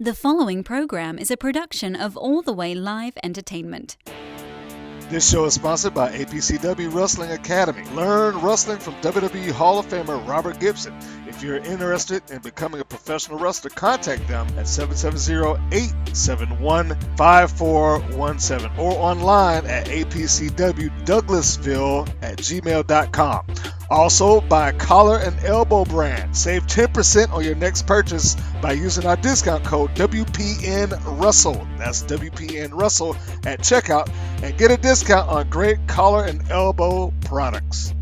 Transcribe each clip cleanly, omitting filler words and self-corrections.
The following program is a production of All the Way Live Entertainment. This show is sponsored by APCW Wrestling Academy. Learn wrestling from WWE Hall of Famer Robert Gibson. If you're interested in becoming a professional wrestler, contact them at 770-871-5417 or online at apcwdouglasville@gmail.com. Also, buy Collar and Elbow brand. Save 10% on your next purchase by using our discount code WPNWrestle. That's WPNWrestle at checkout and get a discount on great collar and elbow products.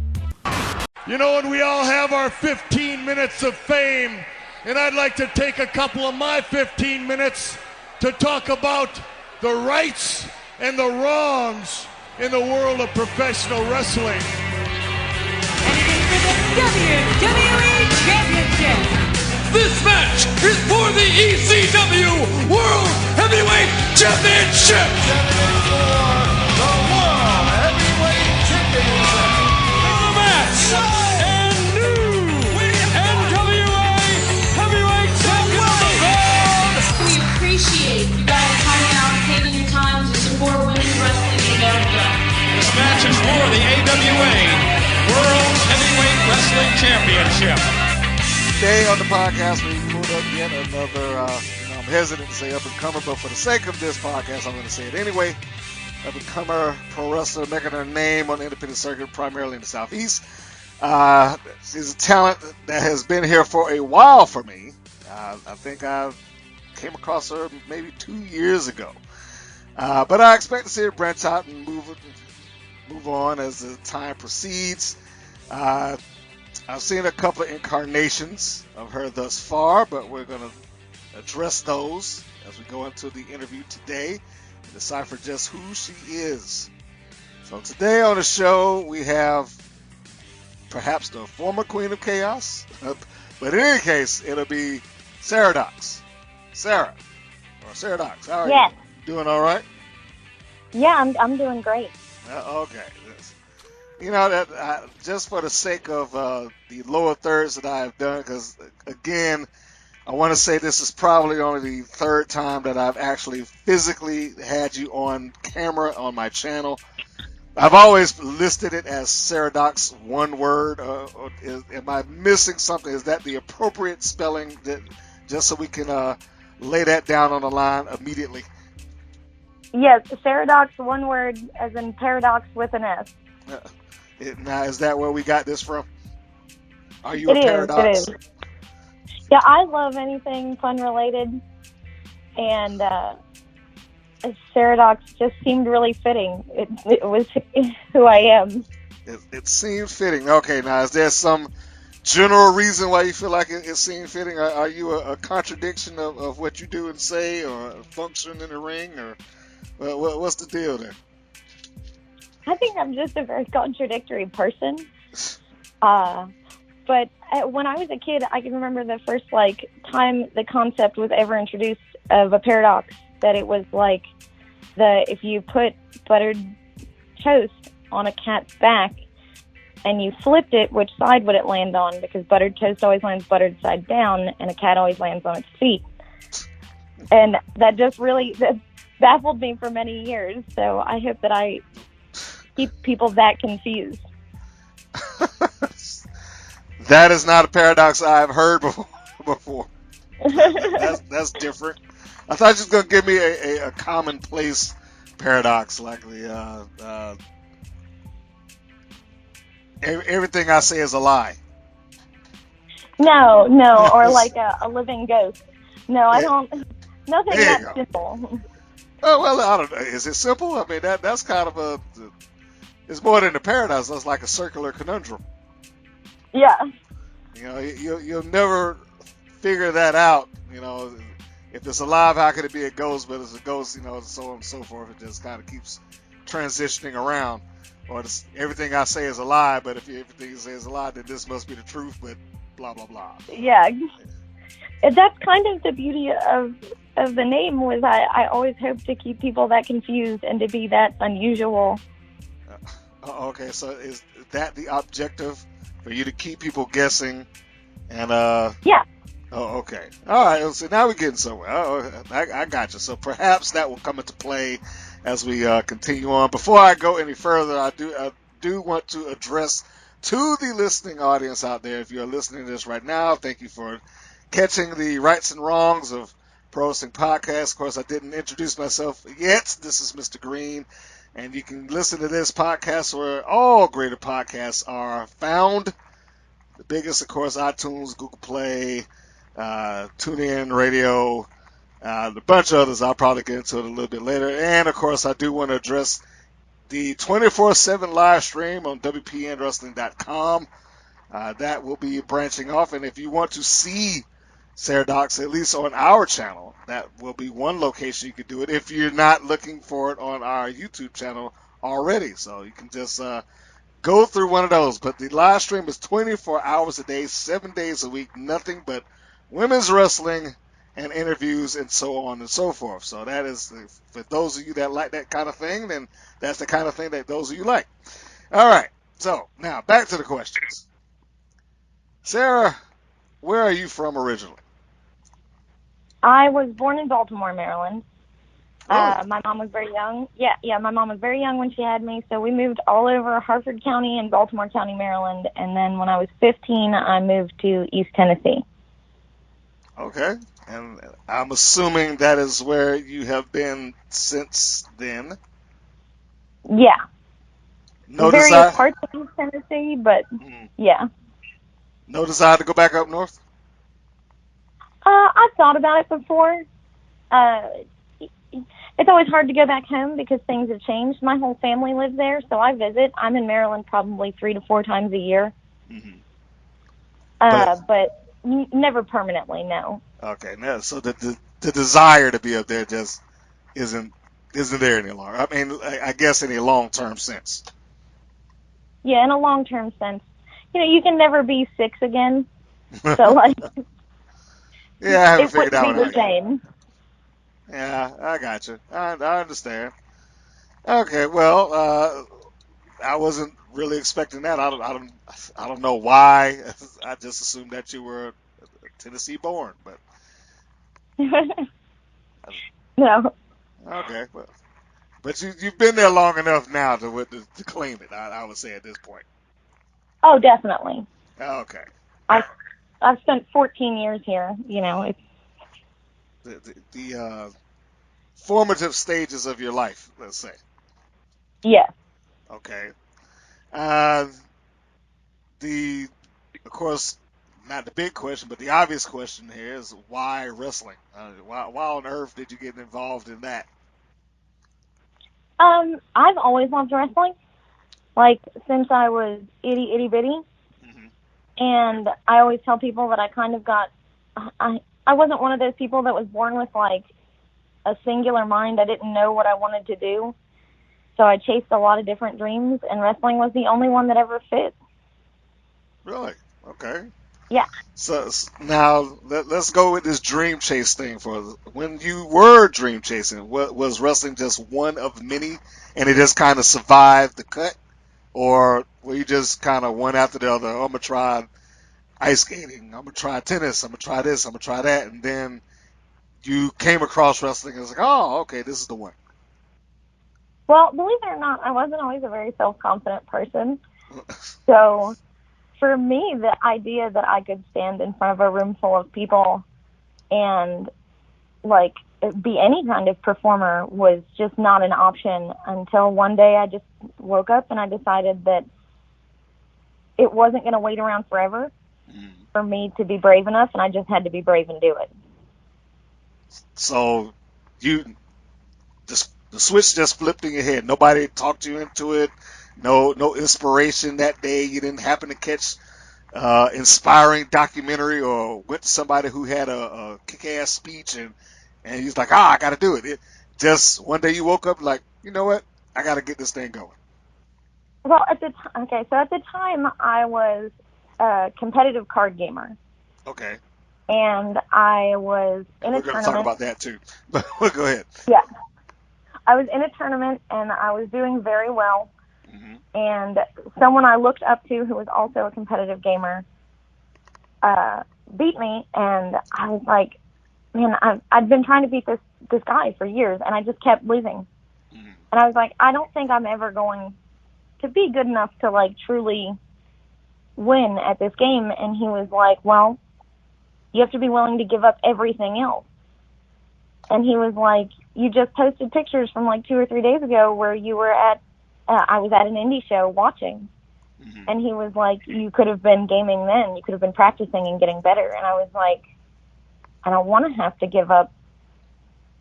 You know, and we all have our 15 minutes of fame, and I'd like to take a couple of my 15 minutes to talk about the rights and the wrongs in the world of professional wrestling. And it is for the WWE Championship. This match is for the ECW World Heavyweight Championship. The World Heavyweight Championship. The match and new NWA Heavyweight Champion. We appreciate you guys coming out and taking your time to support women's wrestling in America. This match is for the AWA World Heavyweight Wrestling Championship. Today on the podcast, we pulled up yet another, I'm hesitant to say up-and-comer, but for the sake of this podcast, I'm going to say it anyway. Up-and-comer pro wrestler making her name on the independent circuit, primarily in the Southeast. She's a talent that has been here for a while for me. I think I came across her maybe 2 years ago. But I expect to see her branch out and move on as the time proceeds. I've seen a couple of incarnations of her thus far, but we're going to address those as we go into the interview today and decipher just who she is. So today on the show, we have perhaps the former Queen of Chaos, but in any case, it'll be Sarah Dox. Sarah Dox, how are you? Doing all right? Yeah, I'm doing great. Okay. You know, that just for the sake of the lower thirds that I have done, because, again, I want to say this is probably only the third time that I've actually physically had you on camera on my channel. I've always listed it as Sarah Dox, one word. Am I missing something? Is that the appropriate spelling, just so we can lay that down on the line immediately? Yes, Saradox, one word, as in paradox with an S. Now, is that where we got this from? Are you a paradox? It is. Yeah, I love anything fun related, and Saradox just seemed really fitting. It was who I am. It seemed fitting. Okay, now is there some general reason why you feel like it seemed fitting? Are you a contradiction of what you do and say, or a function in the ring, or what's the deal there? I think I'm just a very contradictory person. But when I was a kid, I can remember the first time the concept was ever introduced of a paradox. That it was like if you put buttered toast on a cat's back and you flipped it, which side would it land on? Because buttered toast always lands buttered side down, and a cat always lands on its feet. And that just really baffled me for many years. So I hope that I keep people that confused. That is not a paradox I've heard before. That's different. I thought you were going to give me a commonplace paradox, like the everything I say is a lie. No, or like a living ghost. No, I don't. Nothing that simple. Oh, well, I don't know. Is it simple? I mean, that's kind of it's more than a paradox. That's like a circular conundrum. Yeah. You know, you'll never figure that out. You know, if it's alive, how could it be a ghost? But it's a ghost, you know, so on and so forth. It just kind of keeps transitioning around. Or everything I say is a lie, but if everything you say is a lie, then this must be the truth, but blah, blah, blah. Yeah. That's kind of the beauty of the name, was I always hope to keep people that confused and to be that unusual. Okay, so is that the objective, for you to keep people guessing? And yeah. Oh, okay. All right. So now we're getting somewhere. I got you. So perhaps that will come into play as we continue on. Before I go any further, I do want to address to the listening audience out there. If you're listening to this right now, thank you for catching the rights and wrongs of Pro Wrestling Podcast. Of course, I didn't introduce myself yet. This is Mr. Green, and you can listen to this podcast where all greater podcasts are found. The biggest, of course, iTunes, Google Play, TuneIn Radio, a bunch of others. I'll probably get into it a little bit later. And, of course, I do want to address the 24/7 live stream on WPNWrestling.com. That will be branching off. And if you want to see Sarah Dox, at least on our channel, that will be one location you can do it if you're not looking for it on our YouTube channel already. So you can just go through one of those. But the live stream is 24 hours a day, 7 days a week, nothing but women's wrestling and interviews and so on and so forth. So that is, for those of you that like that kind of thing, then that's the kind of thing that those of you like. All right. So now back to the questions. Sarah, where are you from originally? I was born in Baltimore, Maryland. Really? My mom was very young. Yeah, my mom was very young when she had me, so we moved all over Harford County and Baltimore County, Maryland. And then when I was 15, I moved to East Tennessee. Okay. And I'm assuming that is where you have been since then. Yeah. No Various desire. parts of East Tennessee, but yeah. No desire to go back up north? I've thought about it before. It's always hard to go back home because things have changed. My whole family lives there, so I visit. I'm in Maryland probably 3 to 4 times a year. Mm-hmm. But never permanently, no. Okay, now, so the desire to be up there just isn't there any longer. I mean, I guess in a long-term sense. Yeah, in a long-term sense. You can never be 6 again. So, like, yeah, I haven't it figured wouldn't out be the same. Yeah, I got you. I understand. Okay, well, I wasn't really expecting that. I don't know why. I just assumed that you were Tennessee born, but No. okay. But you've been there long enough now to claim it. I would say at this point. Oh, definitely. Okay. I've spent 14 years here. It's The formative stages of your life, let's say. yeah. Okay. Of course, not the big question, but the obvious question here is why wrestling? Why on earth did you get involved in that? I've always loved wrestling, like since I was itty bitty. Mm-hmm. And I always tell people that I kind of I wasn't one of those people that was born with like a singular mind. I didn't know what I wanted to do. So I chased a lot of different dreams, and wrestling was the only one that ever fit. Really? Okay. Yeah. So now let's go with this dream chase thing. For when you were dream chasing, was wrestling just one of many, and it just kind of survived the cut, or were you just kind of one after the other? Oh, I'm gonna try ice skating. I'm gonna try tennis. I'm gonna try this. I'm gonna try that, and then you came across wrestling and was like, oh, okay, this is the one. Well, believe it or not, I wasn't always a very self-confident person. So for me, the idea that I could stand in front of a room full of people and like be any kind of performer was just not an option until one day I just woke up and I decided that it wasn't going to wait around forever for me to be brave enough, and I just had to be brave and do it. So the switch just flipped in your head. Nobody talked you into it. No inspiration that day. You didn't happen to catch inspiring documentary or went to somebody who had a kick-ass speech and he's like, I got to do it. Just one day you woke up like, you know what? I got to get this thing going. Well, at the time I was a competitive card gamer. Okay. And I was in a tournament. We're going to talk about that too. But go ahead. Yeah. I was in a tournament and I was doing very well. Mm-hmm. And someone I looked up to who was also a competitive gamer beat me, and I was like, man, I'd been trying to beat this guy for years, and I just kept losing. And I was like, I don't think I'm ever going to be good enough to, like, truly win at this game. And he was like, well, you have to be willing to give up everything else. And he was like, you just posted pictures from, like, 2 or 3 days ago where you were at, I was at an indie show watching. And he was like, you could have been gaming then. You could have been practicing and getting better. And I was like, I don't want to have to give up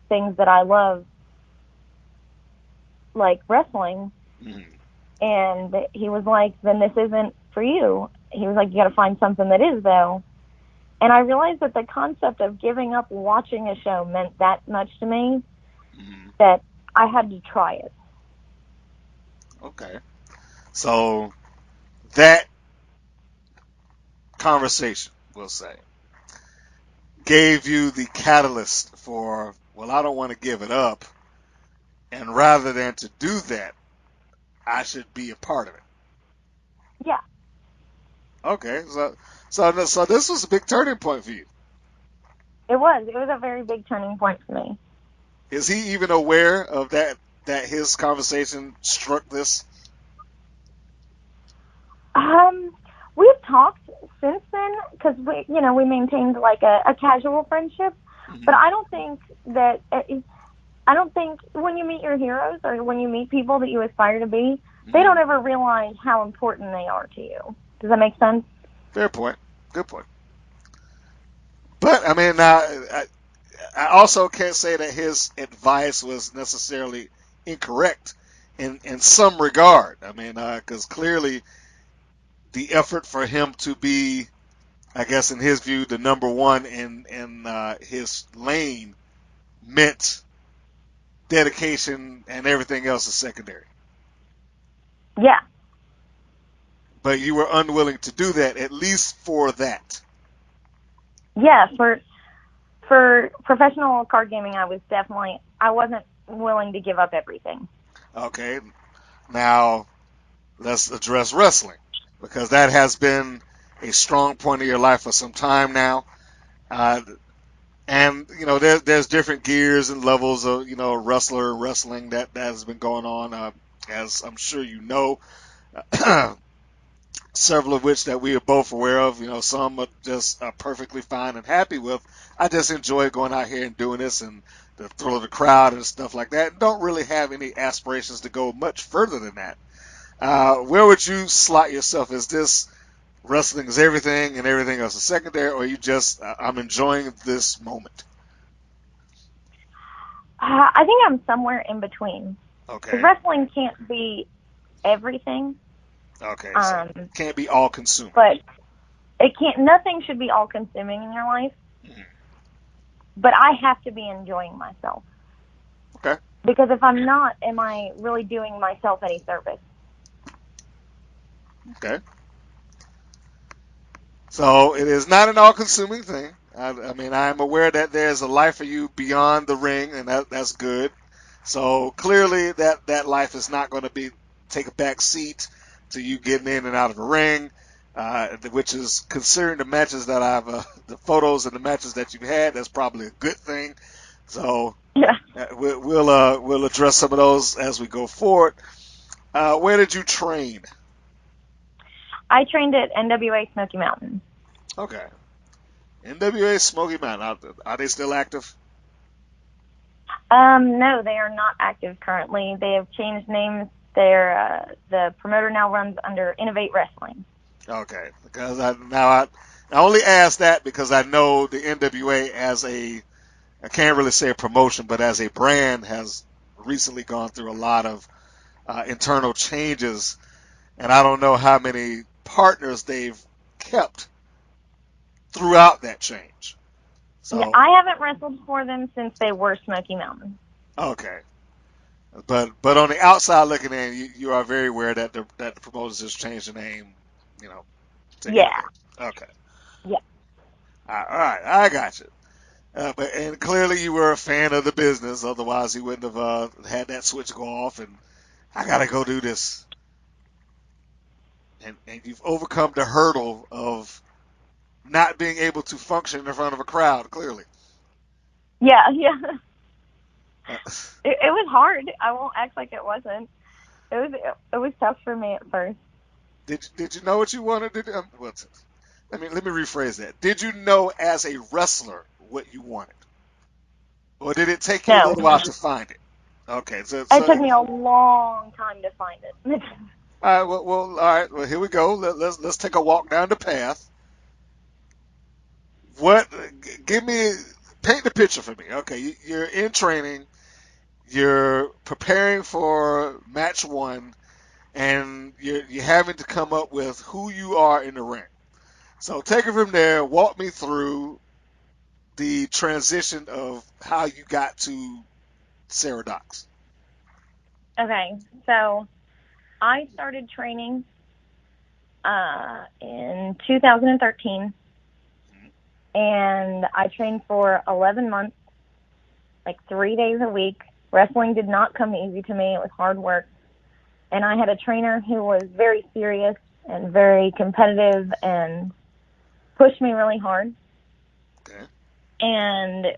things that I love, like wrestling. And he was like, then this isn't for you. He was like, you got to find something that is, though. And I realized that the concept of giving up watching a show meant that much to me that I had to try it. Okay. So that conversation, we'll say, gave you the catalyst for, well, I don't want to give it up. And rather than to do that, I should be a part of it. Yeah. Okay. So this was a big turning point for you. It was a very big turning point for me. Is he even aware of that his conversation struck this? We've talked since then because we maintained like a casual friendship, but I don't think when you meet your heroes or when you meet people that you aspire to be, they don't ever realize how important they are to you. Does that make sense? Fair point. Good point. But I mean, I also can't say that his advice was necessarily incorrect in some regard. I mean, because clearly the effort for him to be, I guess in his view, the number one in his lane meant dedication and everything else is secondary. Yeah. But you were unwilling to do that, at least for that. Yeah, for professional card gaming, I wasn't willing to give up everything. Okay. Now, let's address wrestling, because that has been a strong point of your life for some time now. And, there's different gears and levels of, wrestling that has been going on, as I'm sure you know. Several of which that we are both aware of. Some are just perfectly fine and happy with. I just enjoy going out here and doing this and the thrill of the crowd and stuff like that. Don't really have any aspirations to go much further than that. Where would you slot yourself? Is this wrestling is everything and everything else is secondary, or you just, I'm enjoying this moment? I think I'm somewhere in between. Okay. 'Cause wrestling can't be everything. Okay. So it can't be all consuming. But nothing should be all consuming in your life. But I have to be enjoying myself. Okay. Because if I'm not, am I really doing myself any service? Okay. So it is not an all-consuming thing. I mean, I am aware that there's a life for you beyond the ring, and that's good. So clearly that life is not going to take a back seat to you getting in and out of the ring, which is, considering the matches that the photos and the matches that you've had, that's probably a good thing. So yeah, we'll address some of those as we go forward. Where did you train? I trained at NWA Smoky Mountain. Okay. NWA Smoky Mountain. Are they still active? No, they are not active currently. They have changed names. The promoter now runs under Innovate Wrestling. Okay, because I only ask that because I know the NWA as I can't really say a promotion, but as a brand has recently gone through a lot of internal changes, and I don't know how many partners they've kept throughout that change. So yeah, I haven't wrestled for them since they were Smoky Mountain. Okay. But on the outside looking in, you are very aware that the promoters just changed the name, Yeah. Okay. Yeah. All right, I got you. And clearly you were a fan of the business, otherwise you wouldn't have had that switch go off and I gotta go do this. And you've overcome the hurdle of not being able to function in front of a crowd, clearly. Yeah. It was hard. I won't act like it wasn't. It was tough for me at first. Did you know what you wanted to do? Let me rephrase that. Did you know as a wrestler what you wanted, or did it take you a No. little while to find it? Okay, so It took me a long time to find it. all right. Well, all right. Well, here we go. Let's take a walk down the path. What? Paint the picture for me. Okay, you're in training. You're preparing for match one, and you're having to come up with who you are in the ring. So take it from there. Walk me through the transition of how you got to Sarah Dox. Okay, so I started training in 2013, and I trained for 11 months, like 3 days a week. Wrestling did not come easy to me. It was hard work. And I had a trainer who was very serious and very competitive and pushed me really hard. Okay. And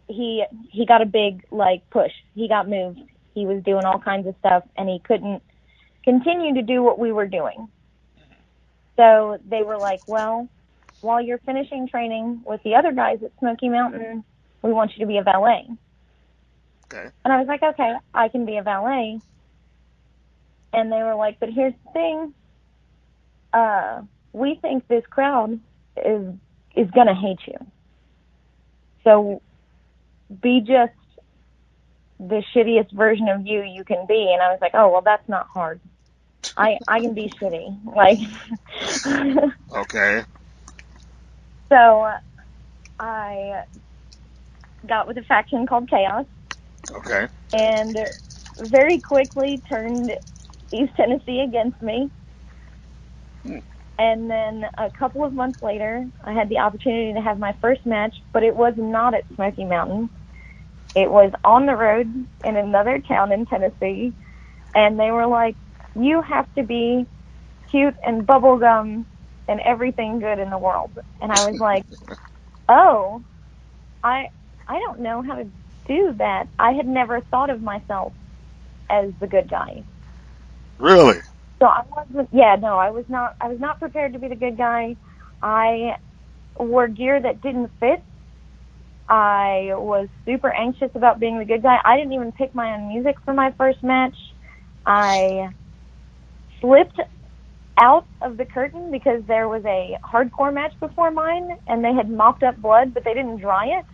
he got a big, like, push. He got moved. He was doing all kinds of stuff, and he couldn't continue to do what we were doing. So they were like, well, while you're finishing training with the other guys at Smoky Mountain, we want you to be a valet. Okay. And I was like, okay, I can be a valet. And they were like, but here's the thing. We think this crowd is going to hate you. So be just the shittiest version of you can be. And I was like, oh, well, that's not hard. I can be shitty. Like, Okay. so I got with a faction called Chaos. Okay. And very quickly turned East Tennessee against me. And then a couple of months later, I had the opportunity to have my first match, but it was not at Smoky Mountain. It was on the road in another town in Tennessee. And they were like, you have to be cute and bubblegum and everything good in the world. And I was like, oh, I don't know how to do that. I had never thought of myself as the good guy. Really? So I was not prepared to be the good guy. I wore gear that didn't fit. I was super anxious about being the good guy. I didn't even pick my own music for my first match. I slipped out of the curtain because there was a hardcore match before mine, and they had mopped up blood, but they didn't dry it.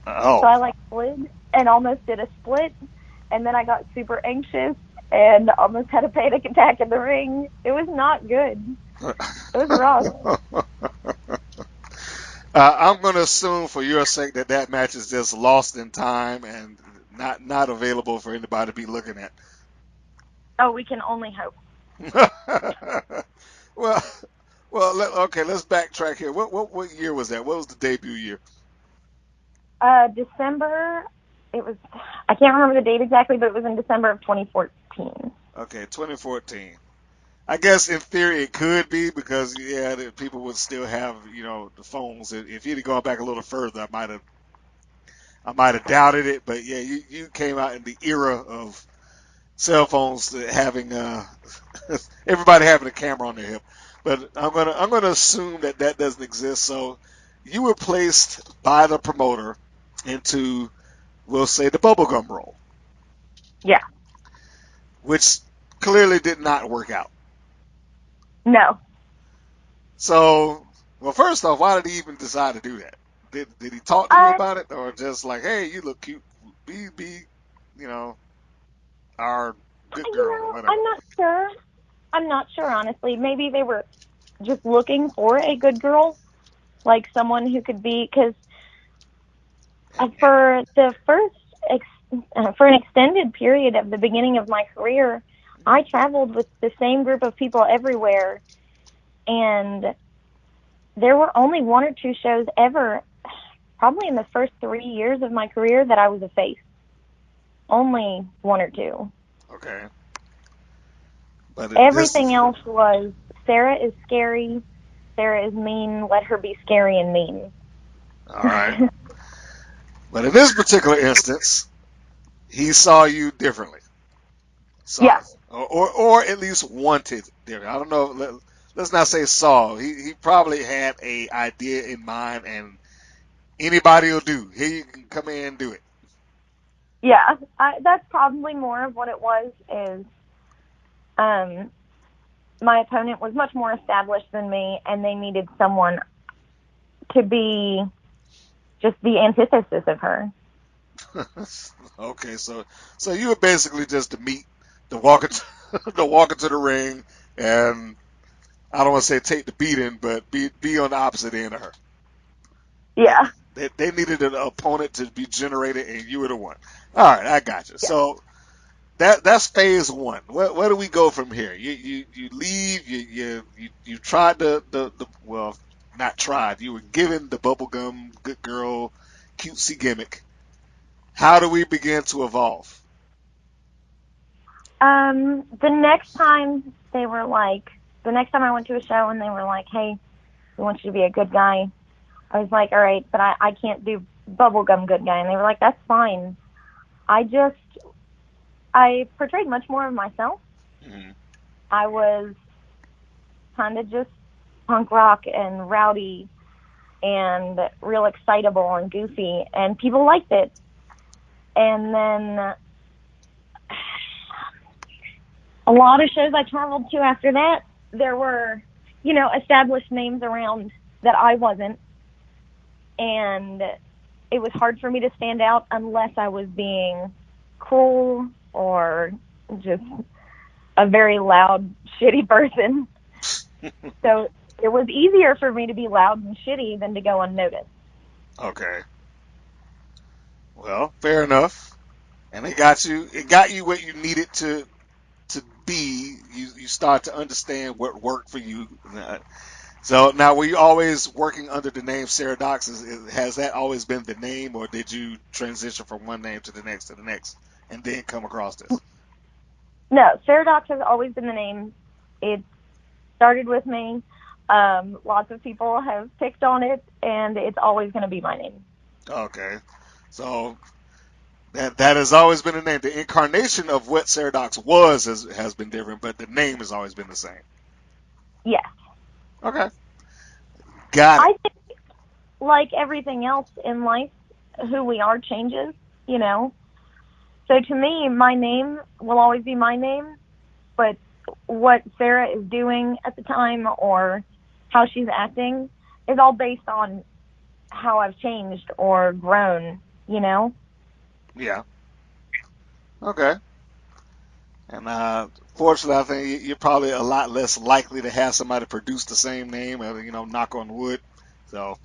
Oh. So I slid and almost did a split, and then I got super anxious and almost had a panic attack in the ring. It was not good. It was rough. I'm going to assume for your sake that match is just lost in time and not available for anybody to be looking at. Oh, we can only hope. well, okay, let's backtrack here. What year was that? What was the debut year? December. It was. I can't remember the date exactly, but it was in December of 2014. Okay, 2014. I guess in theory it could be because the people would still have the phones. If you'd have gone back a little further, I might have doubted it. But yeah, you came out in the era of cell phones having everybody having a camera on their hip. But I'm gonna assume that doesn't exist. So you were placed by the promoter into, we'll say, the bubblegum role. Yeah. Which clearly did not work out. No. So, well, first off, why did he even decide to do that? Did he talk to you about it, or just like, hey, you look cute, be our good girl, or whatever? I'm not sure, honestly. Maybe they were just looking for a good girl, like someone who could be, because for the first, for an extended period of the beginning of my career, I traveled with the same group of people everywhere, and there were only one or two shows ever, probably in the first 3 years of my career, that I was a face. Only one or two. Okay. But Everything else was Sarah is scary, Sarah is mean, let her be scary and mean. All right. But in this particular instance, he saw you differently. Yeah. Or at least wanted different. I don't know. Let's not say saw. He probably had a idea in mind, and anybody will do. Here, you can come in and do it. Yeah, that's probably more of what it was. Is my opponent was much more established than me, and they needed someone to be just the antithesis of her. Okay, so you were basically just to walk into the ring, and I don't want to say take the beating, but be on the opposite end of her. Yeah. They needed an opponent to be generated, and you were the one. All right, I got you. Yeah. So that's phase one. Where do we go from here? You leave. You tried the well, not tried. You were given the bubblegum good girl cutesy gimmick. How do we begin to evolve? The next time I went to a show and they were like, "Hey, we want you to be a good guy," I was like, "All right, but I can't do bubblegum good guy." And they were like, "That's fine." I portrayed much more of myself. Mm-hmm. I was kind of just punk rock and rowdy and real excitable and goofy, and people liked it. And then a lot of shows I traveled to after that, there were, established names around that I wasn't. And it was hard for me to stand out unless I was being cruel or just a very loud, shitty person. So it was easier for me to be loud and shitty than to go unnoticed. Okay. Well, fair enough. And it got you what you needed to be. You start to understand what worked for you. So now, were you always working under the name Sarah Dox? Has that always been the name, or did you transition from one name to the next, and then come across this? No, Sarah Dox has always been the name. It started with me. Lots of people have picked on it, and it's always going to be my name. Okay. So that has always been the name. The incarnation of what Sarah Dox was has been different, but the name has always been the same. Yes. Okay. Got it. I think, like everything else in life, who we are changes, So to me, my name will always be my name, but what Sarah is doing at the time or how she's acting is all based on how I've changed or grown, Yeah. Okay. And fortunately, I think you're probably a lot less likely to have somebody produce the same name, knock on wood. So.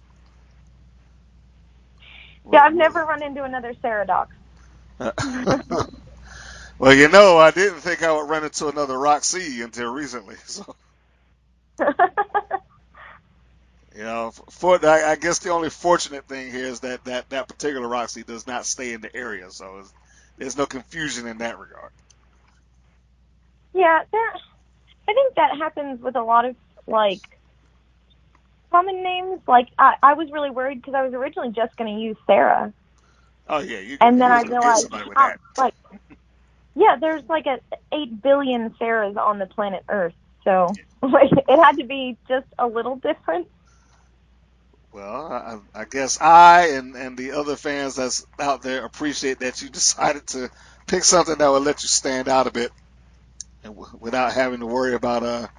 Yeah, I've never run into another Sarah Dox. Well, I didn't think I would run into another Roxy until recently. So. I guess the only fortunate thing here is that particular Roxy does not stay in the area, so there's no confusion in that regard. Yeah, I think that happens with a lot of, common names. I was really worried because I was originally just going to use Sarah. Oh, yeah. And then I realized, there's 8 billion Sarahs on the planet Earth, so it had to be just a little different. Well, I guess I and the other fans that's out there appreciate that you decided to pick something that would let you stand out a bit without having to worry about,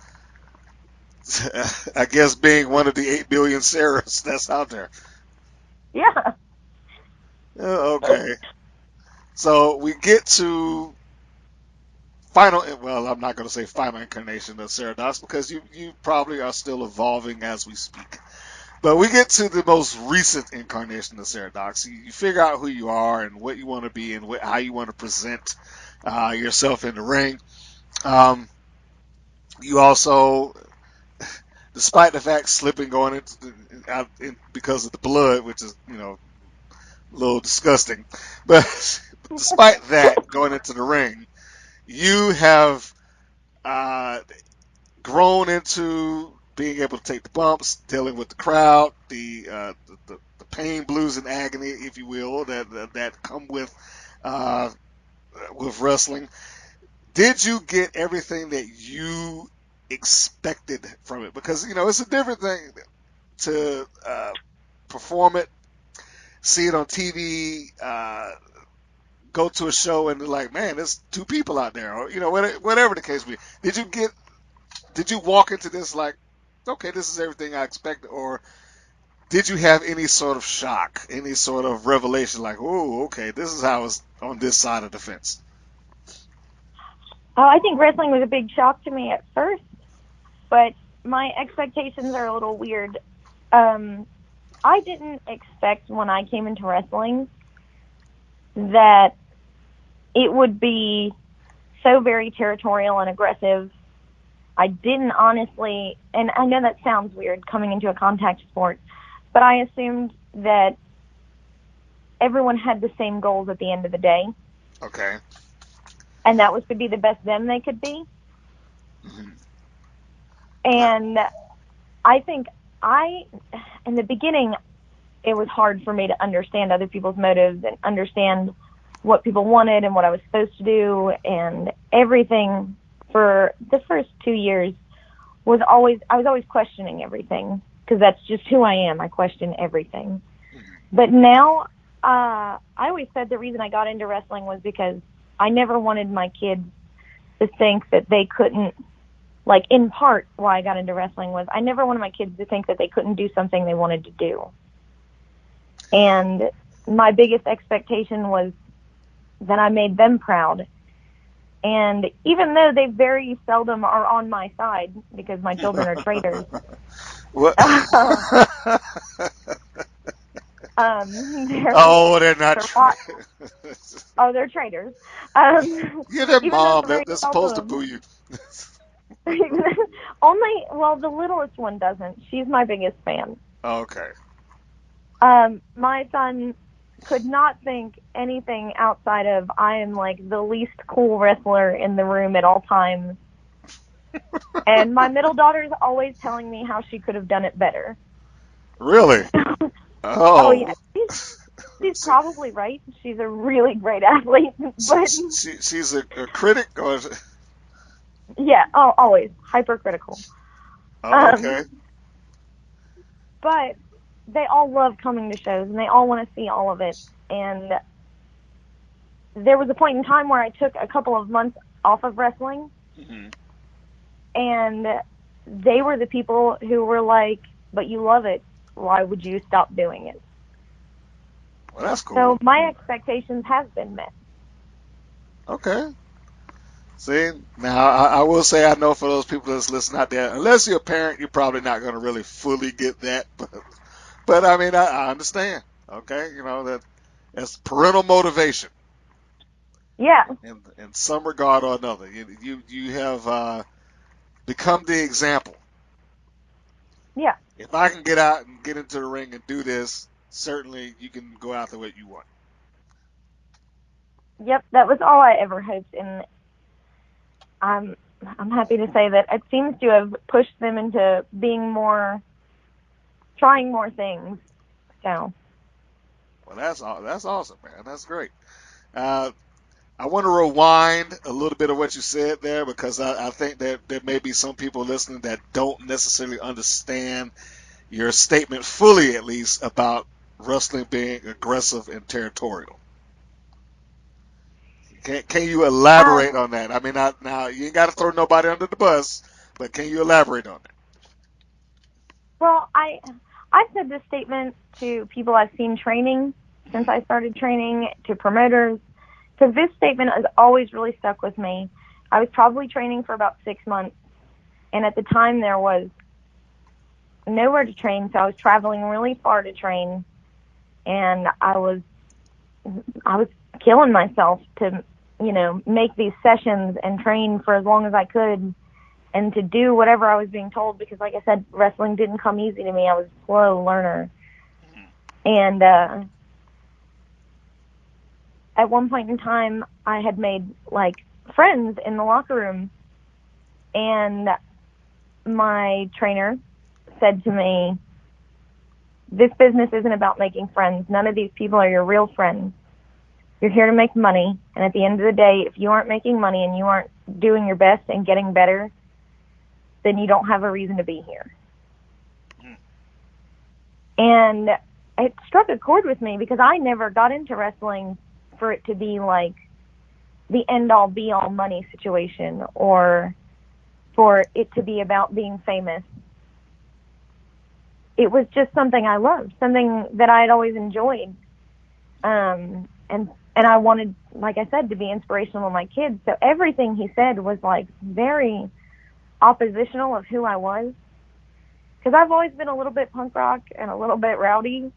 I guess, being one of the 8 billion Sarahs that's out there. Yeah. Okay. So we get to I'm not going to say final incarnation of Sarah Dox because you probably are still evolving as we speak. But we get to the most recent incarnation of Sarah Dox. You figure out who you are and what you want to be and how you want to present yourself in the ring. You also, despite the fact slipping going because of the blood, which is a little disgusting, but despite that going into the ring, you have uh, grown into being able to take the bumps, dealing with the crowd, the pain, blues, and agony, if you will, that come with wrestling. Did you get everything that you expected from it? Because it's a different thing to perform it, see it on TV, go to a show, and they're like, man, there's two people out there, or whatever the case may be. Did you walk into this like, okay, this is everything I expected, or did you have any sort of shock, any sort of revelation, like, oh, okay, this is how it's on this side of the fence? Oh, I think wrestling was a big shock to me at first, but my expectations are a little weird. I didn't expect when I came into wrestling that it would be so very territorial and aggressive. I didn't honestly, and I know that sounds weird coming into a contact sport, but I assumed that everyone had the same goals at the end of the day. Okay. And that was to be the best them they could be. Mm-hmm. And I think in the beginning, it was hard for me to understand other people's motives and understand what people wanted and what I was supposed to do, and everything. For the first 2 years I was always questioning everything, because that's just who I am. I question everything. But now, I always said the reason I got into wrestling was because I never wanted my kids to think that they couldn't, like, in part why I got into wrestling was I never wanted my kids to think that they couldn't do something they wanted to do. And my biggest expectation was that I made them proud. And even though they very seldom are on my side, because my children are traitors. What? They're not traitors. Oh, they're traitors. You're their Even though mom. they're very They're supposed to seldom. boo you. The littlest one doesn't. She's my biggest fan. Okay. My son could not think anything outside of I am like the least cool wrestler in the room at all times. And my middle daughter is always telling me how she could have done it better. Really? Oh yeah. She's probably right. She's a really great athlete, but she's a critic, or is it? Yeah, always hypercritical. Okay. But they all love coming to shows, and they all want to see all of it. And there was a point in time where I took a couple of months off of wrestling, Mm-hmm. and they were the people who were like, "But you love it. Why would you stop doing it?" Well, that's cool. So my expectations have been met. Okay. See, now I will say, I know for those people that's listening out there, unless you're a parent, you're probably not going to really fully get that. But I mean, I understand. Okay, that's parental motivation. Yeah. In some regard or another, you have become the example. Yeah. If I can get out and get into the ring and do this, certainly you can go out the way you want. Yep, that was all I ever hoped, and I'm happy to say that it seems to have pushed them into trying more things. So. Well, that's awesome, man. That's great. I want to rewind a little bit of what you said there, because I think that there may be some people listening that don't necessarily understand your statement fully, at least, about wrestling being aggressive and territorial. Can you elaborate on that? I mean, now you ain't got to throw nobody under the bus, but can you elaborate on that? Well, I've said this statement to people I've seen training since I started training, to promoters, because this statement has always really stuck with me. I was probably training for about 6 months, and at the time there was nowhere to train, so I was traveling really far to train, and I was killing myself to, make these sessions and train for as long as I could, and to do whatever I was being told, because, like I said, wrestling didn't come easy to me. I was a slow learner. And at one point in time, I had made, friends in the locker room, And my trainer said to me, this business isn't about making friends. None of these people are your real friends. You're here to make money, and at the end of the day, if you aren't making money and you aren't doing your best and getting better, then you don't have a reason to be here. And it struck a chord with me because I never got into wrestling for it to be like the end-all, be-all money situation or for it to be about being famous. It was just something I loved, something that I had always enjoyed. And I wanted, like I said, to be inspirational to my kids. So everything he said was like very oppositional of who I was. Because I've always been a little bit punk rock and a little bit rowdy.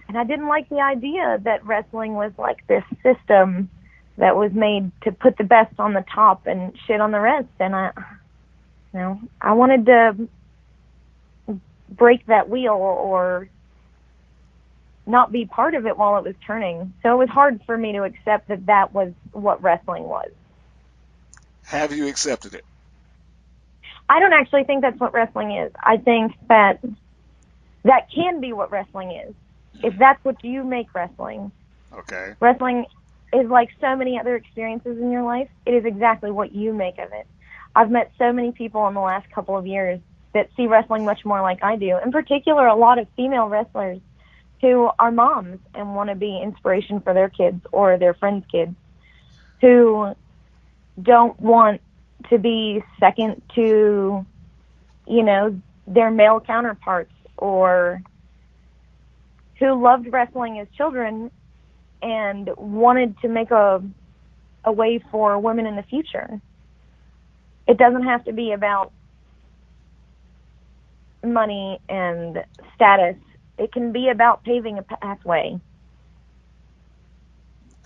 And I didn't like the idea that wrestling was like this system that was made to put the best on the top and shit on the rest. And I wanted to break that wheel or not be part of it while it was turning. So it was hard for me to accept that that was what wrestling was. Have you accepted it? I don't actually think that's what wrestling is. I think that can be what wrestling is. If that's what you make wrestling. Okay. Wrestling is like so many other experiences in your life. It is exactly what you make of it. I've met so many people in the last couple of years that see wrestling much more like I do. In particular, a lot of female wrestlers who are moms and want to be inspiration for their kids or their friends' kids, who don't want to be second to, their male counterparts, or who loved wrestling as children and wanted to make a way for women in the future. It doesn't have to be about money and status. It can be about paving a pathway.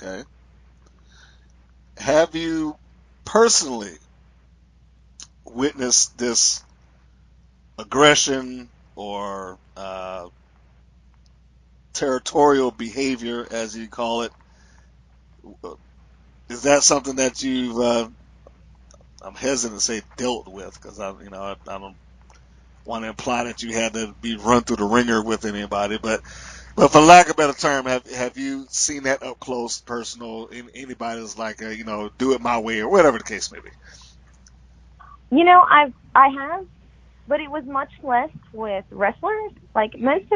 Okay. Have you personally witnessed this aggression or territorial behavior, as you call it? Is that something that you've, I'm hesitant to say dealt with, because I don't want to imply that you had to be run through the ringer with anybody, but for lack of a better term, have you seen that up close, personal, in anybody that's like, do it my way or whatever the case may be? I have, but it was much less with wrestlers. Like most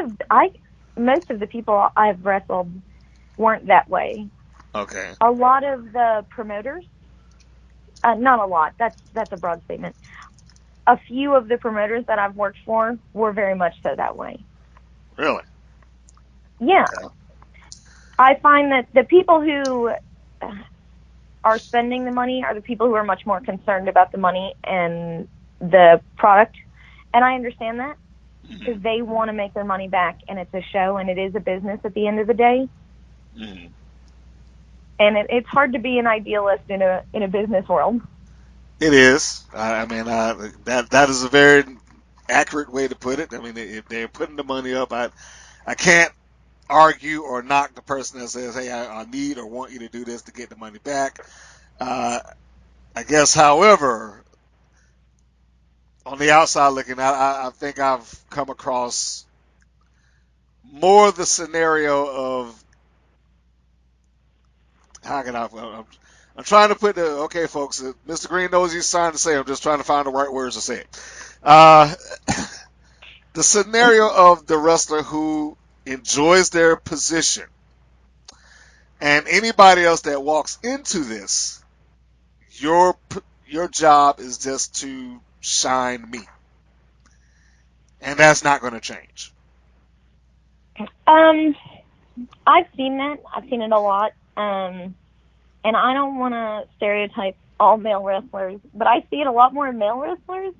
of the people I've wrestled weren't that way. Okay. A lot of the promoters, not a lot. That's a broad statement. A few of the promoters that I've worked for were very much so that way. Really? Yeah. Okay. I find that the people who are spending the money are the people who are much more concerned about the money and the product. And I understand that because they want to make their money back, and it's a show and it is a business at the end of the day. Mm-hmm. And it's hard to be an idealist in a business world. It is. That is a very accurate way to put it. I mean, if they're putting the money up, I can't argue or knock the person that says, hey, I need or want you to do this to get the money back. I guess, however, on the outside looking out, I think I've come across more the scenario of, how can I'm trying to put okay, folks, Mr. Green knows he's trying to say, I'm just trying to find the right words to say it. The scenario of the wrestler who enjoys their position, and anybody else that walks into this, your job is just to shine me, and that's not going to change. I've seen that. I've seen it a lot. And I don't want to stereotype all male wrestlers, but I see it a lot more in male wrestlers.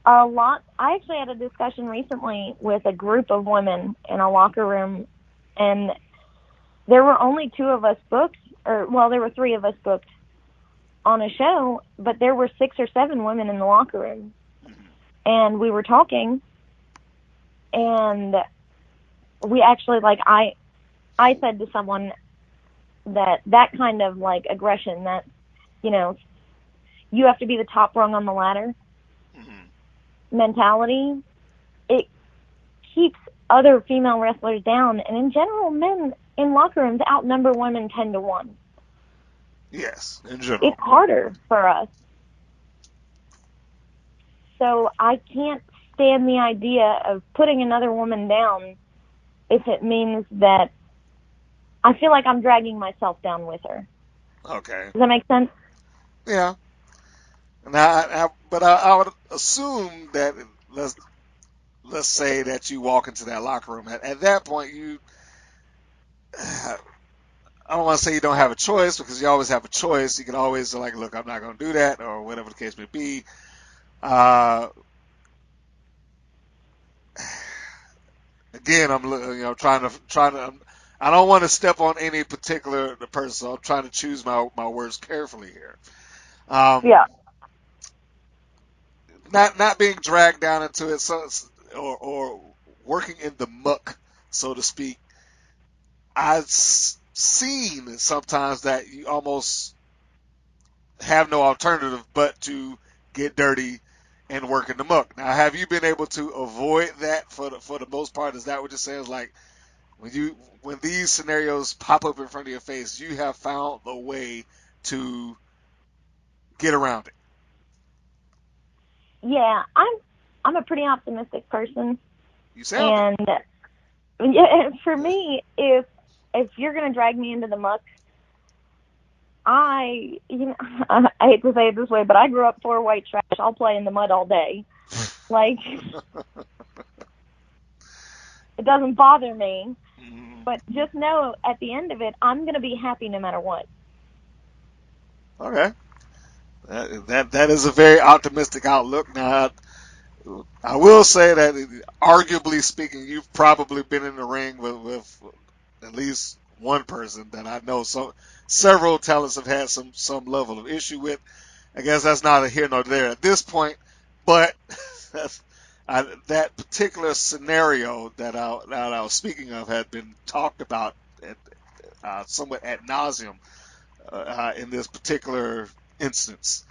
A lot. I actually had a discussion recently with a group of women in a locker room, and there were only two of us booked, there were three of us booked on a show, but there were 6 or 7 women in the locker room. And we were talking, and we actually, I said to someone that kind of, aggression, that, you you have to be the top rung on the ladder mentality, it keeps other female wrestlers down. And in general, men in locker rooms outnumber women 10-1. Yes, in general. It's harder for us. So I can't stand the idea of putting another woman down if it means that I feel like I'm dragging myself down with her. Okay. Does that make sense? Yeah. Now, but I would assume that let's say that you walk into that locker room. At that point, I don't want to say you don't have a choice, because you always have a choice. You can always like, look, I'm not going to do that, or whatever the case may be. Again, I'm trying to. I don't want to step on any particular person, so I'm trying to choose my words carefully here. Yeah. Not being dragged down into it, or working in the muck, so to speak. I've seen sometimes that you almost have no alternative but to get dirty and work in the muck. Now, have you been able to avoid that for the most part? Is that what you're saying? Is like when these scenarios pop up in front of your face, you have found a way to get around it? Yeah, I'm a pretty optimistic person. You sound it. And yeah, for me, if you're gonna drag me into the muck, I hate to say it this way, but I grew up 4 white trash. I'll play in the mud all day. Like, it doesn't bother me. But just know, at the end of it, I'm gonna be happy no matter what. Okay. That is a very optimistic outlook. Now, I will say that, arguably speaking, you've probably been in the ring with at least one person that I know. So several talents have had some level of issue with. I guess that's neither here nor there at this point. But that particular scenario that I was speaking of had been talked about somewhat ad nauseum in this particular instance.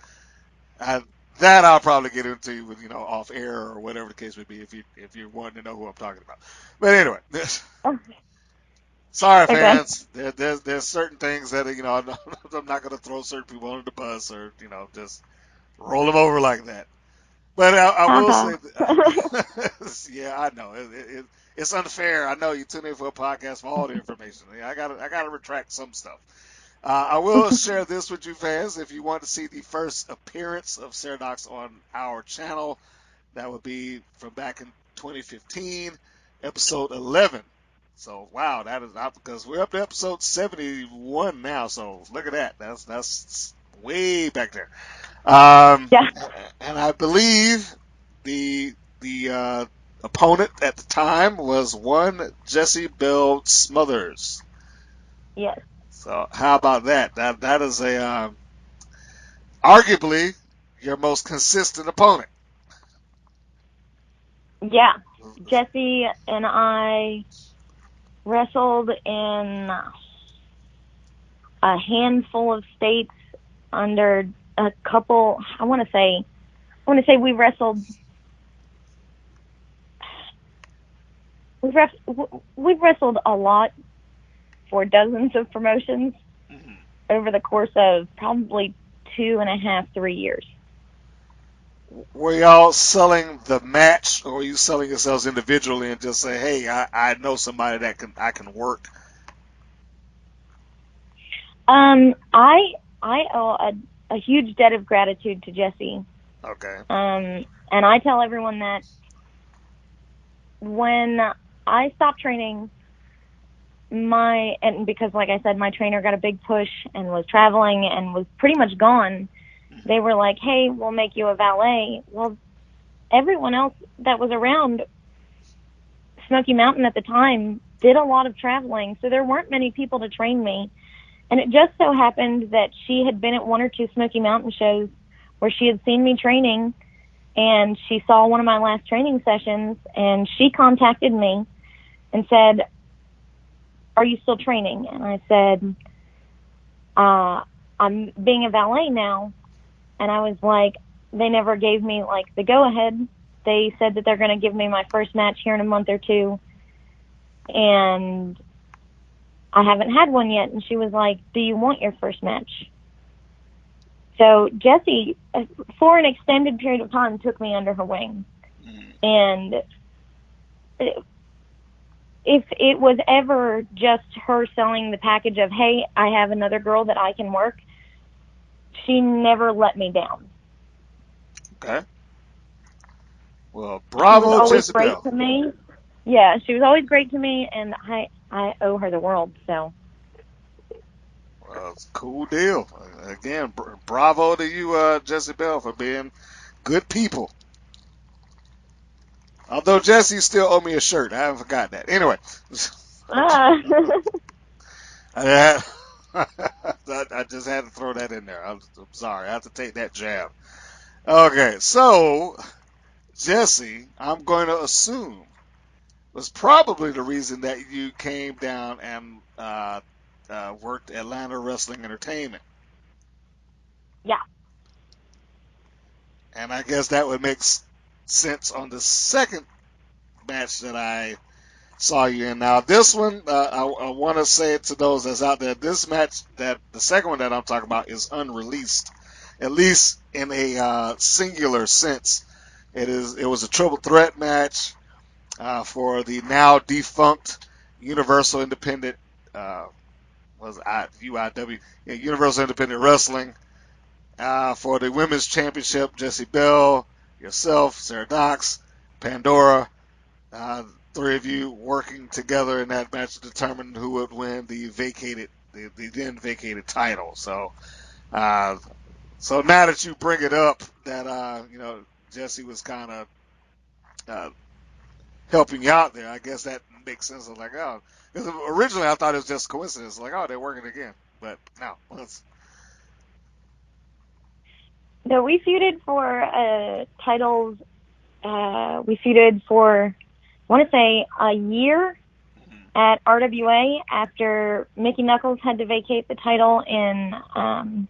That I'll probably get into with off air or whatever the case may be, if you're wanting to know who I'm talking about. But anyway, sorry, fans. There's certain things that I'm not going to throw certain people under the bus, or just roll them over like that. But I will say, yeah, I know it's unfair. I know you tune in for a podcast for all the information. I gotta retract some stuff. I will share this with you, fans. If you want to see the first appearance of Sarah Dox on our channel, that would be from back in 2015, episode 11. So, wow, that is out, because we're up to episode 71 now. So, look at that. That's way back there. Yeah. And I believe the opponent at the time was one Jesse Bell Smothers. Yes. So how about that? That is arguably your most consistent opponent. Yeah. Jesse and I wrestled in a handful of states under a couple. I want to say we wrestled. We've wrestled a lot for dozens of promotions over the course of probably 2.5, 3 years. Were y'all selling the match, or were you selling yourselves individually and just say, hey, I know somebody that I can work? I owe a huge debt of gratitude to Jesse. Okay. And I tell everyone that when I stopped training, and because, like I said, my trainer got a big push and was traveling and was pretty much gone, they were like, hey, we'll make you a valet. Well, everyone else that was around Smoky Mountain at the time did a lot of traveling, so there weren't many people to train me. And it just so happened that she had been at 1 or 2 Smoky Mountain shows where she had seen me training, and she saw one of my last training sessions, and she contacted me and said, are you still training? And I said, I'm being a valet now. And I was like, they never gave me, like, the go-ahead. They said that they're going to give me my first match here in a month or two. And I haven't had one yet. And she was like, do you want your first match? So Jessie, for an extended period of time, took me under her wing. And if it was ever just her selling the package of, hey, I have another girl that I can work, she never let me down. Okay. Well, She was bravo, always great Jezebel. to me. Yeah, she was always great to me, and I owe her the world. So. Well, it's a cool deal. Again, bravo to you, Jezebel, for being good people. Although Jesse still owe me a shirt. I haven't forgot that. Anyway. I just had to throw that in there. I'm sorry. I have to take that jab. Okay, so Jesse, I'm going to assume, was probably the reason that you came down and worked Atlanta Wrestling Entertainment. Yeah. And I guess that would make sense on the second match that I saw you in. Now, this one, I want to say it to those that's out there. This match, the second one that I'm talking about, is unreleased, at least in a singular sense. It was a triple threat match for the now defunct Universal Independent UIW, Universal Independent Wrestling. For the women's championship, Jessie Bell, yourself, Sarah Dox, Pandora, three of you working together in that match to determine who would win the then vacated title. So now that you bring it up, that Jessie was kind of helping you out there, I guess that makes sense. Of like, oh, 'cause originally I thought it was just coincidence. Like, oh, they're working again, but no. No, we feuded for titles. We feuded for, I want to say, a year at RWA after Mickey Knuckles had to vacate the title in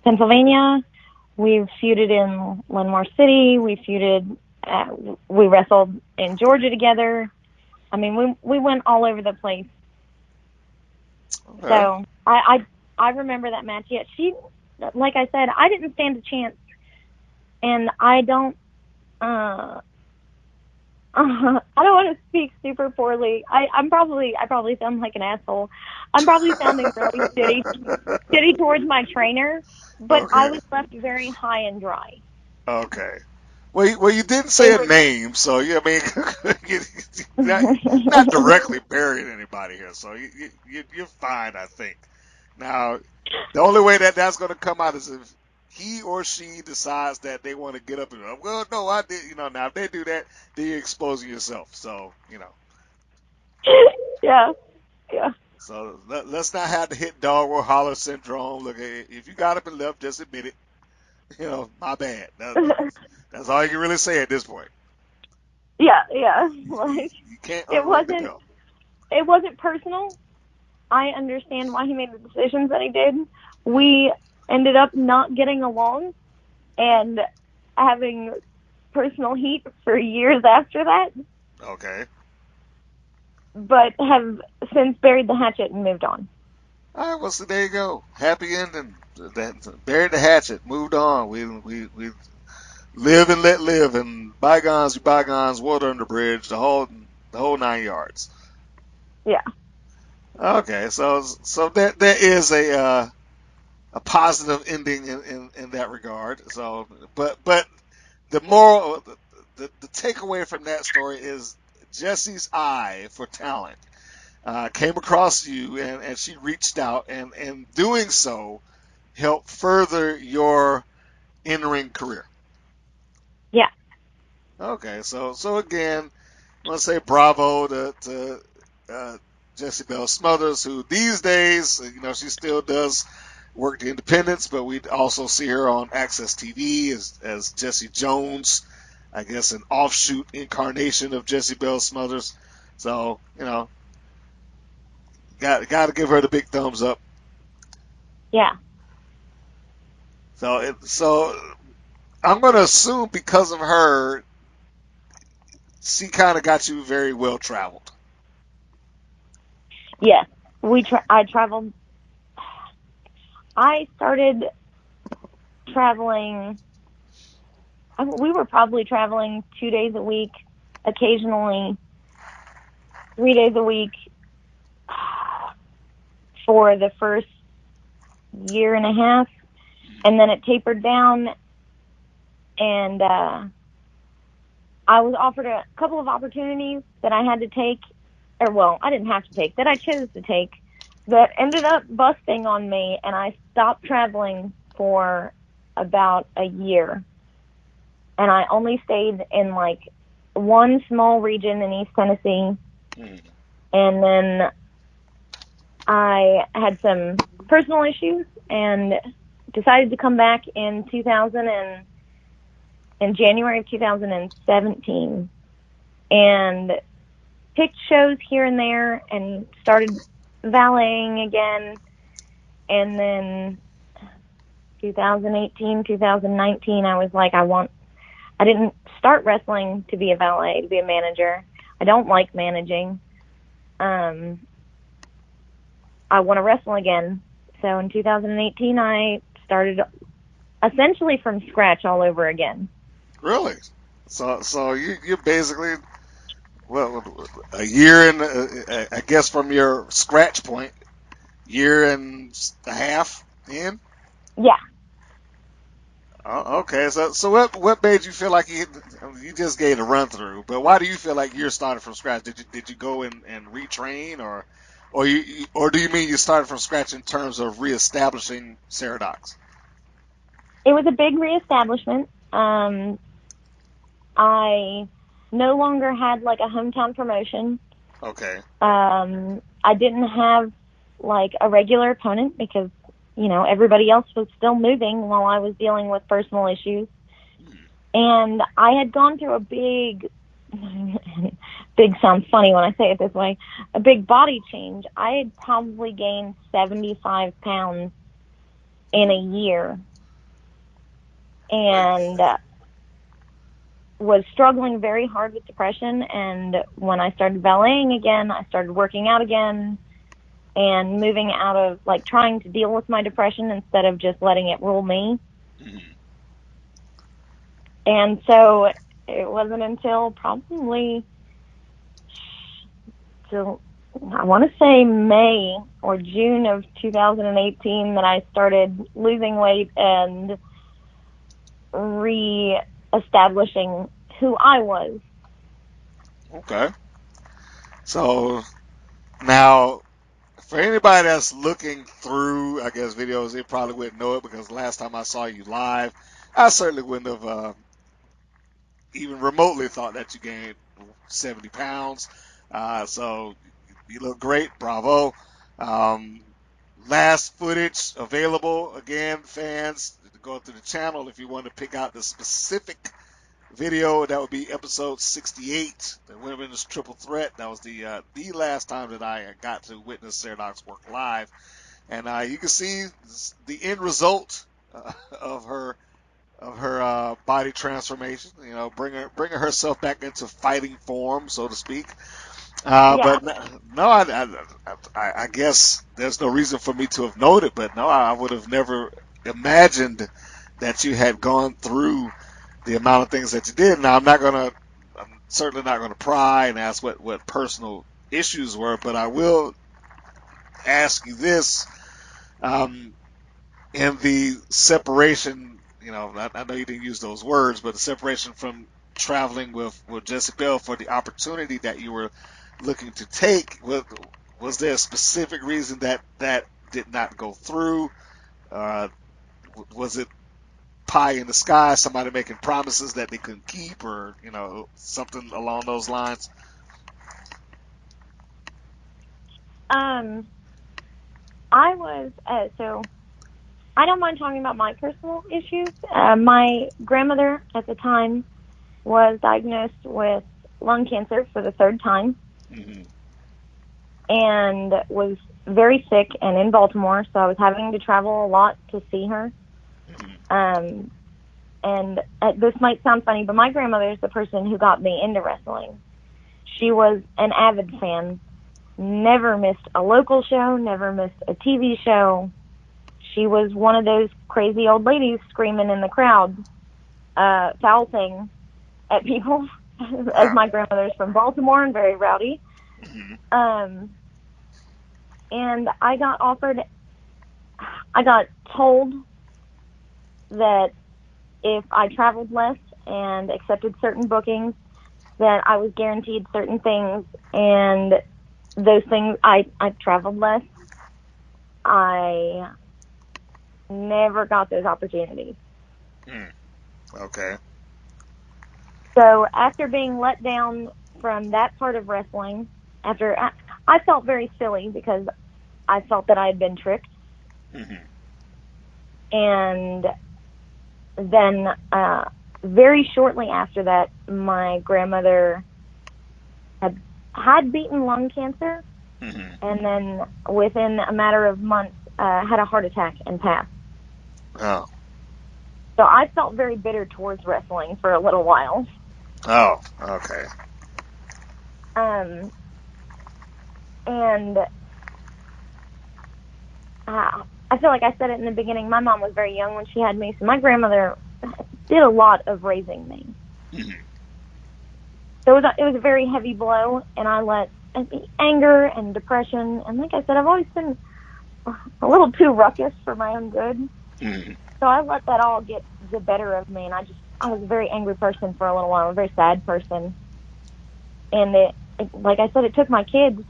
Pennsylvania. We feuded in Lenoir City. We feuded. We wrestled in Georgia together. I mean, we went all over the place. Okay. So I remember that match. Yet she, like I said, I didn't stand a chance, and I don't. I don't want to speak super poorly. I probably sound like an asshole. I'm probably sounding really shitty towards my trainer, but okay. I was left very high and dry. Okay. Well, you didn't say a name, so I mean, not directly burying anybody here, so you're fine, I think. Now, the only way that's going to come out is if he or she decides that they want to get up and go, well, no, I did, now if they do that, then you're exposing yourself, so, Yeah. So let's not have the hit dog or holler syndrome. Look, if you got up and left, just admit it. My bad. That's all you can really say at this point. Yeah. Like, you can't. It wasn't personal. I understand why he made the decisions that he did. We ended up not getting along and having personal heat for years after that. Okay. But have since buried the hatchet and moved on. All right, well, so there you go. Happy ending. Buried the hatchet. Moved on. We live and let live, and bygones, water under the bridge, the whole 9 yards. Yeah. Okay, so there is a positive ending in that regard. So, but the moral, the takeaway from that story is Jessie's eye for talent came across you, and she reached out, and doing so helped further your in-ring career. Yeah. Okay, so again, I want to say bravo to Jessie Bell Smothers, who these days, she still does work the independents, but we also see her on Access TV as Jessie Jones, I guess an offshoot incarnation of Jessie Bell Smothers. So, got to give her the big thumbs up. Yeah. So I'm going to assume because of her, she kind of got you very well traveled. Yeah, I traveled. I started traveling. We were probably traveling 2 days a week, occasionally 3 days a week for the first year and a half, and then it tapered down, and I was offered a couple of opportunities that I had to take, or well, I didn't have to take, that I chose to take, that ended up busting on me, and I stopped traveling for about a year. And I only stayed in like one small region in East Tennessee. And then I had some personal issues and decided to come back in January of 2017 and picked shows here and there and started valeting again. And then 2018, 2019, I was like, I didn't start wrestling to be a valet, to be a manager. I don't like managing. I want to wrestle again. So in 2018, I started essentially from scratch all over again. Really? So you're basically, well, a year and I guess from your scratch point, year and a half in? Yeah. Oh, okay, so what made you feel like you just gave a run through, but why do you feel like you're starting from scratch? Did you go and retrain, or do you mean you started from scratch in terms of reestablishing Sarah Dox? It was a big reestablishment. I no longer had like a hometown promotion. Okay. I didn't have like a regular opponent because, you know, everybody else was still moving while I was dealing with personal issues. And I had gone through a big sounds funny when I say it this way, a big body change. I had probably gained 75 pounds in a year and was struggling very hard with depression. And when I started valeting again, I started working out again and moving out of like trying to deal with my depression instead of just letting it rule me. And so it wasn't until probably, I want to say May or June of 2018 that I started losing weight and re-establishing who I was. Okay. So now, for anybody that's looking through, I guess, videos, they probably wouldn't know it because last time I saw you live, I certainly wouldn't have even remotely thought that you gained 70 pounds. So you look great. Bravo. Last footage available. Again, fans, go through the channel if you want to pick out the specific video. That would be episode 68, the Women's Triple Threat. That was the last time that I got to witness Sarah Dox work live. And you can see the end result of her body transformation. You know, bringing herself back into fighting form, so to speak. But no, I guess there's no reason for me to have known it. But no, I would have never imagined that you had gone through the amount of things that you did. Now, I'm certainly not gonna pry and ask what personal issues were, but I will ask you this. In the separation, you know, I know you didn't use those words, but the separation from traveling with Jezebel for the opportunity that you were looking to take, was there a specific reason that did not go through? Was it pie in the sky, somebody making promises that they couldn't keep, or, you know, something along those lines? I was, so I don't mind talking about my personal issues. My grandmother at the time was diagnosed with lung cancer for the third time and was very sick and in Baltimore, so I was having to travel a lot to see her. And this might sound funny, but my grandmother is the person who got me into wrestling. She was an avid fan, never missed a local show, never missed a TV show. She was one of those crazy old ladies screaming in the crowd, foul things at people, as my grandmother's from Baltimore and very rowdy. And I got told that if I traveled less and accepted certain bookings, that I was guaranteed certain things, and those things, I traveled less. I never got those opportunities. Okay. So after being let down from that part of wrestling, I felt very silly because I felt that I had been tricked. And then very shortly after that, my grandmother had beaten lung cancer, and then within a matter of months had a heart attack and passed. Oh. So I felt very bitter towards wrestling for a little while. Oh, okay. And I feel like I said it in the beginning, my mom was very young when she had me, so my grandmother did a lot of raising me. So it was a very heavy blow, and I let anger and depression, and like I said, I've always been a little too ruckus for my own good. So I let that all get the better of me, and I was a very angry person for a little while, a very sad person. And like I said, it took my kids,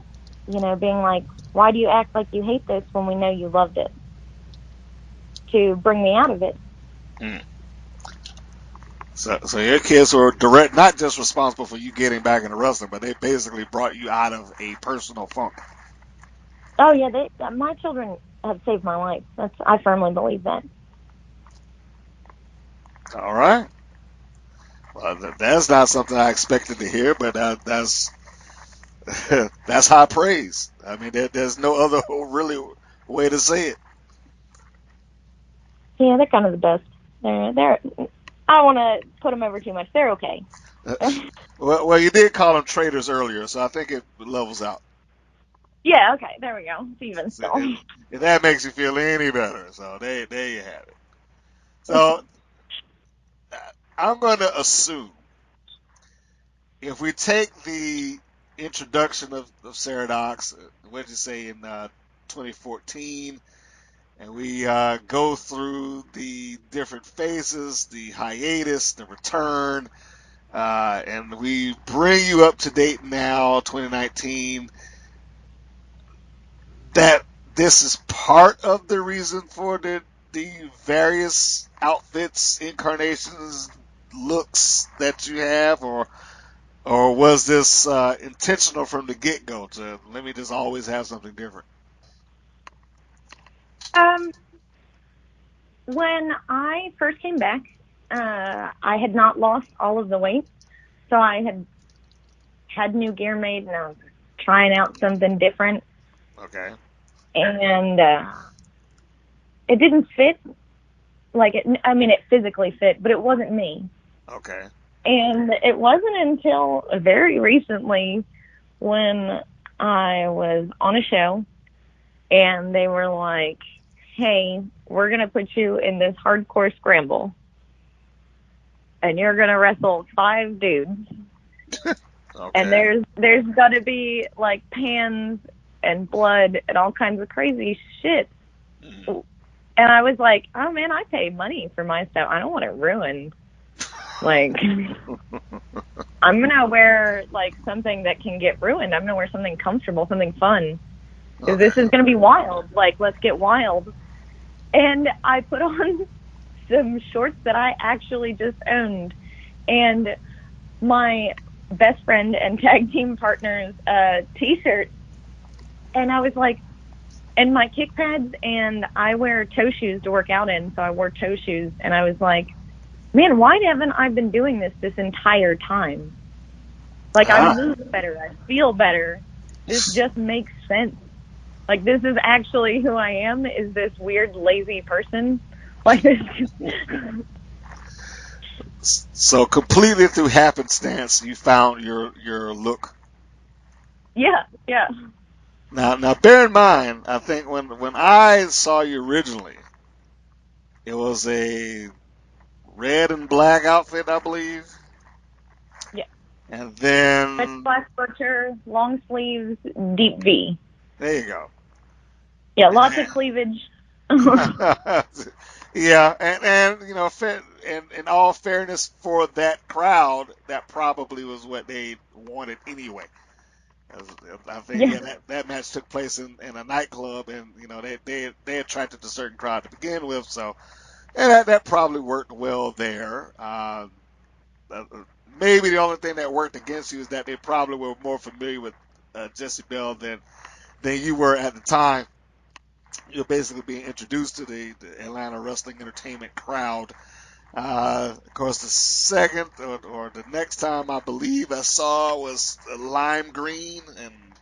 being like, why do you act like you hate this when we know you loved it, to bring me out of it. So your kids were not just responsible for you getting back into wrestling, but they basically brought you out of a personal funk. Oh yeah, my children have saved my life. I firmly believe that. All right. Well, that's not something I expected to hear, but that's that's high praise. I mean, there's no other really way to say it. Yeah, they're kind of the best. They're. I don't want to put them over too much. They're okay. Well, you did call them traitors earlier, so I think it levels out. Yeah, okay, there we go. It's even still. If that makes you feel any better, so there you have it. So I'm going to assume if we take the introduction of Sarah Dox, what did you say, in 2014, and we go through the different phases, the hiatus, the return, and we bring you up to date now, 2019, that this is part of the reason for the various outfits, incarnations, looks that you have, or was this intentional from the get-go to let me just always have something different? When I first came back, I had not lost all of the weight, so I had new gear made, and I was trying out something different. Okay. And it didn't fit. It physically fit, but it wasn't me. Okay. And it wasn't until very recently when I was on a show and they were like, hey, we're going to put you in this hardcore scramble and you're going to wrestle 5 dudes. Okay. And there's got to be like pans and blood and all kinds of crazy shit. And I was like, oh man, I pay money for my stuff. I don't want it ruined. Like, I'm going to wear like something that can get ruined. I'm going to wear something comfortable, something fun. Because this is going to be wild. Like, let's get wild. And I put on some shorts that I actually just owned. And my best friend and tag team partner's t-shirt. And I was like, and my kick pads, and I wear toe shoes to work out in, so I wore toe shoes. And I was like, man, why haven't I been doing this entire time? Like, I move better. I feel better. This just makes sense. Like, this is actually who I am, is this weird, lazy person. Like, So completely through happenstance, you found your look. yeah. Now bear in mind, I think when I saw you originally, it was a red and black outfit, I believe. Yeah. And Red then black butcher, long sleeves, deep V. there you go. Yeah, lots of cleavage. Yeah, and in all fairness for that crowd, that probably was what they wanted anyway. I think Yeah. that match took place in a nightclub, and they attracted a certain crowd to begin with, so and that probably worked well there. Uh, Maybe the only thing that worked against you is that they probably were more familiar with Jesse Bell than you were at the time. You're basically being introduced to the Atlanta Wrestling Entertainment crowd. Of course, the second or the next time I believe I saw was a lime green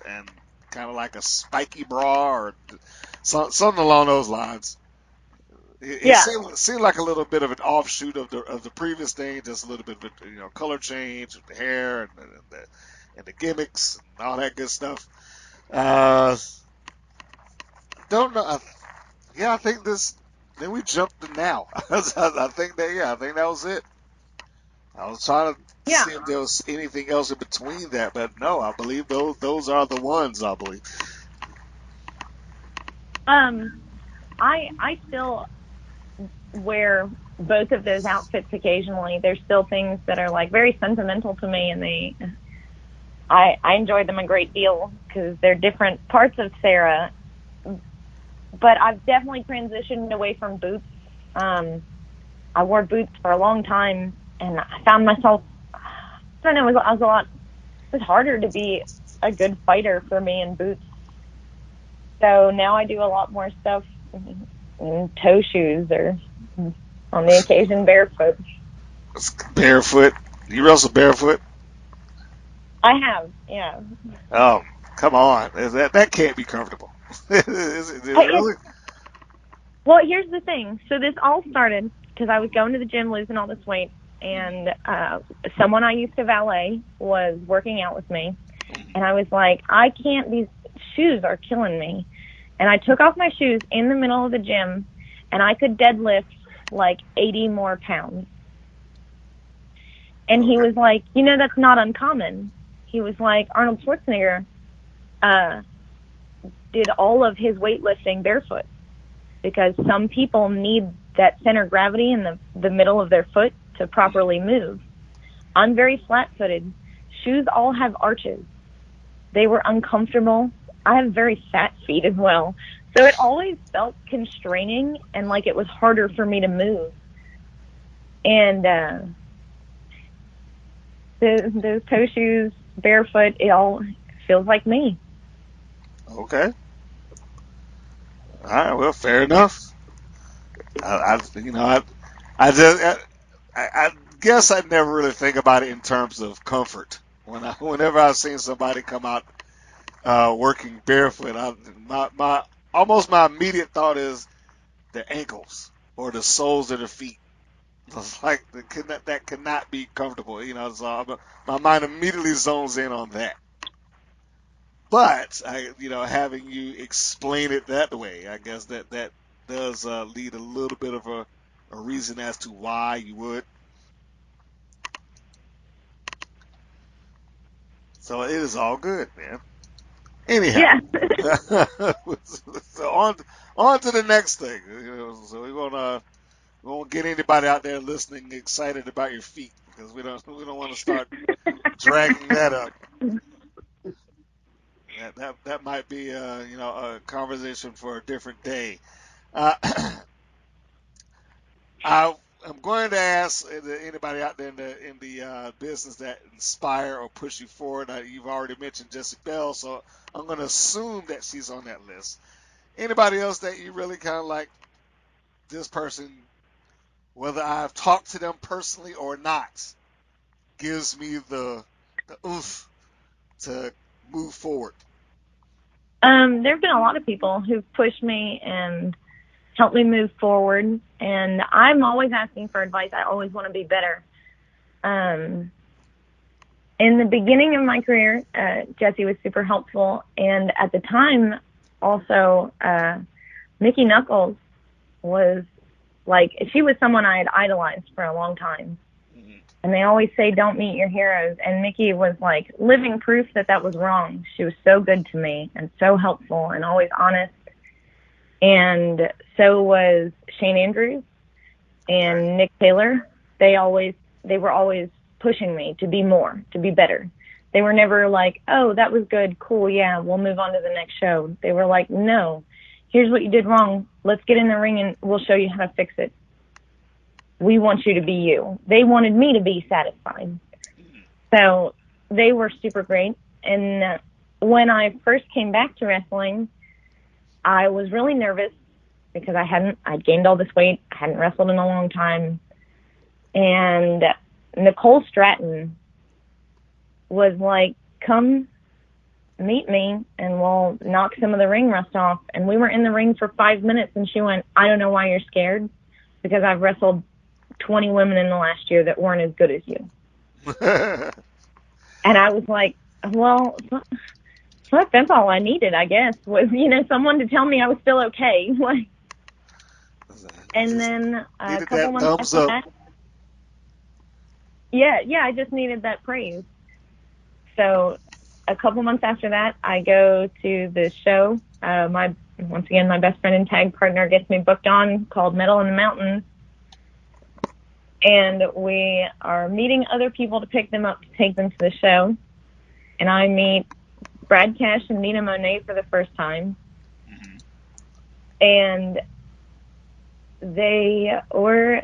and kind of like a spiky bra or something along those lines. It Yeah. seemed like a little bit of an offshoot of the previous thing, just a little bit of color change with the hair and the gimmicks and all that good stuff. Uh, don't know. Yeah, I think this. Then we jumped to now. I think that was it. I was trying to Yeah. see if there was anything else in between that, but no, I believe those are the ones. I believe. I still wear both of those outfits occasionally. There's still things that are like very sentimental to me, and I enjoy them a great deal because they're different parts of Sarah. But I've definitely transitioned away from boots. I wore boots for a long time, and I found myself. I don't know. It was harder to be a good fighter for me in boots. So now I do a lot more stuff in toe shoes or on the occasion barefoot. Barefoot. You wrestle barefoot? I have, yeah. Oh, come on. That can't be comfortable. Is it Hey, really? well, here's the thing. So this all started because I was going to the gym losing all this weight, and someone I used to valet was working out with me, and I was like, I can't. These shoes are killing me. And I took off my shoes in the middle of the gym, and I could deadlift like 80 more pounds. And he Okay. was like, that's not uncommon. He was like, Arnold Schwarzenegger did all of his weightlifting barefoot because some people need that center of gravity in the middle of their foot to properly move. I'm very flat-footed. Shoes all have arches. They were uncomfortable. I have very fat feet as well. So it always felt constraining and like it was harder for me to move. And those toe shoes, barefoot, it all feels like me. Okay. All right. Well, fair enough. I just I guess I never really think about it in terms of comfort. Whenever I've seen somebody come out working barefoot, my almost my immediate thought is their ankles or the soles of their feet. It's like that cannot be comfortable, So my mind immediately zones in on that. But having you explain it that way, I guess that does lead a little bit of a reason as to why you would. So it is all good, man. Anyhow, Yeah. so on to the next thing. So we won't get anybody out there listening excited about your feet because we don't want to start dragging that up. That might be a conversation for a different day. Uh, I'm going to ask anybody out there in the business that inspire or push you forward. You've already mentioned Jessie Bell, so I'm going to assume that she's on that list. Anybody else that you really kind of like this person, whether I've talked to them personally or not, gives me the oof to move forward. There have been a lot of people who've pushed me, and helped me move forward. And I'm always asking for advice. I always want to be better. In the beginning of my career, Jessie was super helpful. And at the time, also, Mickey Knuckles was like, she was someone I had idolized for a long time. And they always say, don't meet your heroes. And Mickey was like living proof that that was wrong. She was so good to me and so helpful and always honest. And so was Shane Andrews and Nick Taylor. They were always pushing me to be more, to be better. They were never like, oh, that was good, cool, yeah, we'll move on to the next show. They were like, no, here's what you did wrong. Let's get in the ring and we'll show you how to fix it. We want you to be you. They wanted me to be satisfied. So they were super great. And when I first came back to wrestling, I was really nervous because I'd gained all this weight. I hadn't wrestled in a long time. And Nicole Stratton was like, come meet me and we'll knock some of the ring rust off. And we were in the ring for 5 minutes and she went, I don't know why you're scared, because I've wrestled 20 women in the last year that weren't as good as you. And I was like, well, that's all I needed, I guess, was, someone to tell me I was still okay. And then a couple months after that, yeah, I just needed that praise. So a couple months after that, I go to the show. Once again, my best friend and tag partner gets me booked on, called Metal in the Mountains. And we are meeting other people to pick them up to take them to the show. And I meet Brad Cash and Nina Monet for the first time. And they were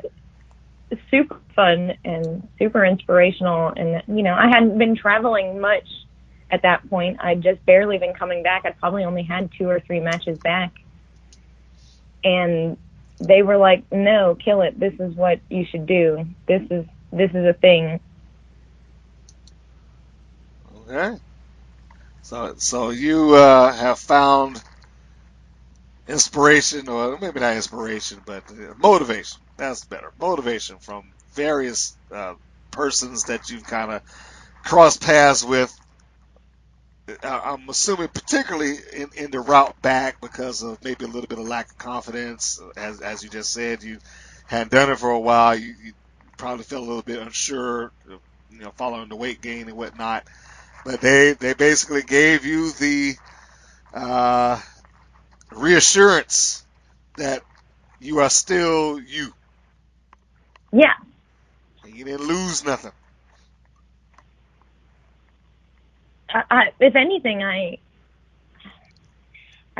super fun and super inspirational. And, I hadn't been traveling much at that point. I'd just barely been coming back. I'd probably only had 2 or 3 matches back. And they were like, no, kill it. This is what you should do. This is a thing. Okay. So you have found inspiration, or maybe not inspiration, but motivation. That's better. Motivation from various persons that you've kind of crossed paths with. I'm assuming particularly in the route back because of maybe a little bit of lack of confidence. As you just said, you hadn't done it for a while. You probably felt a little bit unsure, following the weight gain and whatnot. But they basically gave you the reassurance that you are still you. Yeah. And you didn't lose nothing. If anything, I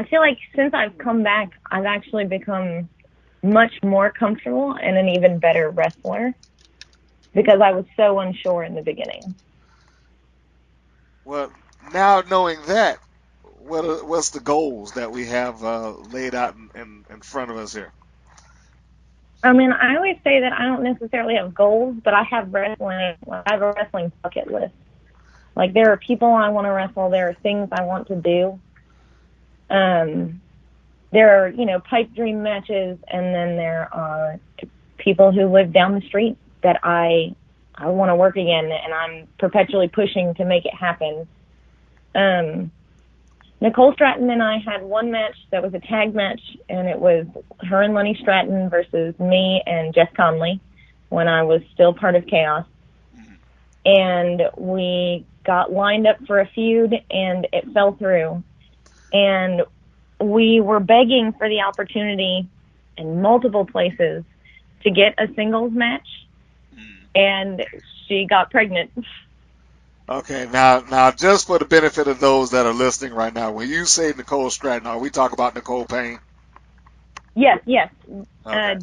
feel like since I've come back, I've actually become much more comfortable and an even better wrestler because I was so unsure in the beginning. Well, now knowing that, what's the goals that we have laid out in front of us here? I mean, I always say that I don't necessarily have goals, but I have wrestling. I have a wrestling bucket list. Like, there are people I want to wrestle. There are things I want to do. There are, pipe dream matches, and then there are people who live down the street that I want to work again, and I'm perpetually pushing to make it happen. Nicole Stratton and I had one match that was a tag match, and it was her and Lenny Stratton versus me and Jess Conley when I was still part of Chaos. And we got lined up for a feud, and it fell through. And we were begging for the opportunity in multiple places to get a singles match, and she got pregnant. Okay, now, just for the benefit of those that are listening right now, when you say Nicole Stratton, are we talking about Nicole Payne? Yes. Okay.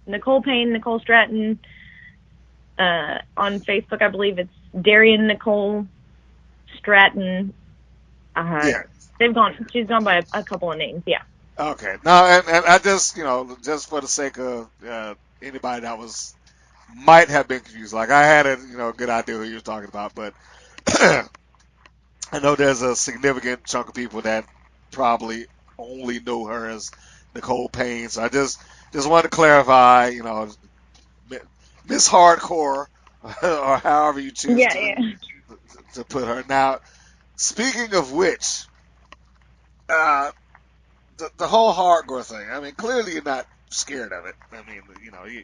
Nicole Payne, Nicole Stratton. On Facebook, I believe it's Darian Nicole Stratton. Yeah. She's gone by a couple of names. Yeah. Okay. Now, and I just, just for the sake of anybody that might have been confused, like I had a good idea who you're talking about, but I know there's a significant chunk of people that probably only know her as Nicole Payne. So I just wanted to clarify, Miss Hardcore, or however you choose to put her. Now, speaking of which, the whole hardcore thing. I mean, clearly you're not scared of it. I mean,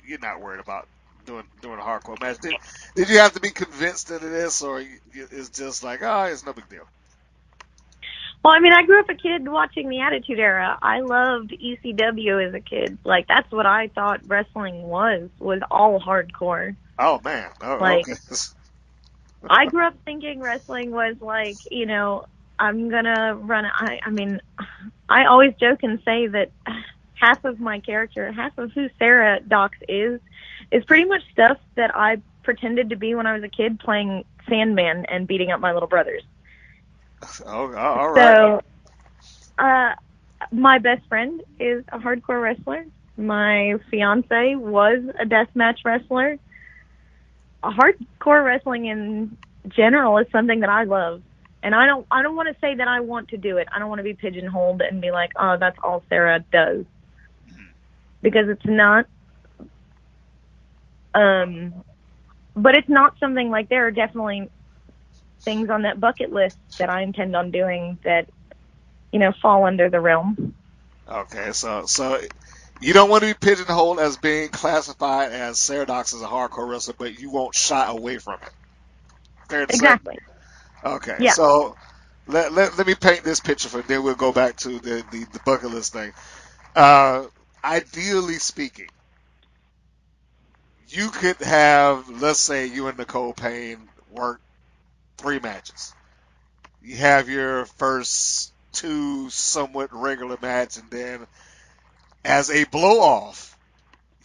you're not worried about doing a hardcore match. Did you have to be convinced into this, or it's just like, oh, it's no big deal? Well, I mean, I grew up a kid watching the Attitude Era. I loved ECW as a kid. Like, that's what I thought wrestling was all hardcore. Oh, man. Oh, like, okay. I grew up thinking wrestling was like, I'm going to run. I mean, I always joke and say that half of my character, half of who Sarah Dox is pretty much stuff that I pretended to be when I was a kid playing Sandman and beating up my little brothers. Oh, all right. So, my best friend is a hardcore wrestler. My fiance was a deathmatch wrestler. Hardcore wrestling in general is something that I love. And I don't want to say that I want to do it. I don't want to be pigeonholed and be like, oh, that's all Sarah does. Because it's not. But it's not something like, there are definitely things on that bucket list that I intend on doing that, fall under the realm. Okay, so you don't want to be pigeonholed as being classified as Sarah Dox as a hardcore wrestler, but you won't shy away from it. Fair to Exactly. say? Okay, yeah. So let me paint this picture for, then we'll go back to the bucket list thing. Ideally speaking, you could have, let's say you and Nicole Payne work 3 matches. You have your first 2 somewhat regular match, and then as a blow off,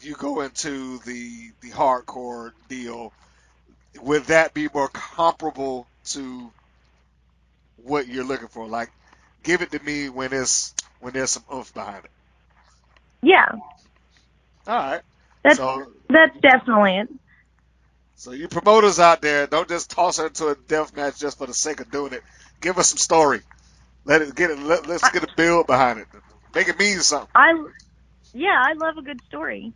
you go into the hardcore deal. Would that be more comparable to what you're looking for? Like, give it to me when there's some oomph behind it. Yeah. All right. That's definitely it. So you promoters out there, don't just toss her into a death match just for the sake of doing it. Give us some story. Let's get a build behind it. Make it mean something. I love a good story.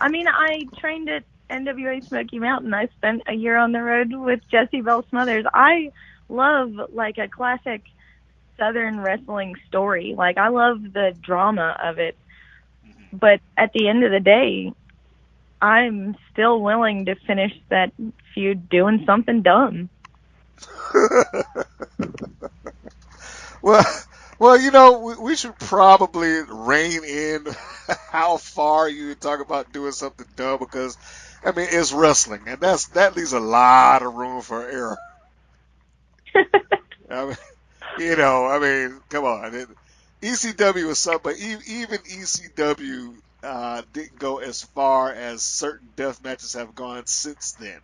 I mean, I trained at NWA Smoky Mountain. I spent a year on the road with Jesse Bell Smothers. I love, like, a classic Southern wrestling story. Like, I love the drama of it. But at the end of the day, I'm still willing to finish that feud doing something dumb. Well, we should probably rein in how far you talk about doing something dumb, because, I mean, it's wrestling, and that leaves a lot of room for error. I mean, come on. ECW was something, but even ECW didn't go as far as certain death matches have gone since then.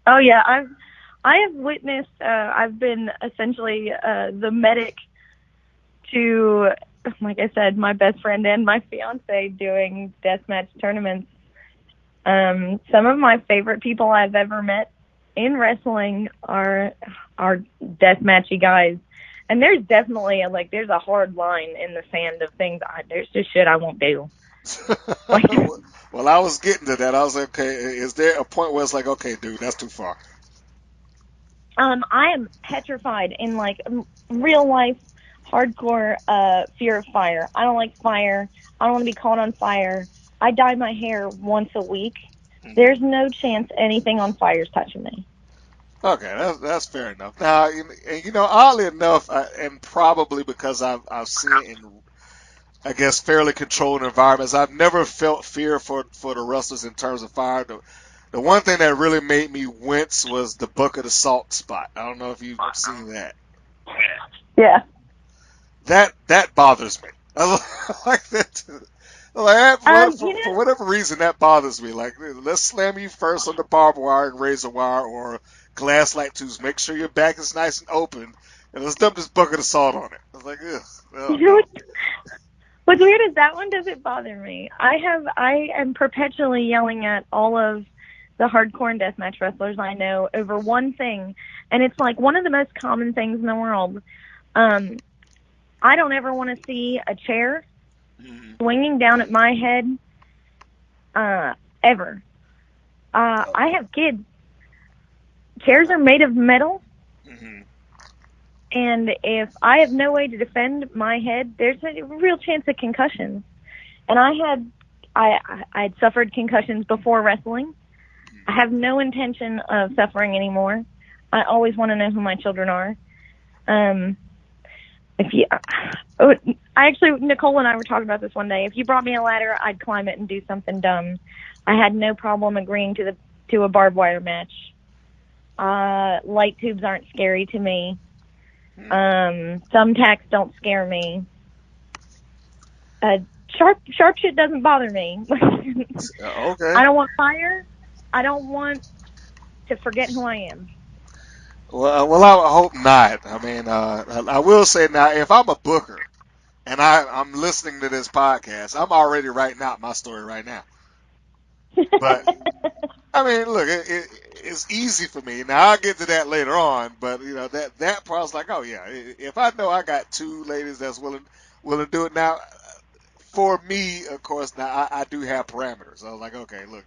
Oh yeah, I have witnessed. I've been essentially the medic to, like I said, my best friend and my fiance doing deathmatch tournaments. Some of my favorite people I've ever met in wrestling are deathmatchy guys, and there's definitely there's a hard line in the sand of things. There's just shit I won't do. Well, I was getting to that. I was like, okay, is there a point where it's like, okay, dude, that's too far? I am petrified in real life hardcore fear of fire. I don't like fire. I don't want to be caught on fire. I dye my hair once a week. There's no chance anything on fire is touching me. Okay, that's fair enough. Now, oddly enough, and probably because I've seen it in, I guess, fairly controlled environments, I've never felt fear for the wrestlers in terms of fire. The one thing that really made me wince was the bucket of salt spot. I don't know if you've seen that. Yeah. That bothers me. I like that too. For whatever reason, that bothers me. Like, let's slam you first on the barbed wire and razor wire or glass light tubes. Make sure your back is nice and open, and let's dump this bucket of salt on it. I was like, ugh. No. What's weird is that one doesn't bother me. I am perpetually yelling at all of the hardcore and deathmatch wrestlers I know over one thing, and it's like one of the most common things in the world. I don't ever want to see a chair swinging down at my head ever. I have kids. Chairs are made of metal, and if I have no way to defend my head, there's a real chance of concussions. And I'd suffered concussions before wrestling. I have no intention of suffering anymore. I always want to know who my children are. Nicole and I were talking about this one day. If you brought me a ladder, I'd climb it and do something dumb. I had no problem agreeing to a barbed wire match. Light tubes aren't scary to me. Thumbtacks don't scare me. Sharp shit doesn't bother me. Okay. I don't want fire. I don't want to forget who I am. Well, I hope not. I mean, I will say now, if I'm a booker and I'm listening to this podcast, I'm already writing out my story right now. But I mean, look, it's easy for me. Now I'll get to that later on, but you know that part's like, oh yeah, if I know I got two ladies that's willing to do it now. For me, of course, now I do have parameters. I was like, okay, look,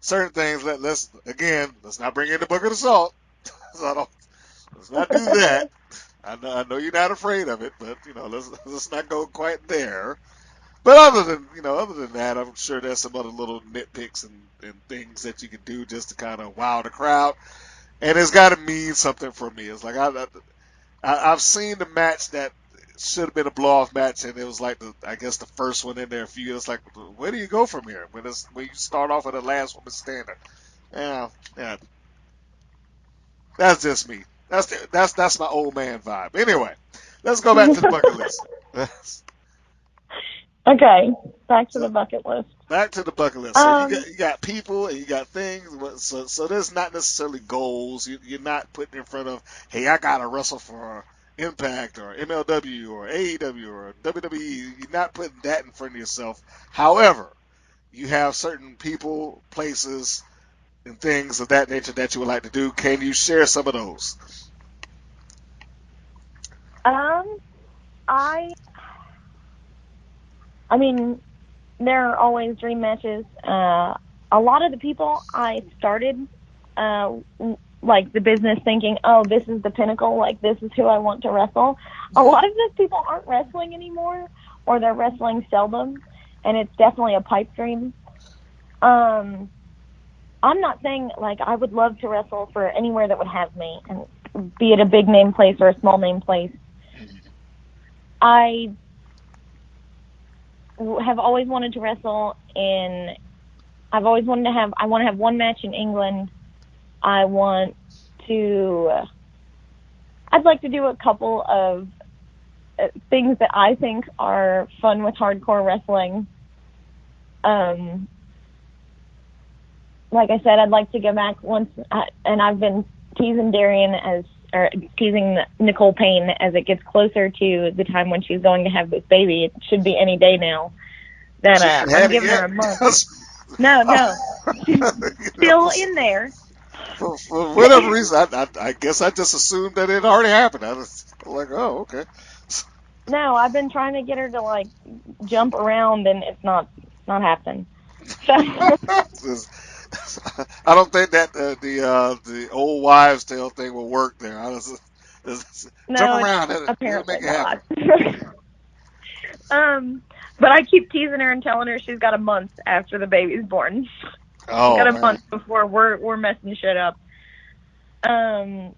certain things. Let's not bring in the Book of the Salt. So let's not do that. I know you're not afraid of it, but you know, let's not go quite there. But other than that, I'm sure there's some other little nitpicks and things that you can do just to kind of wow the crowd. And it's got to mean something for me. It's like I've seen the match that should have been a blow-off match, and it was like I guess the first one in there a few. It's like, where do you go from here when you start off with the last woman standing? Yeah. That's just me. That's my old man vibe. Anyway, let's go back to the bucket list. Okay, back to the bucket list. Back to the bucket list. So you got people and you got things. So there's not necessarily goals. You're not putting in front of, hey, I gotta wrestle for Impact or MLW or AEW or WWE. You're not putting that in front of yourself. However, you have certain people, places, and things of that nature that you would like to do. Can you share some of those? I mean, there are always dream matches. A lot of the people I started, like the business thinking, oh, this is the pinnacle, like this is who I want to wrestle. A lot of those people aren't wrestling anymore, or they're wrestling seldom, and it's definitely a pipe dream. I'm not saying, like, I would love to wrestle for anywhere that would have me, and be it a big name place or a small name place. I have always wanted to wrestle I want to have one match in England. I'd like to do a couple of things that I think are fun with hardcore wrestling. Like I said, I'd like to go back once, and I've been teasing teasing Nicole Payne as it gets closer to the time when she's going to have this baby. It should be any day now. That I'm giving her a month. No, she's still in there. For whatever reason, I guess I just assumed that it already happened. I was like, oh, okay. No, I've been trying to get her to like jump around, and it's not happening. So. I don't think that the old wives' tale thing will work there. Jump around, it'll make it happen. But I keep teasing her and telling her she's got a month after the baby's born. Oh, she's got a month before we're messing shit up. I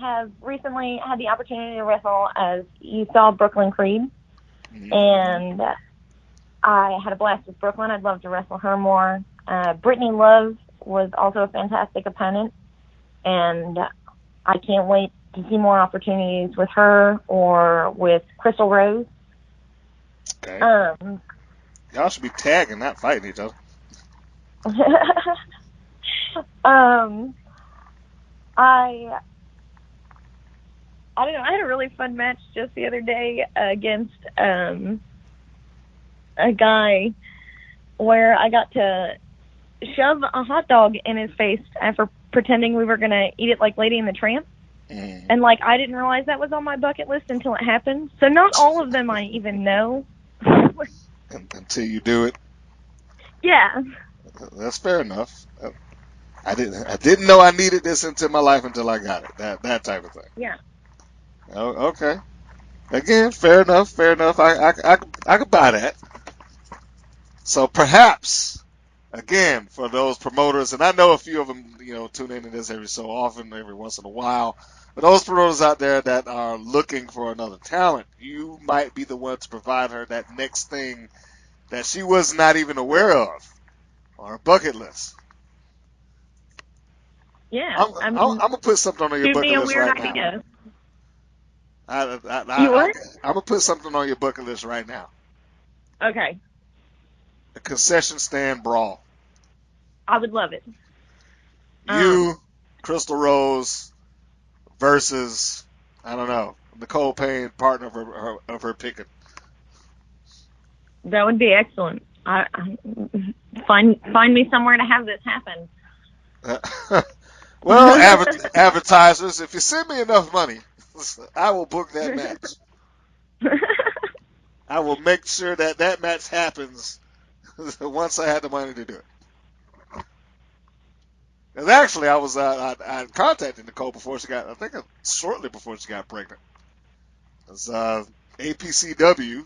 have recently had the opportunity to wrestle, as you saw, Brooklyn Creed, and I had a blast with Brooklyn. I'd love to wrestle her more. Brittany Love was also a fantastic opponent, and I can't wait to see more opportunities with her or with Crystal Rose. Okay. Y'all should be tagging, not fighting each other. I don't know. I had a really fun match just the other day against a guy where I got to shove a hot dog in his face after pretending we were going to eat it like Lady and the Tramp. And, like, I didn't realize that was on my bucket list until it happened. So not all of them I even know. Until you do it. Yeah. That's fair enough. I didn't know I needed this into my life until I got it. That type of thing. Yeah. Oh, okay. Again, fair enough. Fair enough. I could buy that. So perhaps, again, for those promoters, and I know a few of them, tune into this every so often, every once in a while. But those promoters out there that are looking for another talent, you might be the one to provide her that next thing that she was not even aware of on her bucket list. Yeah. I'm gonna put something on your shoot me bucket a list weird right now. idea. I'm You what? gonna put something on your bucket list right now. Okay. A concession stand brawl. I would love it. You, Crystal Rose, versus, I don't know, Nicole Payne, partner of her picking. That would be excellent. I find me somewhere to have this happen. Well, advertisers, if you send me enough money, I will book that match. I will make sure that match happens once I had the money to do it. And actually, I contacted Nicole before she got, I think shortly before she got pregnant. It was APCW,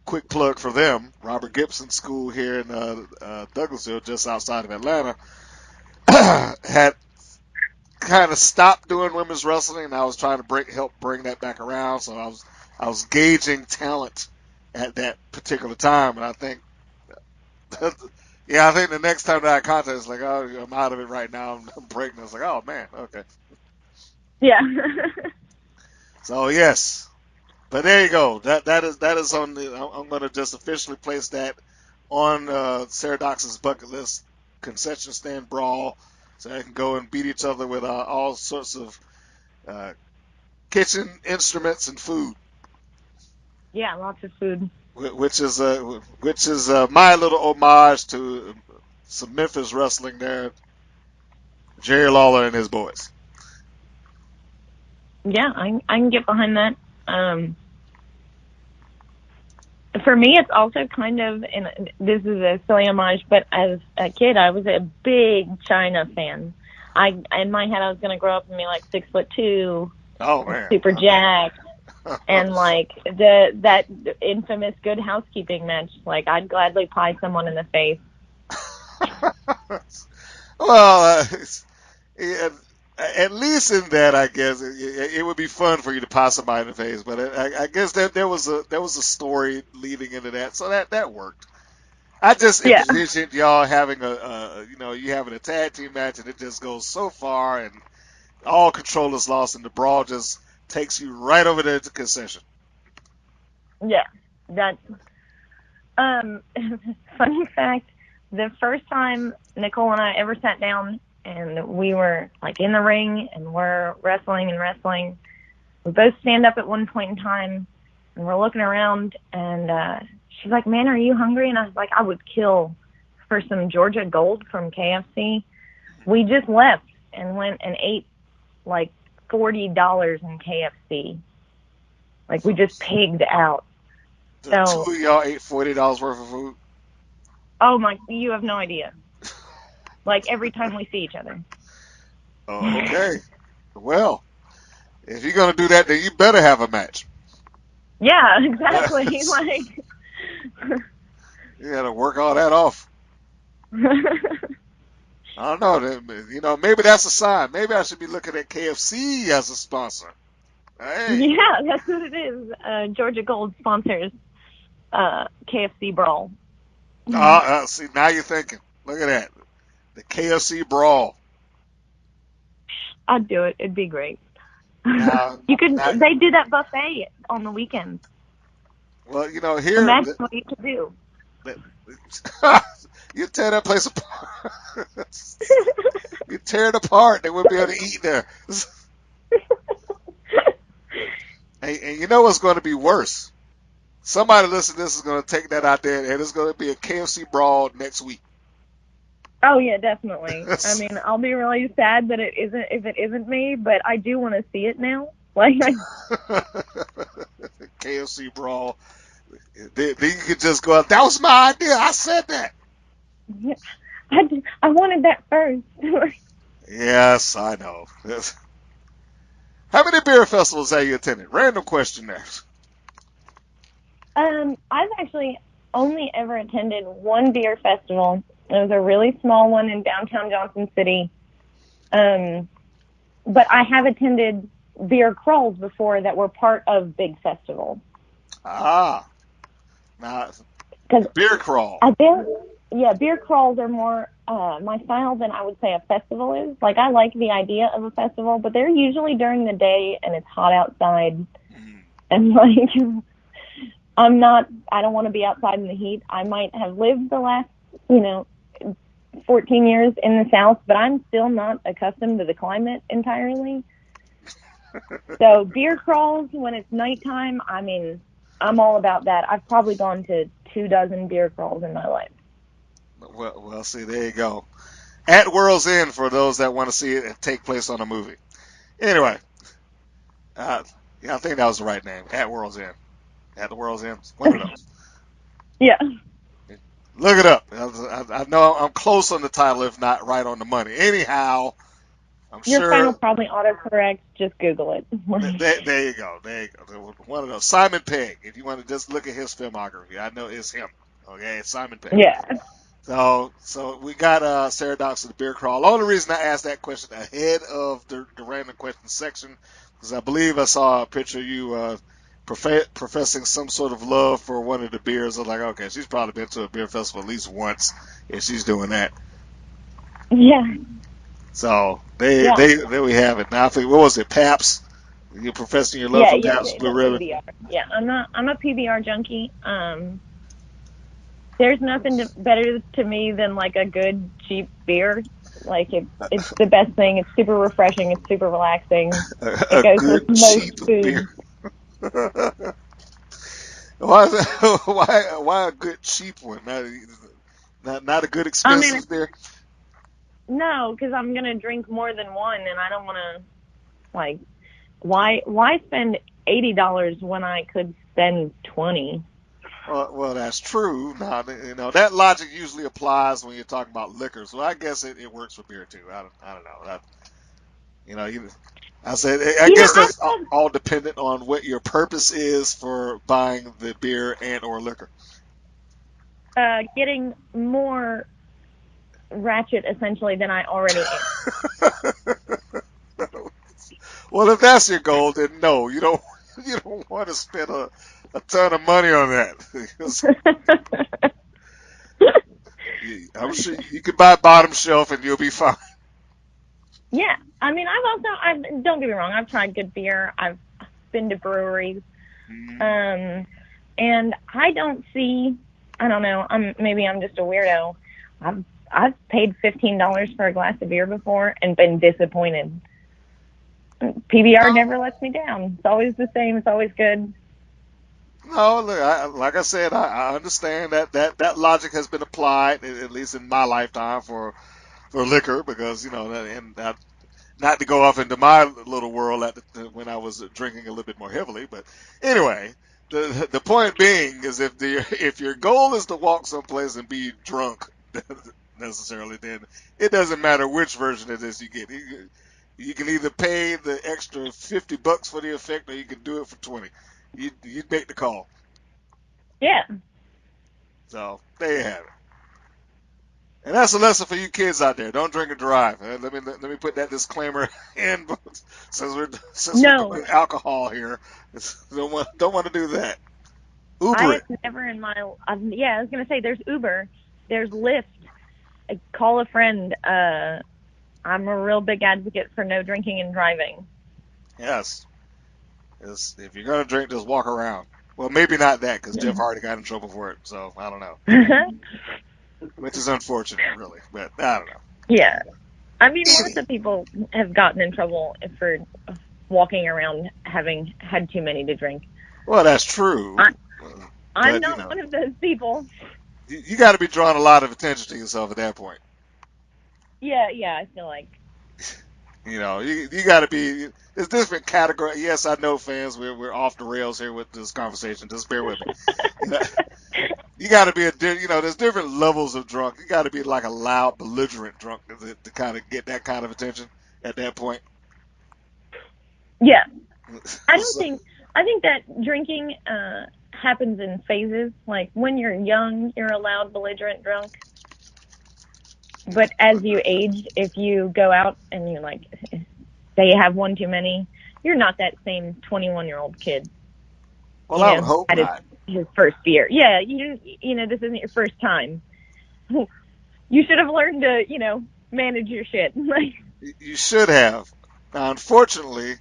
quick plug for them, Robert Gibson School here in Douglasville, just outside of Atlanta, had kind of stopped doing women's wrestling, and I was trying to help bring that back around. So I was gauging talent at that particular time, and I think, I think the next time that I contact, it's like, oh, I'm out of it right now. I'm pregnant. It's like, oh man, okay. Yeah. So yes, but there you go. That is on the. I'm going to just officially place that on Sarah Dox's bucket list. Concession stand brawl, so I can go and beat each other with all sorts of kitchen instruments and food. Yeah, lots of food. Which is my little homage to some Memphis wrestling there, Jerry Lawler and his boys. Yeah, I can get behind that. For me, it's also kind of, and this is a silly homage, but as a kid, I was a big Chyna fan. In my head, I was going to grow up and be like 6'2", oh man, super jacked, and like that infamous Good Housekeeping match. Like, I'd gladly pie someone in the face. Well, at least in that, I guess it would be fun for you to pie somebody in the face. But I guess there was a story leading into that, so that worked. I just envisioned y'all having you having a tag team match, and it just goes so far, and all control is lost, and the brawl just takes you right over there to concession. Yeah, that. Funny fact: the first time Nicole and I ever sat down and we were like in the ring and we're wrestling, we both stand up at one point in time and we're looking around and she's like, "Man, are you hungry?" And I was like, "I would kill for some Georgia Gold from KFC." We just left and went and ate like $40 in KFC. Like, we just pigged out. The So, two of y'all ate $40 worth of food? oh my, you have no idea. Like, every time we see each other. Oh, okay. Well, if you're going to do that, then you better have a match. Yeah, exactly. Like, you got to work all that off. I don't know. Maybe that's a sign. Maybe I should be looking at KFC as a sponsor. Hey. Yeah, that's what it is. Georgia Gold sponsors KFC Brawl. See, now you're thinking. Look at that. The KFC Brawl. I'd do it. It'd be great. They do that buffet on the weekends. Well, here. Imagine what you could do. You tear that place apart. You tear it apart. They wouldn't be able to eat there. And you know what's going to be worse? Somebody listening to this is going to take that out there, and it's going to be a KFC brawl next week. Oh yeah, definitely. I mean, I'll be really sad that if it isn't me, but I do want to see it now. Like, KFC brawl. Then you could just go, that was my idea. I said that. I wanted that first. Yes, I know. How many beer festivals have you attended? Random question there. I've actually only ever attended one beer festival. It was a really small one in downtown Johnson City. But I have attended beer crawls before that were part of big festivals. Now, beer crawl. Beer crawls are more my style than I would say a festival is. Like, I like the idea of a festival, but they're usually during the day and it's hot outside. And like, I don't want to be outside in the heat. I might have lived the last, 14 years in the South, but I'm still not accustomed to the climate entirely. So beer crawls when it's nighttime, I mean, I'm all about that. I've probably gone to 24 beer crawls in my life. Well, see, there you go. At World's End for those that want to see it take place on a movie. Anyway, I think that was the right name. At World's End. At the World's End. One of those. Yeah. Look it up. I know I'm close on the title, if not right on the money. Anyhow, I'm Your sure. phone will probably autocorrect. Just Google it. There you go. One of those. Simon Pegg. If you want to just look at his filmography, I know it's him. Okay, it's Simon Pegg. Yeah. So we got Sarah Dox in the beer crawl. The only reason I asked that question ahead of the random question section because I believe I saw a picture of you professing some sort of love for one of the beers. I was like, okay, she's probably been to a beer festival at least once if she's doing that. Yeah. So there we have it. Now I think, what was it, Pabst? You're professing your love for Pabst Blue Ribbon. PBR. Yeah, I'm a PBR junkie. There's nothing better to me than like a good cheap beer. Like it's the best thing. It's super refreshing. It's super relaxing. It goes with most food. Why a good cheap one? Not a good expensive beer. No, because I'm gonna drink more than one, and I don't want to. Like, why spend $80 when I could spend $20? Well, that's true. Now, that logic usually applies when you're talking about liquor. So I guess it works for beer too. I don't know. I guess that's all dependent on what your purpose is for buying the beer and or liquor. Getting more ratchet essentially than I already am. Well, if that's your goal, then no, you don't want to spend a ton of money on that. I'm sure you could buy bottom shelf and you'll be fine. Yeah, I mean, don't get me wrong, I've tried good beer. I've been to breweries, and I don't see. I don't know. Maybe I'm just a weirdo. I've paid $15 for a glass of beer before and been disappointed. PBR never lets me down. It's always the same. It's always good. No, look, like I said, I understand that logic has been applied, at least in my lifetime, for liquor, because and not to go off into my little world when I was drinking a little bit more heavily, but anyway, the point being is if your goal is to walk someplace and be drunk necessarily, then it doesn't matter which version of this you get. You can either pay the extra $50 for the effect, or you can do it for $20. You make the call. Yeah. So there you have it. And that's a lesson for you kids out there. Don't drink and drive. Let me put that disclaimer in since we're doing alcohol here. Don't want to do that. Uber. Never in my. I was gonna say there's Uber, there's Lyft. Call a friend. I'm a real big advocate for no drinking and driving. Yes. If you're going to drink, just walk around. Well, maybe not that, because Jeff Hardy got in trouble for it, so I don't know. Which is unfortunate, really, but I don't know. Yeah. I mean, lots of people have gotten in trouble for walking around having had too many to drink. Well, that's true. I'm not one of those people. You got to be drawing a lot of attention to yourself at that point. Yeah, I feel like. You got to be. There's different category. Yes, I know, fans. We're off the rails here with this conversation. Just bear with me. You got to be there's different levels of drunk. You got to be like a loud, belligerent drunk to kind of get that kind of attention at that point. Yeah. I So- think that drinking happens in phases. Like when you're young, you're a loud, belligerent drunk. But as you age, if you go out and you say you have one too many, you're not that same 21-year-old kid. Well, I would hope at not. his first beer. Yeah, this isn't your first time. You should have learned to, manage your shit. You should have. Now, unfortunately,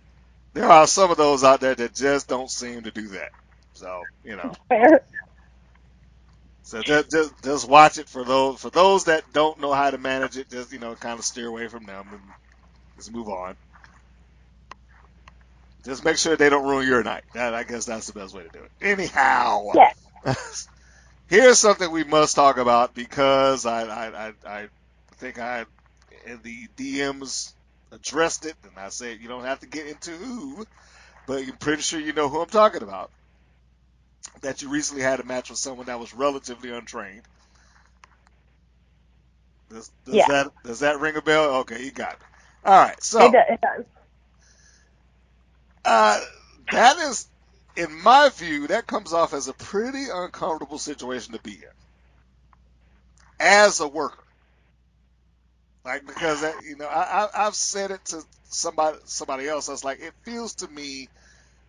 there are some of those out there that just don't seem to do that. So, Fair. So just watch it for those that don't know how to manage it. Just kind of steer away from them and just move on. Just make sure they don't ruin your night. I guess that's the best way to do it. Anyhow, Yeah. here's something we must talk about because I think I in the DMs addressed it, and I said you don't have to get into who, but you're pretty sure you know who I'm talking about. That you recently had a match with someone that was relatively untrained. Does that ring a bell? Okay, you got it. All right, so It does. That is, in my view, that comes off as a pretty uncomfortable situation to be in as a worker. Because I've said it to somebody else. I was like, it feels to me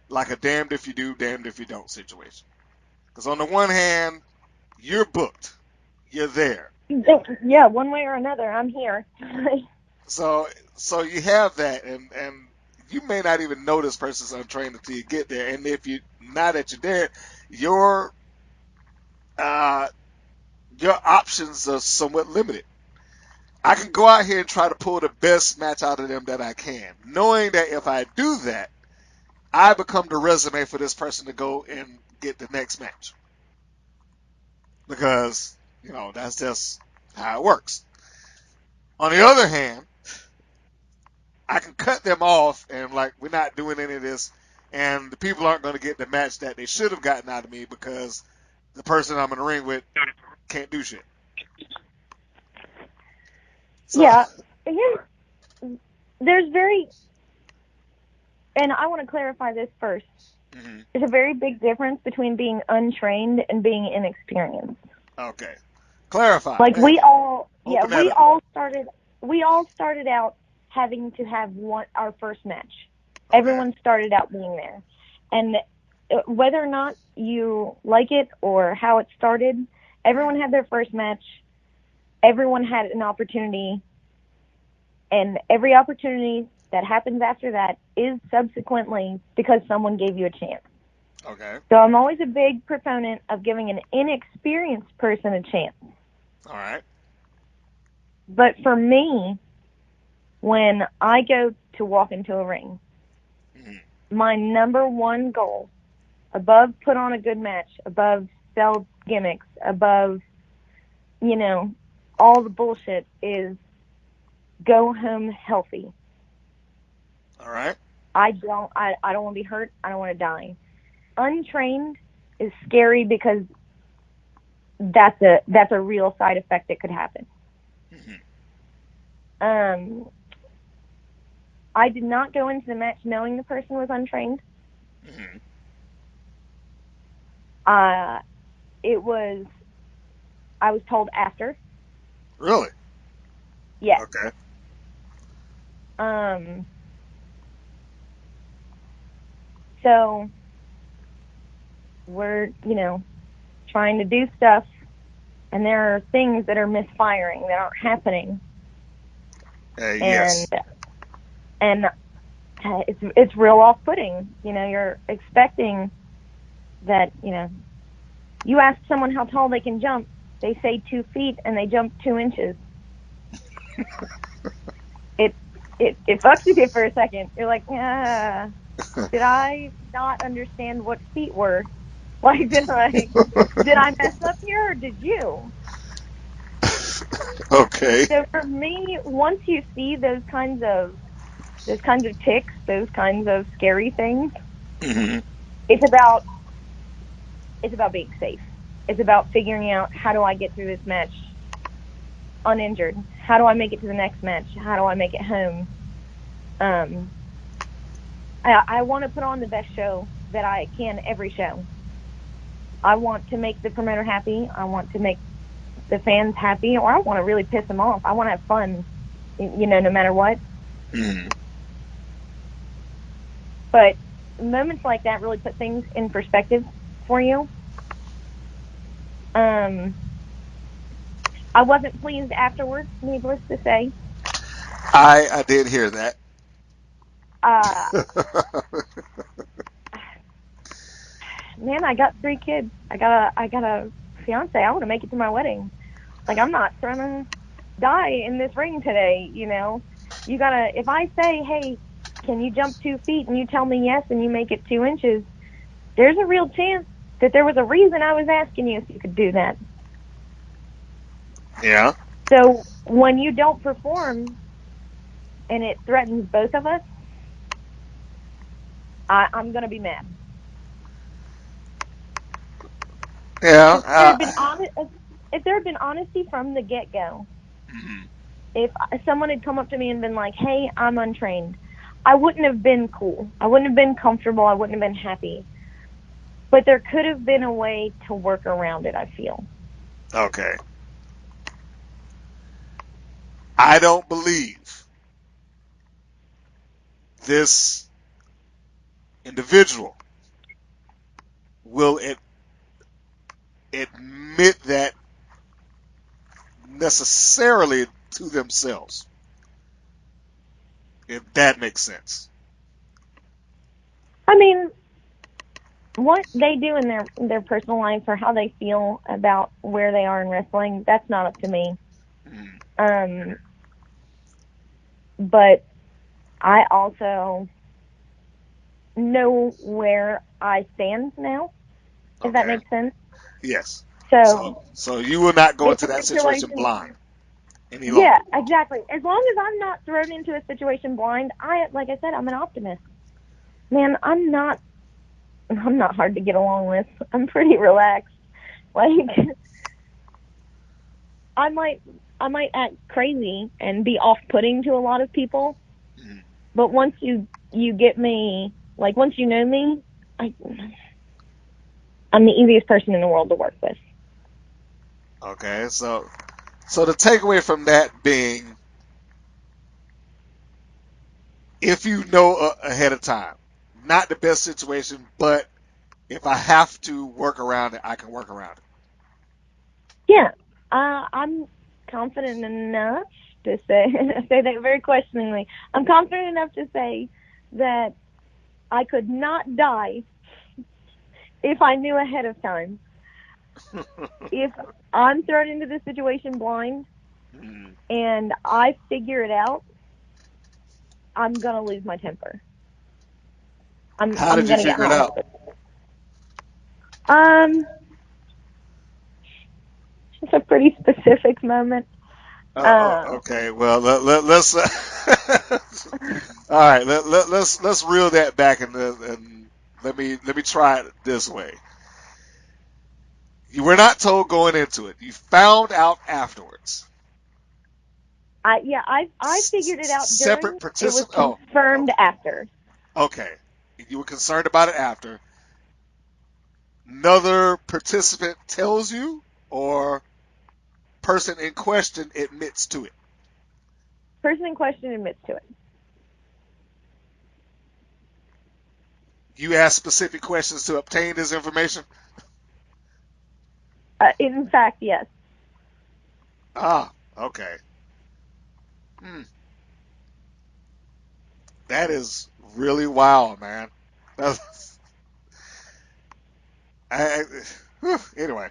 like a damned if you do, damned if you don't situation. Because on the one hand, you're booked, you're there. Yeah, one way or another, I'm here. So you have that, and you may not even know this person's untrained until you get there. And if you now that you're there, your options are somewhat limited. I can go out here and try to pull the best match out of them that I can, knowing that if I do that, I become the resume for this person to go and get the next match. Because, that's just how it works. On the other hand, I can cut them off and we're not doing any of this, and the people aren't going to get the match that they should have gotten out of me because the person I'm in the ring with can't do shit. So, yeah. And I want to clarify this first. Mm-hmm. There's a very big difference between being untrained and being inexperienced. Okay. Clarify. We all started out having to have our first match. Okay. Everyone started out being there. And whether or not you like it or how it started, everyone had their first match. Everyone had an opportunity. And every opportunity that happens after that is subsequently because someone gave you a chance. Okay. So I'm always a big proponent of giving an inexperienced person a chance. All right. But for me, when I go to walk into a ring, my number one goal, above put on a good match, above sell gimmicks, above, all the bullshit, is go home healthy. All right. I don't want to be hurt. I don't want to die. Untrained is scary because that's a real side effect that could happen. Mm-hmm. I did not go into the match knowing the person was untrained. Mm-hmm. I was told after. Really? Yes. Okay. So we're, trying to do stuff, and there are things that are misfiring that aren't happening. Yes. And it's real off-putting. You're expecting that, you ask someone how tall they can jump, they say 2 feet, and they jump 2 inches. It fucks with you for a second. You're like, did I not understand what feet were? Did I mess up here, or did you? Okay. So for me, once you see those kinds of those kinds of ticks, those kinds of scary things. Mm-hmm. It's about being safe. It's about figuring out, how do I get through this match uninjured? How do I make it to the next match? How do I make it home? I want to put on the best show that I can every show. I want to make the promoter happy. I want to make the fans happy, or I want to really piss them off. I want to have fun, no matter what. Mm-hmm. But moments like that really put things in perspective for you. I wasn't pleased afterwards, needless to say. I did hear that. Man, I got 3 kids. I got a fiance. I want to make it to my wedding. Like, I'm not trying to die in this ring today, You gotta, if I say, hey, can you jump 2 feet, and you tell me yes and you make it 2 inches, there's a real chance that there was a reason I was asking you if you could do that. Yeah. So when you don't perform and it threatens both of us, I'm going to be mad. Yeah. If there had been honesty from the get-go, Mm-hmm. if someone had come up to me and been like, hey, I'm untrained, I wouldn't have been cool. I wouldn't have been comfortable. I wouldn't have been happy. But there could have been a way to work around it, I feel. Okay. I don't believe this individual will admit that necessarily to themselves, if that makes sense. I mean, what they do in their personal life, or how they feel about where they are in wrestling, that's not up to me. Mm. But I also know where I stand now, if that Okay. makes sense. Yes. So So you will not go it's into a that situation situation. blind any Yeah, longer. exactly. As long as I'm not thrown into a situation blind, like I said, I'm an optimist. Man, I'm not hard to get along with. I'm pretty relaxed. Like, I might act crazy and be off-putting to a lot of people, Mm. but once you get me, like, once you know me, I'm the easiest person in the world to work with. Okay. So the takeaway from that being, if you know ahead of time, not the best situation, but if I have to work around it, I can work around it. Yeah, I'm confident enough to say, I say that very questioningly, I'm confident enough to say that I could not die if I knew ahead of time. If I'm thrown into this situation blind Mm. and I figure it out, I'm going to lose my temper. I'm How did you going to get figure it hot. out? It's a pretty specific moment. Okay. Well, let's all right. Let's reel that back and let me try it this way. You were not told going into it. You found out afterwards. I figured it out during. Separate It was participant. Oh, confirmed okay. after. Okay. You were concerned about it after. Another participant tells you, or person in question admits to it. Person in question admits to it. You ask specific questions to obtain this information? In fact, yes. Ah, okay. That is really wild, man. Anyway.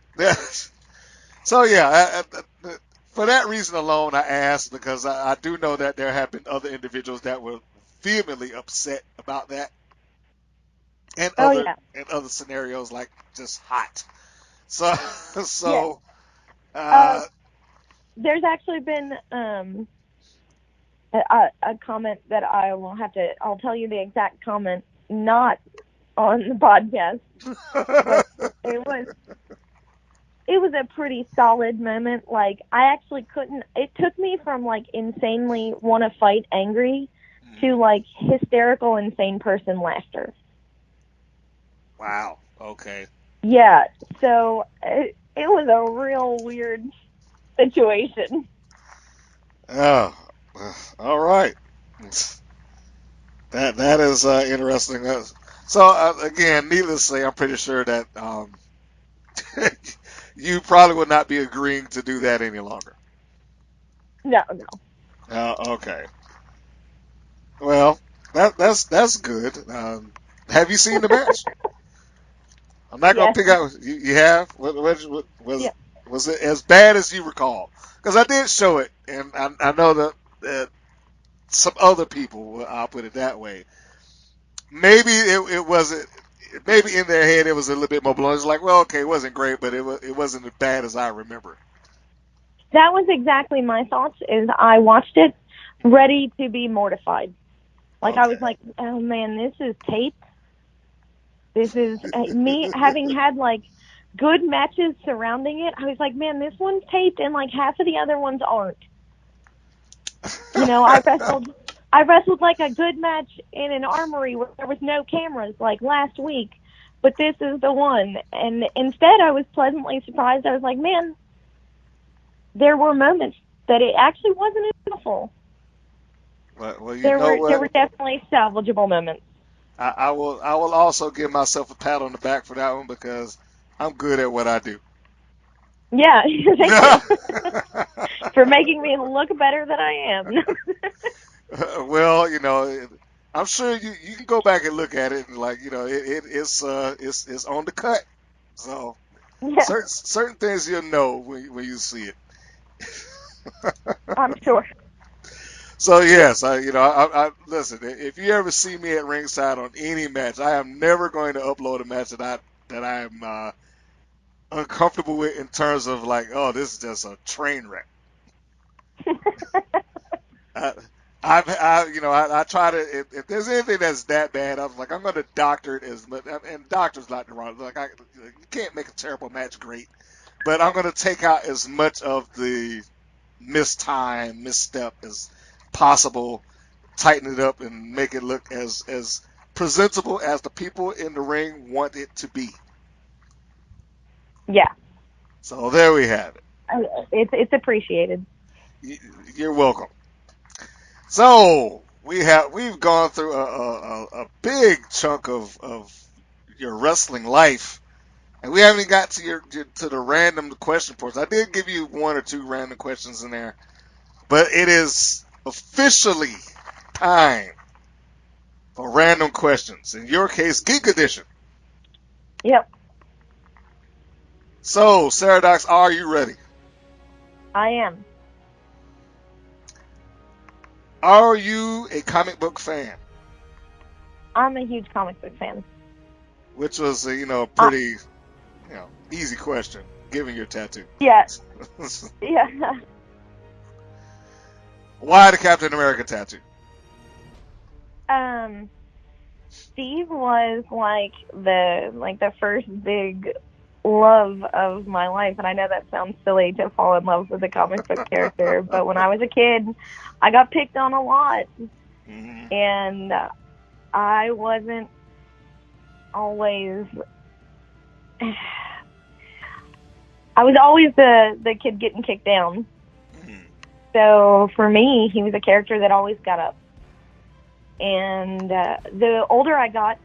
So, yeah, for that reason alone, I asked, because I do know that there have been other individuals that were vehemently upset about that, and Oh other yeah. scenarios, like just hot. So, Yes. so uh, There's actually been a comment that I'll tell you the exact comment, not on the podcast, but it was a pretty solid moment. Like, I actually couldn't, it took me from like insanely want to fight angry to like hysterical insane person laughter. Wow. Okay. Yeah, so it was a real weird situation. Oh, all right. That is interesting. So again, needless to say, I'm pretty sure that you probably would not be agreeing to do that any longer. No. Okay. Well, that's good. Have you seen the match? I'm not gonna Yes. pick out. You have? What Yeah. was it as bad as you recall? Because I did show it, and I know that some other people, I'll put it that way, maybe it wasn't. Maybe in their head it was a little bit more blown. It's like, well, okay, it wasn't great, but it wasn't as bad as I remember. That was exactly my thoughts. Is I watched it ready to be mortified. Like, Okay. I was like, oh man, this is tape. This is me having had like good matches surrounding it. I was like, man, this one's taped and like half of the other ones aren't. You know, I wrestled like a good match in an armory where there was no cameras like last week, but this is the one. And instead I was pleasantly surprised. I was like, man, there were moments that it actually wasn't awful. Well, you There know were what? definitely salvageable moments. I will also give myself a pat on the back for that one because I'm good at what I do. Yeah, thank you for making me look better than I am. Well, I'm sure you can go back and look at it and it's on the cut. So Yeah, certain things you'll know when you see it. I'm sure. So yes, I listen. If you ever see me at ringside on any match, I am never going to upload a match that I am uncomfortable with in terms of like, oh, this is just a train wreck. I, I try to if there's anything that's that bad, I was like, I'm going to doctor it as much, and doctor's not the wrong. Like, you can't make a terrible match great, but I'm going to take out as much of the misstep as possible, tighten it up, and make it look as presentable as the people in the ring want it to be. Yeah, So there we have it. it's appreciated. You're welcome. So we've gone through a big chunk of your wrestling life, and we haven't got to the random question portion. I did give you one or two random questions in there, but it is officially time for random questions. In your case, Geek Edition. Yep, So, Sarah Dox, are you ready? I am. Are you a comic book fan? I'm a huge comic book fan. Which was a pretty easy question, given your tattoo. Yeah, yeah. Why the Captain America tattoo? Steve was like the first big love of my life, and I know that sounds silly to fall in love with a comic book character, but when I was a kid, I got picked on a lot, and I wasn't always. I was always the kid getting kicked down. So for me, he was a character that always got up. And the older I got,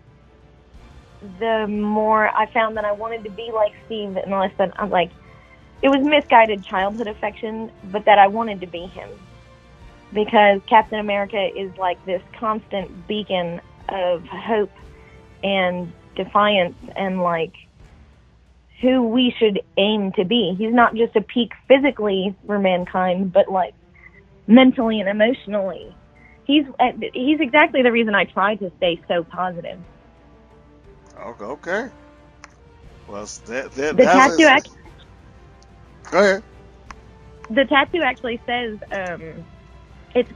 the more I found that I wanted to be like Steve, unless that I'm like, it was misguided childhood affection, but that I wanted to be him. Because Captain America is like this constant beacon of hope and defiance and like who we should aim to be. He's not just a peak physically for mankind, but like mentally and emotionally. He's exactly the reason I try to stay so positive. Okay. Well, The tattoo go ahead. The tattoo actually says It's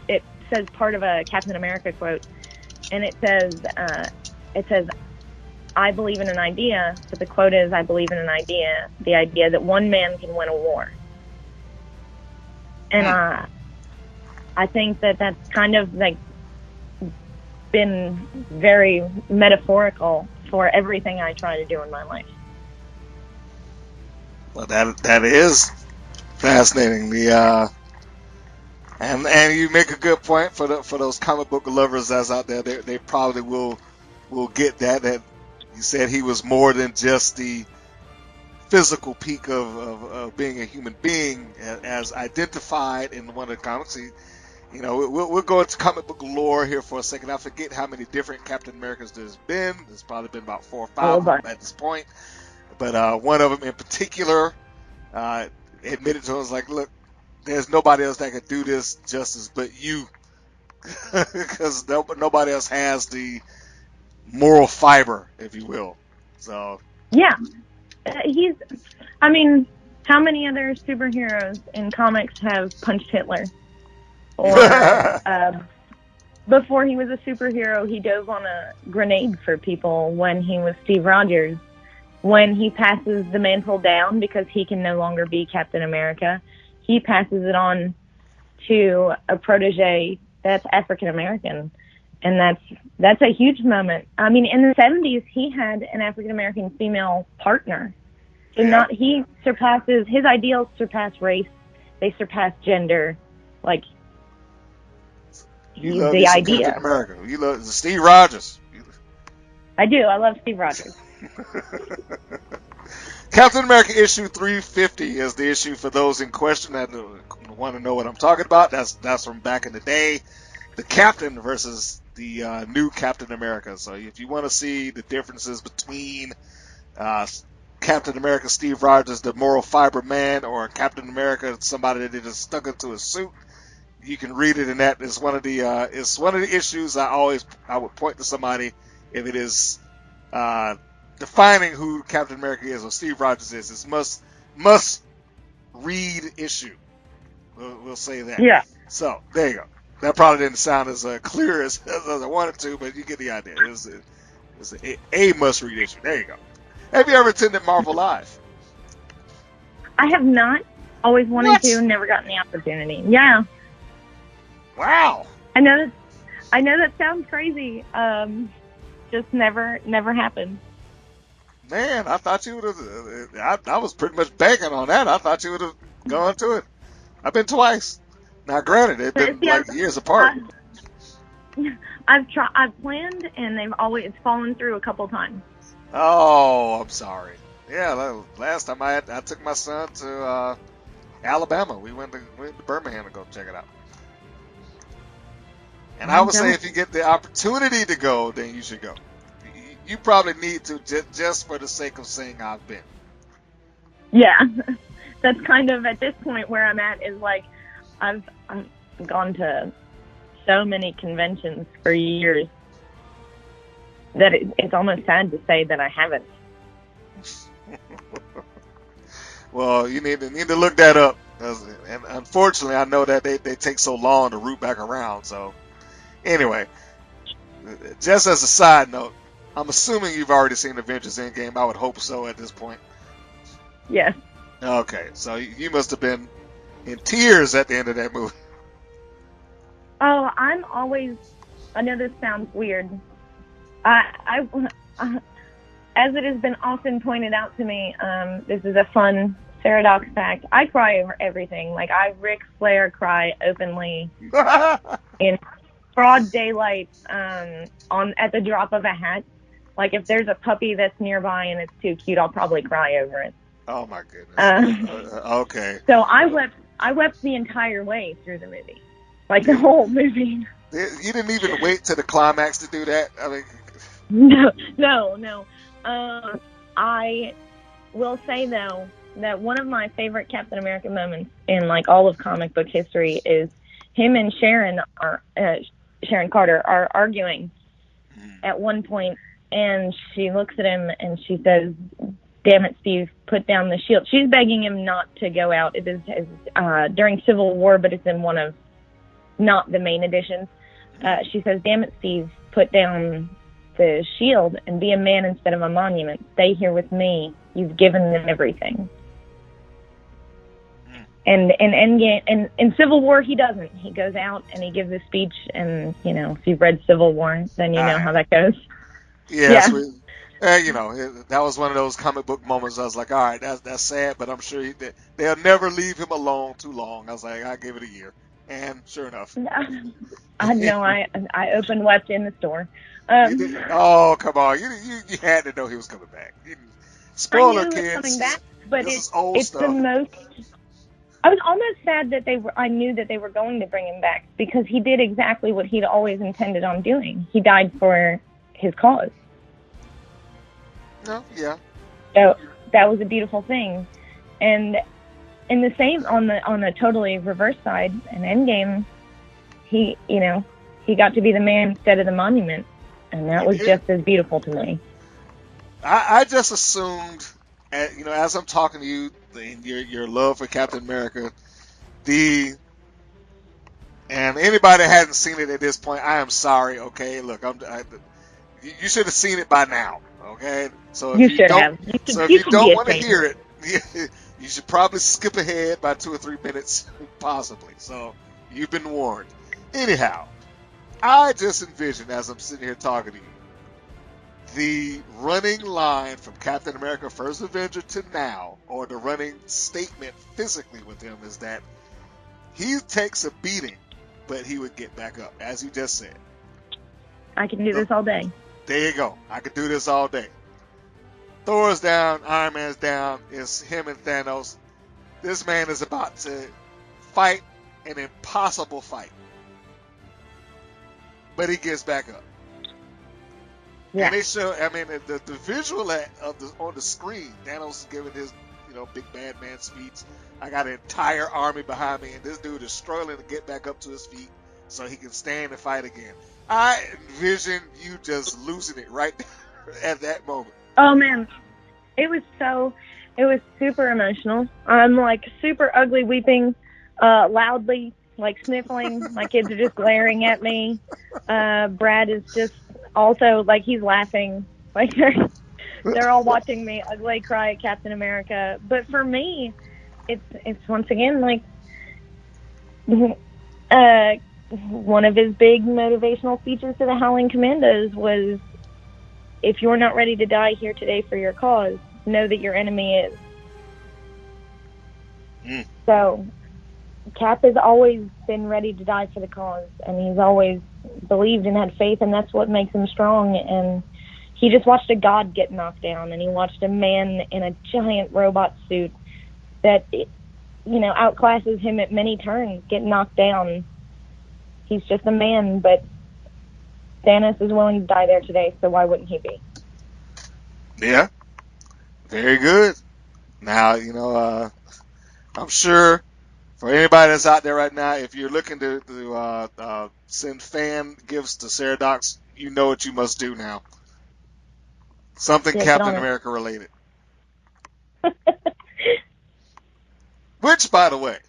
it says part of a Captain America quote, and it says, I believe in an idea, but the quote is, I believe in an idea, the idea that one man can win a war. And I think that that's kind of like been very metaphorical for everything I try to do in my life. Well, that is fascinating. And you make a good point for those comic book lovers that's out there. They probably will get that you said he was more than just the physical peak of being a human being as identified in one of the comics. We'll go into comic book lore here for a second. I forget how many different Captain Americas there's been. There's probably been about 4 or 5 of them at this point. But one of them in particular admitted to us, like, look, there's nobody else that could do this justice but you. Because nobody else has the moral fiber, if you will. So yeah, how many other superheroes in comics have punched Hitler? Or before he was a superhero, he dove on a grenade for people when he was Steve Rogers. When he passes the mantle down because he can no longer be Captain America, he passes it on to a protege that's African American. And that's a huge moment. I mean, in the 70s, he had an African American female partner. So his ideals surpass race. They surpass gender. Like, you love the idea. Captain America. You love Steve Rogers. I do. I love Steve Rogers. Captain America issue 350 is the issue for those in question that want to know what I'm talking about. That's from back in the day. The Captain versus the new Captain America. So if you want to see the differences between Captain America Steve Rogers, the moral fiber man, or Captain America, somebody that they just stuck into a suit, you can read it in that. It's one of the issues I would point to somebody if it is defining who Captain America is or Steve Rogers is. It's must read issue. We'll say that. Yeah. So there you go. That probably didn't sound as clear as I wanted to, but you get the idea. It's a must-read issue. There you go. Have you ever attended Marvel Live? I have not. Always wanted to, never gotten the opportunity. Yeah. Wow. I know that sounds crazy. Just never happened. Man, I thought you would have. I was pretty much banking on that. I thought you would have gone to it. I've been twice. Now, granted, they've been years apart. I've planned, and it's fallen through a couple times. Oh, I'm sorry. Yeah, last time I took my son to Alabama. We went to Birmingham to go check it out. And I would say if you get the opportunity to go, then you should go. You probably need to just for the sake of saying I've been. Yeah, that's kind of at this point where I'm at is like I've gone to so many conventions for years that it's almost sad to say that I haven't. Well, you need to look that up, and unfortunately, I know that they take so long to root back around. So anyway, just as a side note, I'm assuming you've already seen Avengers Endgame. I would hope so at this point. Yes. Okay, so you must have been in tears at the end of that movie. Oh, I'm always. I know this sounds weird. I as it has been often pointed out to me, this is a fun Sarah Dox fact. I cry over everything. Like I Ric Flair cry openly in broad daylight at the drop of a hat. Like if there's a puppy that's nearby and it's too cute, I'll probably cry over it. Oh my goodness. Okay. So I wept the entire way through the movie, like the whole movie. You didn't even wait to the climax to do that. I mean, no. I will say though that one of my favorite Captain America moments in like all of comic book history is him and Sharon Carter are arguing at one point, and she looks at him and she says, "Damn it, Steve, put down the shield." She's begging him not to go out. It is during Civil War, but it's in one of not the main editions. She says, "Damn it, Steve, put down the shield and be a man instead of a monument. Stay here with me. You've given them everything." And in Civil War, he doesn't. He goes out and he gives a speech, and if you've read Civil War, then you know how that goes. Yeah. That was one of those comic book moments. I was like, all right, that's sad, but I'm sure they'll never leave him alone too long. I was like, I give it a year, and sure enough, I know. I opened wept in the store. Oh, come on, you had to know he was coming back. Spoiler, I knew he was kids. coming back, but this is old it's stuff. the most. I was almost sad that I knew that they were going to bring him back, because he did exactly what he'd always intended on doing. He died for his cause. No, yeah. So that was a beautiful thing. And in the same, on a totally reverse side, in Endgame, he got to be the man instead of the monument, and that was just as beautiful to me. I just assumed, as I'm talking to you, your love for Captain America, and anybody that hasn't seen it at this point, I am sorry. Okay, look, you should have seen it by now. Okay, so if you don't want to hear it, you should probably skip ahead by 2 or 3 minutes, possibly. So you've been warned. Anyhow, I just envisioned, as I'm sitting here talking to you, the running line from Captain America First Avenger to now, or the running statement physically with him, is that he takes a beating, but he would get back up, as you just said. I can do this all day. There you go. I could do this all day. Thor's down, Iron Man's down, it's him and Thanos. This man is about to fight an impossible fight. But he gets back up. Yeah. And they show, the visual on the screen, Thanos is giving his, big bad man speech. I got an entire army behind me, and this dude is struggling to get back up to his feet so he can stand and fight again. I envision you just losing it right at that moment. Oh man, it was super emotional. I'm like super ugly weeping, loudly, like sniffling. My kids are just glaring at me. Brad is just also like, he's laughing. Like they're all watching me ugly cry at Captain America. But for me, it's once again like one of his big motivational speeches to the Howling Commandos was, "If you're not ready to die here today for your cause, know that your enemy is." So Cap has always been ready to die for the cause, and he's always believed and had faith, and that's what makes him strong. And he just watched a god get knocked down, and he watched a man in a giant robot suit that outclasses him at many turns get knocked down. He's just a man, but Thanos is willing to die there today, so why wouldn't he be? Yeah, very good. Now, I'm sure for anybody that's out there right now, if you're looking to send fan gifts to Sarah Dox, you know what you must do now. Something Captain America related. Which, by the way,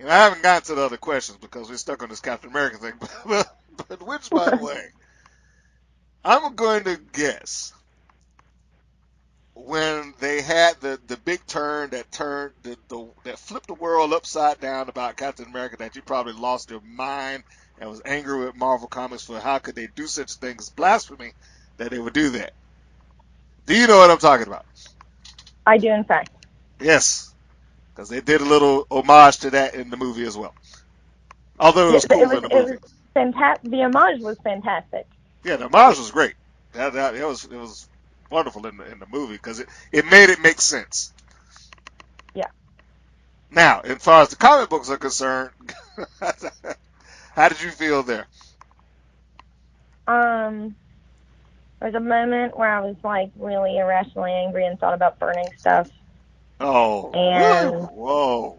I haven't gotten to the other questions because we're stuck on this Captain America thing, but which, by the way, I'm going to guess when they had the big turn that flipped the world upside down about Captain America, that you probably lost your mind and was angry with Marvel Comics for how could they do such a thing as blasphemy that they would do that. Do you know what I'm talking about? I do, in fact. Yes, because they did a little homage to that in the movie as well. Although it was cool in the movie. The homage was fantastic. Yeah, the homage was great. It was wonderful in the movie because it made it make sense. Yeah. Now, as far as the comic books are concerned, how did you feel there? There's a moment where I was like really irrationally angry and thought about burning stuff. Oh. And whoa.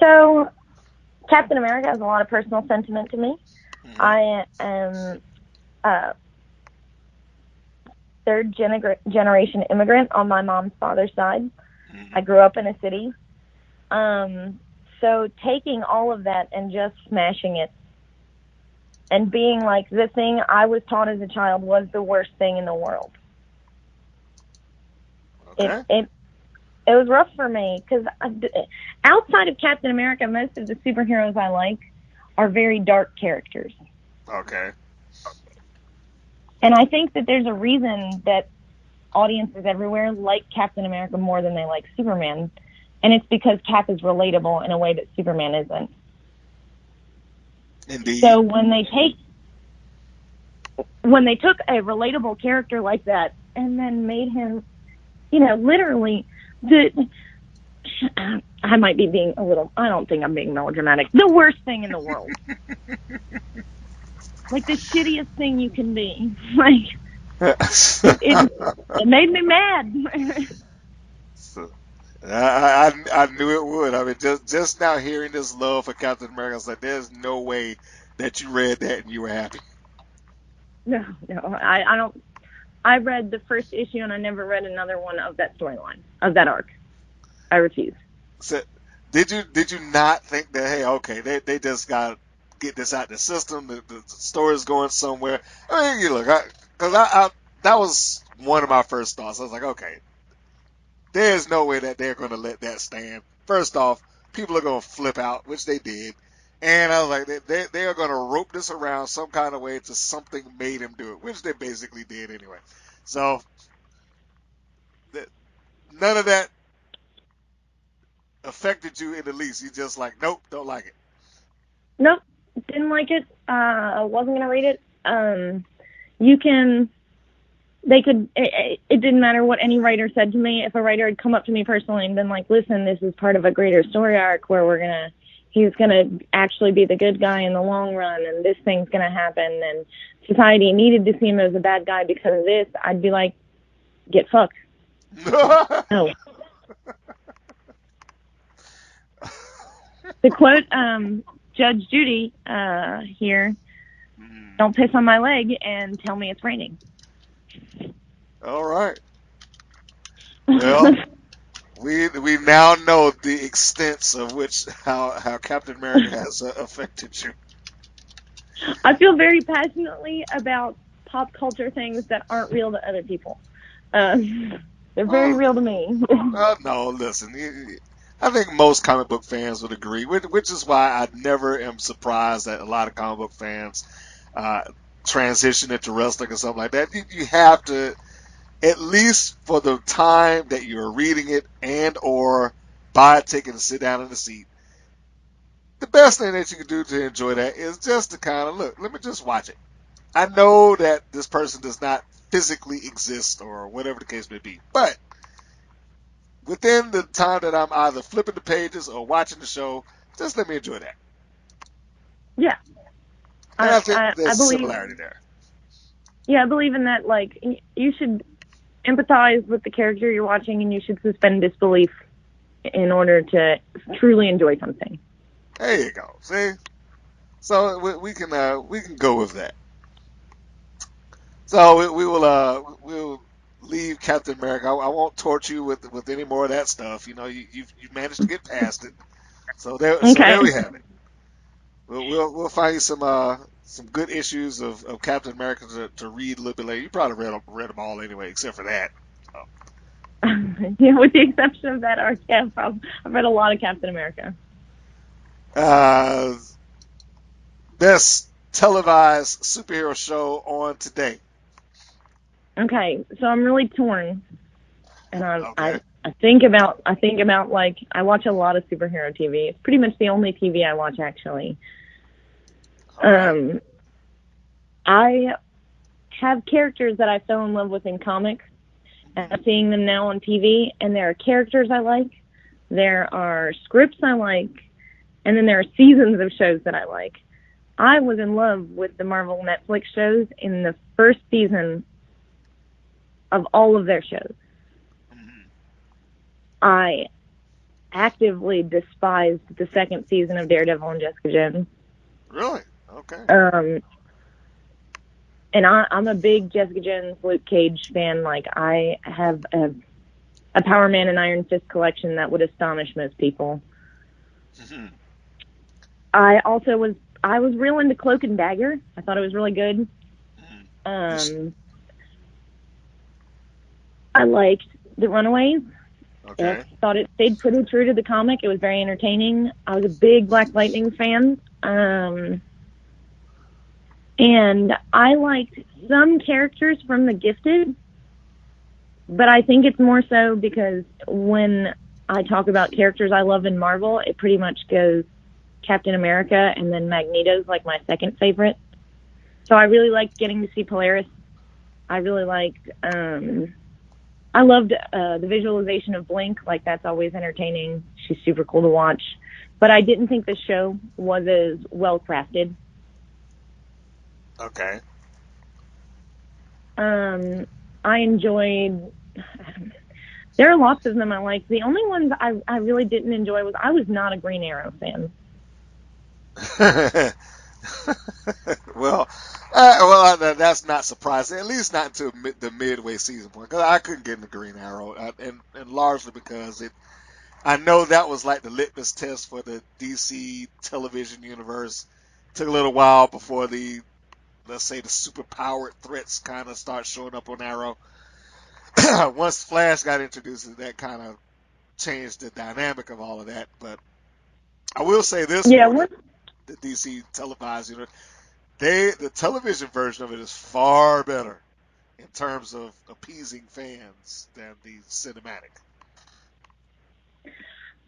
So, Captain America has a lot of personal sentiment to me. Mm-hmm. I am third generation immigrant on my mom's father's side. Mm-hmm. I grew up in a city. So taking all of that and just smashing it and being like, the thing I was taught as a child was the worst thing in the world. Okay. It was rough for me because outside of Captain America, most of the superheroes I like are very dark characters. Okay. And I think that there's a reason that audiences everywhere like Captain America more than they like Superman. And it's because Cap is relatable in a way that Superman isn't. Indeed. So when they took a relatable character like that and then made him, literally, I might be being I don't think I'm being melodramatic, the worst thing in the world. Like the shittiest thing you can be. Like, it made me mad. I knew it would. I mean, just now hearing this love for Captain America, I was like, there's no way that you read that and you were happy. No, I don't. I read the first issue and I never read another one of that storyline, of that arc. I refuse. So, did you not think that, hey, okay, they just got to get this out of the system, the story's going somewhere? I mean, you look, because that was one of my first thoughts. I was like, okay, there's no way that they're going to let that stand. First off, people are going to flip out, which they did. And I was like, they are going to rope this around some kind of way to something made him do it, which they basically did anyway. So, none of that affected you in the least. You just like, nope, don't like it. Nope, didn't like it. Wasn't going to read it. It didn't matter what any writer said to me. If a writer had come up to me personally and been like, listen, this is part of a greater story arc where he's going to actually be the good guy in the long run and this thing's going to happen and society needed to see him as a bad guy because of this, I'd be like, get fucked. No. To quote Judge Judy here, don't piss on my leg and tell me it's raining. All right. Well, we now know the extents of how Captain America has affected you. I feel very passionately about pop culture things that aren't real to other people. They're very real to me. No, listen. I think most comic book fans would agree, which is why I never am surprised that a lot of comic book fans transition into wrestling or something like that. You have to, at least for the time that you're reading it and or buy a ticket and sit down in the seat, the best thing that you can do to enjoy that is just to kind of look, let me just watch it. I know that this person does not physically exist or whatever the case may be, but within the time that I'm either flipping the pages or watching the show, just let me enjoy that. Yeah. And I think there's I a believe, similarity there. Yeah, I believe in that. Like, you should empathize with the character you're watching and you should suspend disbelief in order to truly enjoy something. There you go. See? So we can go with that. So we'll leave Captain America. I won't torture you with any more of that stuff. You managed to get past it. So there we have it. We'll find you some good issues of Captain America to read a little bit later. You probably read them all anyway, except for that. So. Yeah, with the exception of that arc, yeah, I've read a lot of Captain America. Best televised superhero show on today. Okay, so I'm really torn, and Okay. I think about like I watch a lot of superhero TV. It's pretty much the only TV I watch actually. Right. I have characters that I fell in love with in comics, and I'm seeing them now on TV. And there are characters I like, there are scripts I like, and then there are seasons of shows that I like. I was in love with the Marvel Netflix shows in the first season of all of their shows. I actively despised the second season of Daredevil and Jessica Jones. Really? Okay. And I'm a big Jessica Jones, Luke Cage fan. Like, I have a Power Man and Iron Fist collection that would astonish most people. Mhm. I was real into Cloak and Dagger. I thought it was really good. I liked The Runaways. Okay. I thought it stayed pretty true to the comic. It was very entertaining. I was a big Black Lightning fan. And I liked some characters from The Gifted, but I think it's more so because when I talk about characters I love in Marvel, it pretty much goes Captain America and then Magneto's like my second favorite. So I really liked getting to see Polaris. I really liked, I loved the visualization of Blink. Like, that's always entertaining. She's super cool to watch. But I didn't think the show was as well crafted. Okay. I enjoyed. There are lots of them I liked. The only ones I really didn't enjoy was I was not a Green Arrow fan. That's not surprising. At least not until the midway season point, because I couldn't get into Green Arrow, and largely because I know that was like the litmus test for the DC television universe. Took a little while before let's say the superpowered threats kind of start showing up on Arrow. Once Flash got introduced, that kind of changed the dynamic of all of that. But I will say this: for the DC televised universe, the television version of it is far better in terms of appeasing fans than the cinematic.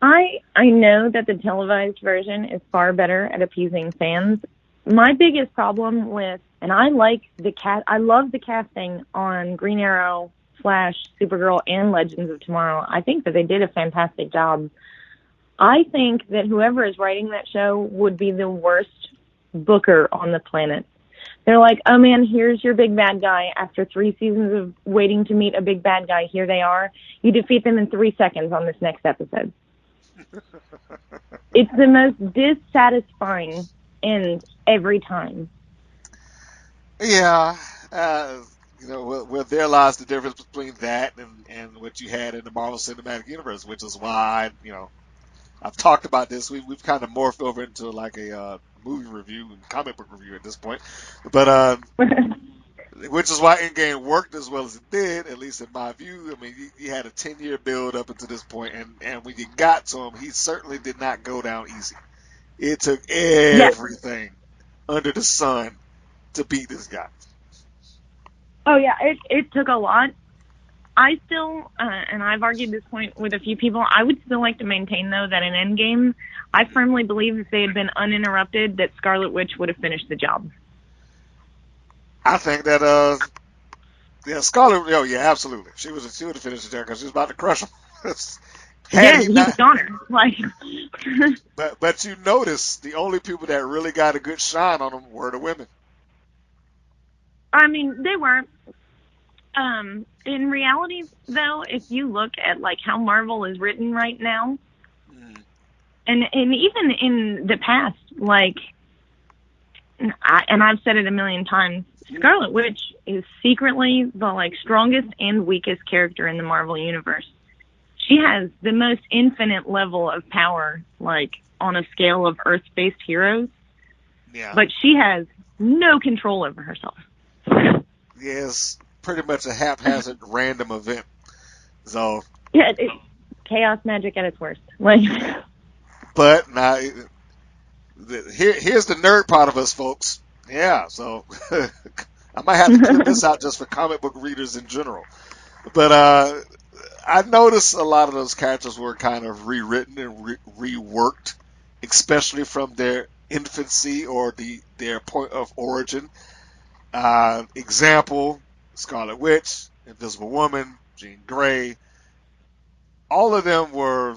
I know that the televised version is far better at appeasing fans. My biggest problem with, and I love the casting on Green Arrow, Flash, Supergirl, and Legends of Tomorrow. I think that they did a fantastic job. I think that whoever is writing that show would be the worst booker on the planet. They're like, oh man, here's your big bad guy. After 3 seasons of waiting to meet a big bad guy, here they are. You defeat them in 3 seconds on this next episode. It's the most dissatisfying end every time. Yeah, where there lies the difference between that and what you had in the Marvel Cinematic Universe, which is why, I've talked about this. We've kind of morphed over into like a movie review and comic book review at this point, but which is why Endgame worked as well as it did, at least in my view. I mean, you had a 10-year build up until this point, and when you got to him, he certainly did not go down easy. It took everything under the sun to beat this guy. Oh yeah, it took a lot. I still, and I've argued this point with a few people, I would still like to maintain, though, that in Endgame, I firmly believe if they had been uninterrupted, that Scarlet Witch would have finished the job. I think that, Scarlet, absolutely. She would have finished the job because she was about to crush him. He was on her. Like, but you notice the only people that really got a good shine on them were the women. I mean, they weren't. In reality, though, if you look at like how Marvel is written right now, and even in the past, like, I've said it a million times, Scarlet Witch is secretly the like strongest and weakest character in the Marvel universe. She has the most infinite level of power, like on a scale of Earth-based heroes. Yeah. But she has no control over herself. Yes. Pretty much a haphazard random event. So yeah, chaos magic at its worst. Like, but now here's the nerd part of us, folks. Yeah, so I might have to clip this out just for comic book readers in general. But I noticed a lot of those characters were kind of rewritten and reworked, especially from their infancy or their point of origin. Example. Scarlet Witch, Invisible Woman, Jean Grey, all of them were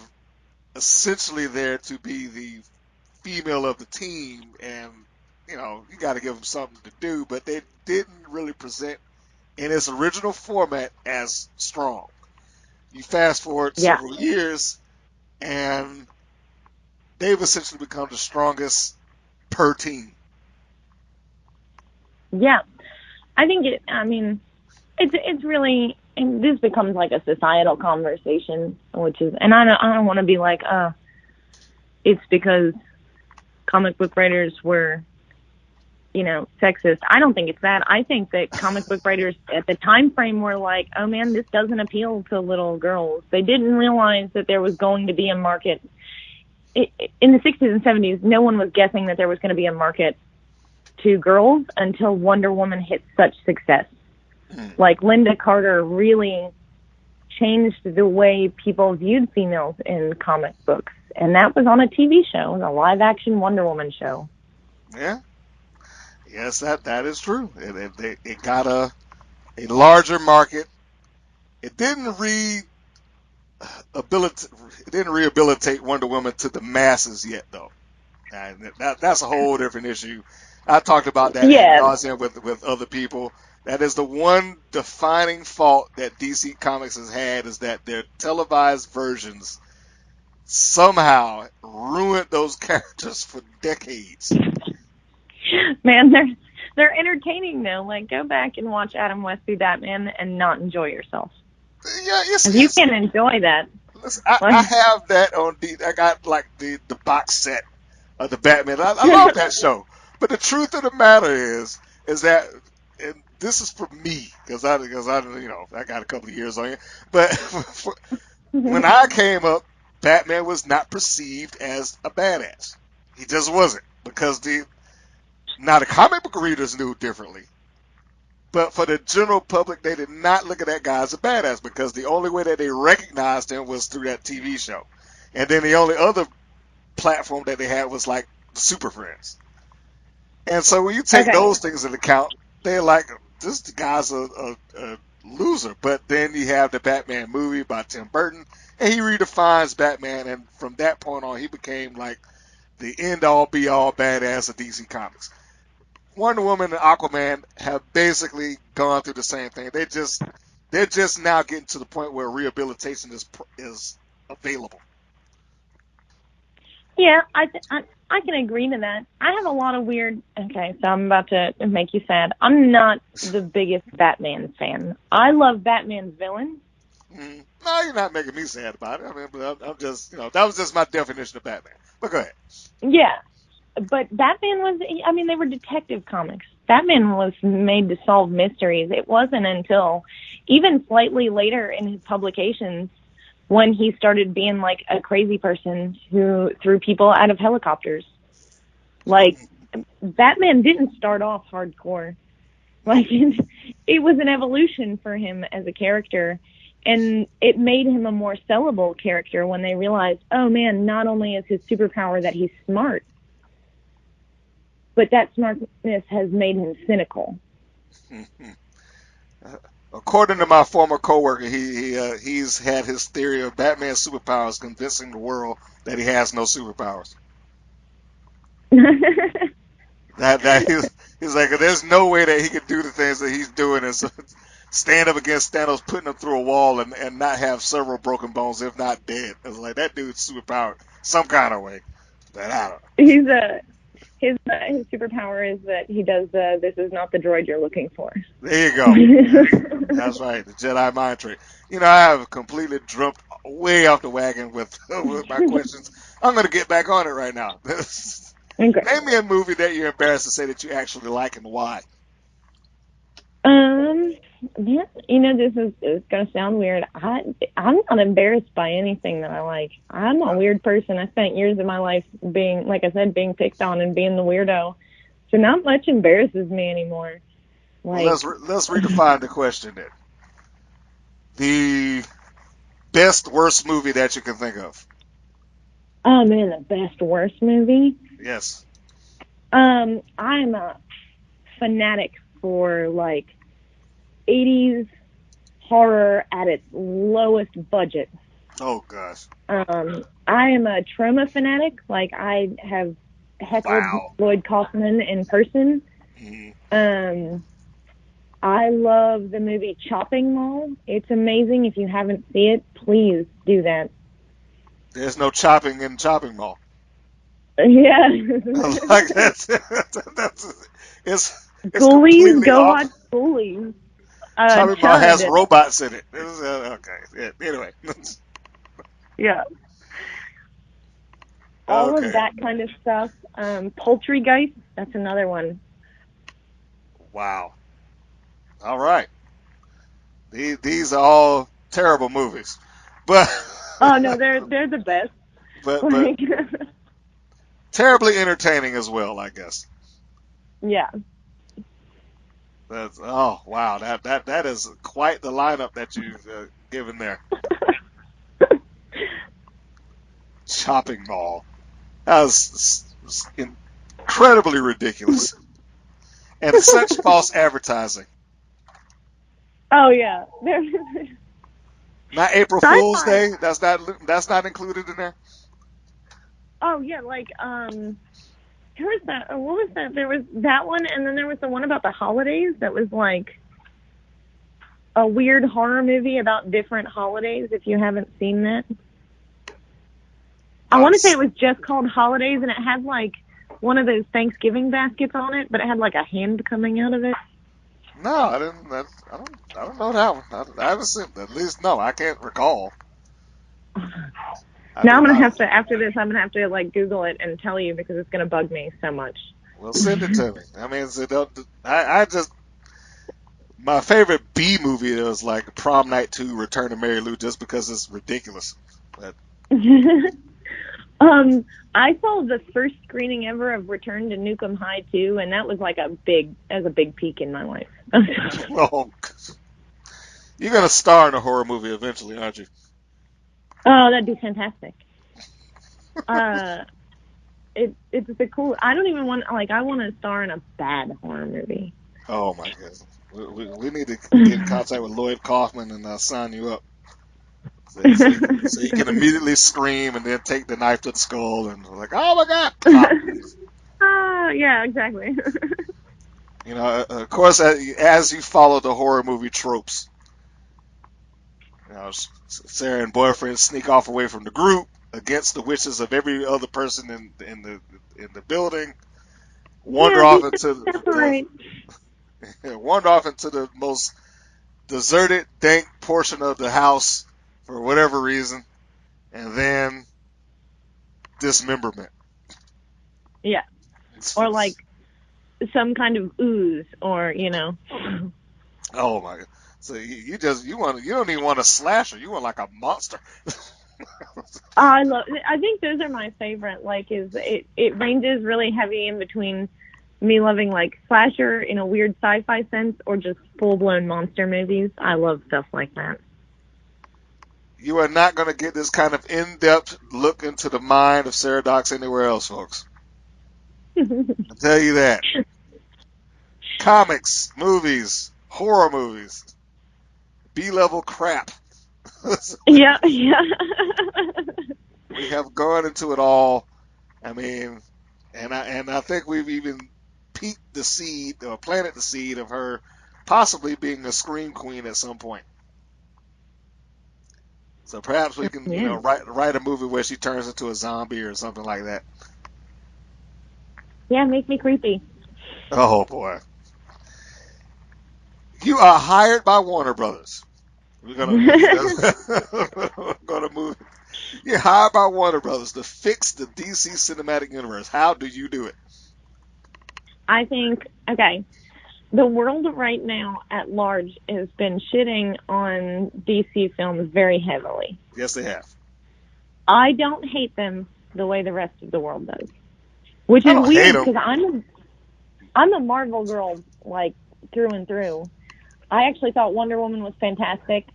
essentially there to be the female of the team, and you got to give them something to do, but they didn't really present in its original format as strong. You fast forward several years, and they've essentially become the strongest per team. Yeah, I think it's really, and this becomes like a societal conversation, which is, and I don't want to be like, it's because comic book writers were, sexist. I don't think it's that. I think that comic book writers at the time frame were like, oh man, this doesn't appeal to little girls. They didn't realize that there was going to be a market. In the 60s and 70s, no one was guessing that there was going to be a market to girls until Wonder Woman hit such success. Like, Linda Carter really changed the way people viewed females in comic books. And that was on a TV show, a live-action Wonder Woman show. Yeah. Yes, that is true. It got a larger market. It didn't rehabilitate Wonder Woman to the masses yet, though. And that's a whole different issue. I talked about that with other people. That is the one defining fault that DC Comics has had, is that their televised versions somehow ruined those characters for decades. Man, they're entertaining though. Like, go back and watch Adam West be Batman and not enjoy yourself. Yeah, you can enjoy that. Listen, I have that on I got like the box set of the Batman. I love that show. But the truth of the matter is that, and this is for me, because I got a couple of years on you. But when I came up, Batman was not perceived as a badass. He just wasn't, because the comic book readers knew differently. But for the general public, they did not look at that guy as a badass, because the only way that they recognized him was through that TV show. And then the only other platform that they had was like the Super Friends. And so when you take those things into account, they're like, this guy's a loser. But then you have the Batman movie by Tim Burton, and he redefines Batman, and from that point on, he became like the end-all, be-all badass of DC Comics. Wonder Woman and Aquaman have basically gone through the same thing. They're just now getting to the point where rehabilitation is available. Yeah, I can agree to that. I have a lot of weird... Okay, so I'm about to make you sad. I'm not the biggest Batman fan. I love Batman's villains. No, you're not making me sad about it. I mean, but I'm just, that was just my definition of Batman. But go ahead. Yeah, but Batman was... I mean, they were detective comics. Batman was made to solve mysteries. It wasn't until even slightly later in his publications when he started being like a crazy person who threw people out of helicopters. Like, Batman didn't start off hardcore. Like, it was an evolution for him as a character, and it made him a more sellable character when they realized, oh man, not only is his superpower that he's smart, but that smartness has made him cynical. According to my former coworker, he's had his theory of Batman's superpowers convincing the world that he has no superpowers. He's like, there's no way that he could do the things that he's doing and so stand up against Thanos, putting him through a wall and not have several broken bones, if not dead. It's like, that dude's superpowered some kind of way. But I don't know. His superpower is that he does this is not the droid you're looking for. There you go. That's right, the Jedi mind trick. I have completely jumped way off the wagon with my questions. I'm going to get back on it right now. Okay. Name me a movie that you're embarrassed to say that you actually like and why. Yeah, this is going to sound weird. I'm not embarrassed by anything that I like. I'm a weird person. I spent years of my life being, like I said, being picked on and being the weirdo. So not much embarrasses me anymore. Like, well, let's redefine the question then. The best, worst movie that you can think of. Oh man, the best, worst movie? Yes. I'm a fanatic for like 80s horror at its lowest budget. Oh gosh. I am a trauma fanatic. Like, I have heckled Lloyd Kaufman in person. Mm-hmm. I love the movie Chopping Mall. It's amazing. If you haven't seen it, please do that. There's no chopping in Chopping Mall. Yeah. Like it's Ghoulies, go watch Ghoulies. Chopping Mall has robots in it. Okay. Yeah. Anyway. Yeah. all Okay. of that kind of stuff. Poultrygeist, that's another one. Wow. All right. These are all terrible movies, but Oh no, they're the best. but Like, terribly entertaining as well, I guess. yeah. That's, oh wow, that is quite the lineup that you've given there. Shopping mall. That was incredibly ridiculous and such false advertising. Oh yeah. Not April Sci-fi. Fool's Day. That's not included in there. Oh yeah, like who was that? What was that? There was that one, and then there was the one about the holidays that was like a weird horror movie about different holidays. If you haven't seen that, I want to say it was just called Holidays, and it had like one of those Thanksgiving baskets on it, but it had like a hand coming out of it. No, I didn't. I don't know that one. I haven't seen. At least no, I can't recall. Now I'm gonna have to, after this, I'm gonna have to like Google it and tell you because it's gonna bug me so much. Well, send it to me. I mean, I just my favorite B movie is like Prom Night 2, Return to Mary Lou, just because it's ridiculous. But I saw the first screening ever of Return to Nukem High 2, and that was like a big peak in my life. oh, you're gonna star in a horror movie eventually, aren't you? Oh, that'd be fantastic. It's the cool. I don't even want, like, I want to star in a bad horror movie. Oh my goodness, we need to get in contact with Lloyd Kaufman and sign you up. So you can immediately scream and then take the knife to the skull and like, oh my god! Yeah, exactly. You know, of course, as you follow the horror movie tropes, you know, Sarah and boyfriend sneak off away from the group against the wishes of every other person in the building. Wander off into the most deserted, dank portion of the house for whatever reason, and then dismemberment. Yeah, or like some kind of ooze, or you know. Oh my god! So you don't even want a slasher. You want like a monster. I think those are my favorite. Like, it ranges really heavy in between me loving like slasher in a weird sci-fi sense or just full-blown monster movies. I love stuff like that. You are not going to get this kind of in-depth look into the mind of Sarah Dox anywhere else, folks. I'll tell you that. Comics, movies, horror movies, B-level crap. Yeah. We have gone into it all. I mean, and I think we've even planted the seed of her possibly being a scream queen at some point. So perhaps we can, write a movie where she turns into a zombie or something like that. Yeah, make me creepy. Oh boy. You are hired by Warner Brothers. We're gonna move. You're hired by Warner Brothers to fix the DC cinematic universe. How do you do it? I think, okay, the world right now at large has been shitting on DC films very heavily. Yes, they have. I don't hate them the way the rest of the world does, which is weird because I'm a Marvel girl, like, through and through. I actually thought Wonder Woman was fantastic.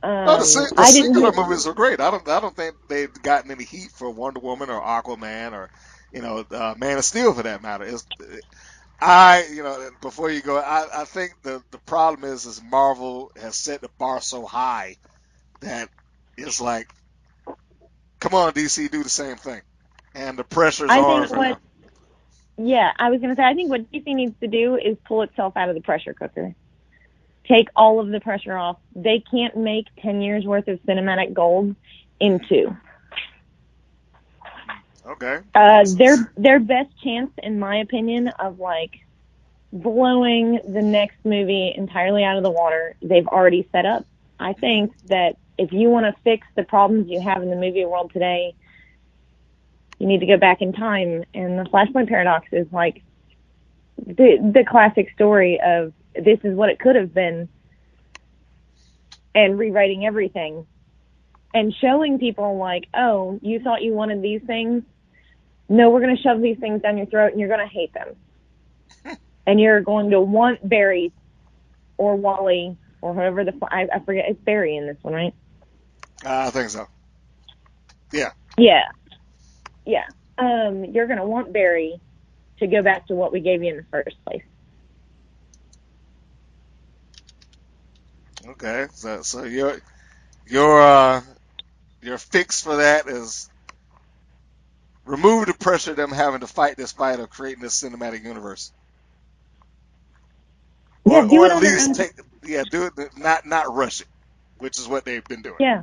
The singular movies are great. I don't think they've gotten any heat for Wonder Woman or Aquaman or, Man of Steel for that matter. Before you go, I think the problem is Marvel has set the bar so high that it's like, come on, DC, do the same thing. And the pressure's on for them. Yeah, I was going to say, I think what DC needs to do is pull itself out of the pressure cooker. Take all of the pressure off. They can't make 10 years worth of cinematic gold in 2. Okay. Their best chance, in my opinion, of like blowing the next movie entirely out of the water, they've already set up. I think that if you want to fix the problems you have in the movie world today, you need to go back in time. And the Flashpoint Paradox is like the classic story of this is what it could have been, and rewriting everything and showing people like, oh, you thought you wanted these things? No, we're going to shove these things down your throat and you're going to hate them. And you're going to want Barry or Wally or whoever I forget. It's Barry in this one, right? I think so. Yeah. Yeah. Yeah. You're going to want Barry to go back to what we gave you in the first place. Okay. So your fix for that is remove the pressure of them having to fight this fight of creating this cinematic universe. Yeah, Or it at on their least own. do it, not rush it, which is what they've been doing. Yeah.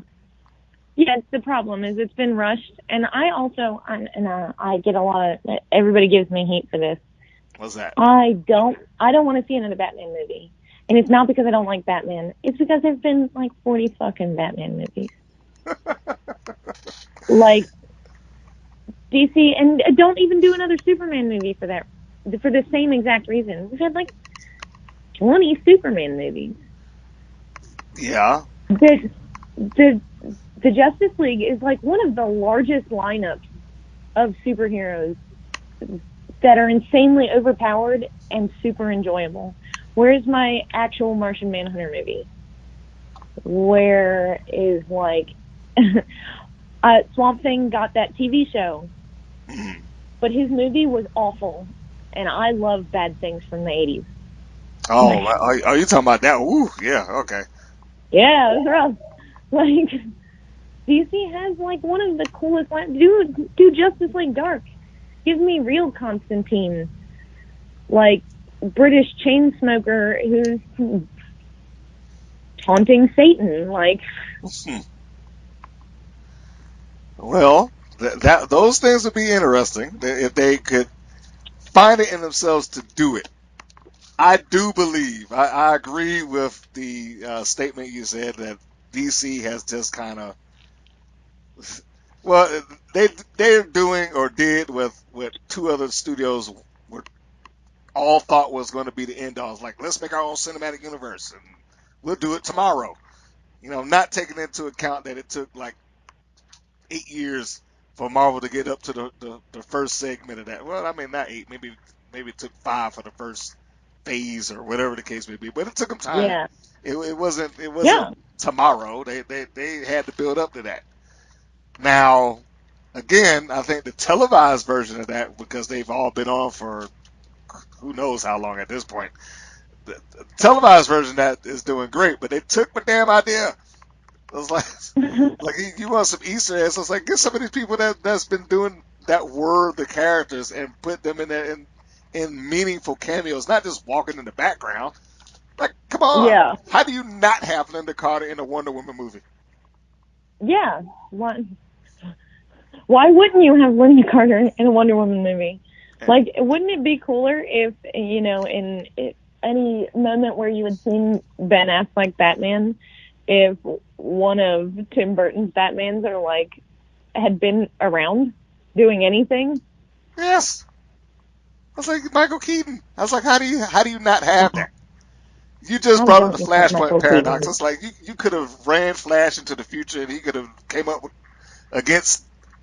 Yeah, the problem is it's been rushed, and I get a lot of, everybody gives me heat for this. What's that? I don't want to see another Batman movie. And it's not because I don't like Batman. It's because there's been like 40 fucking Batman movies. Like DC, and don't even do another Superman movie for the same exact reason. We've had like 20 Superman movies. Yeah. The Justice League is like one of the largest lineups of superheroes that are insanely overpowered and super enjoyable. Where's my actual Martian Manhunter movie? Where is like Swamp Thing got that TV show, but his movie was awful, and I love bad things from the 80s. Oh, are you talking about that? Ooh, yeah, okay. Yeah, it was rough. Like DC has like one of the coolest lines. Do Justice League Dark. Give me real Constantine, like British chain smoker who's taunting Satan. Like, well, those things would be interesting if they could find it in themselves to do it. I do believe I agree with the statement you said that DC has just kind of, well, they're doing or did with two other studios were all thought was going to be the end all. It's like, let's make our own cinematic universe and we'll do it tomorrow. You know, not taking into account that it took like 8 years for Marvel to get up to the first segment of that. Well, I mean, not 8, maybe it took 5 for the first phase or whatever the case may be, but it took them time. yeah, It wasn't tomorrow. They had to build up to that. Now, again, I think the televised version of that, because they've all been on for who knows how long at this point, the televised version of that is doing great, but they took my damn idea. It was like you want some Easter eggs. It's like, get some of these people that's been doing that were the characters and put them in there in meaningful cameos, not just walking in the background. Like, come on. Yeah. How do you not have Linda Carter in a Wonder Woman movie? Yeah. Why wouldn't you have Linda Carter in a Wonder Woman movie? Like, wouldn't it be cooler if, you know, in any moment where you had seen Ben Affleck Batman, if one of Tim Burton's Batmans are like had been around doing anything? Yes. I was like, Michael Keaton. I was like, how do you not have that? You just brought up the Flashpoint Paradox. It's like you could have ran Flash into the future and he could have came up with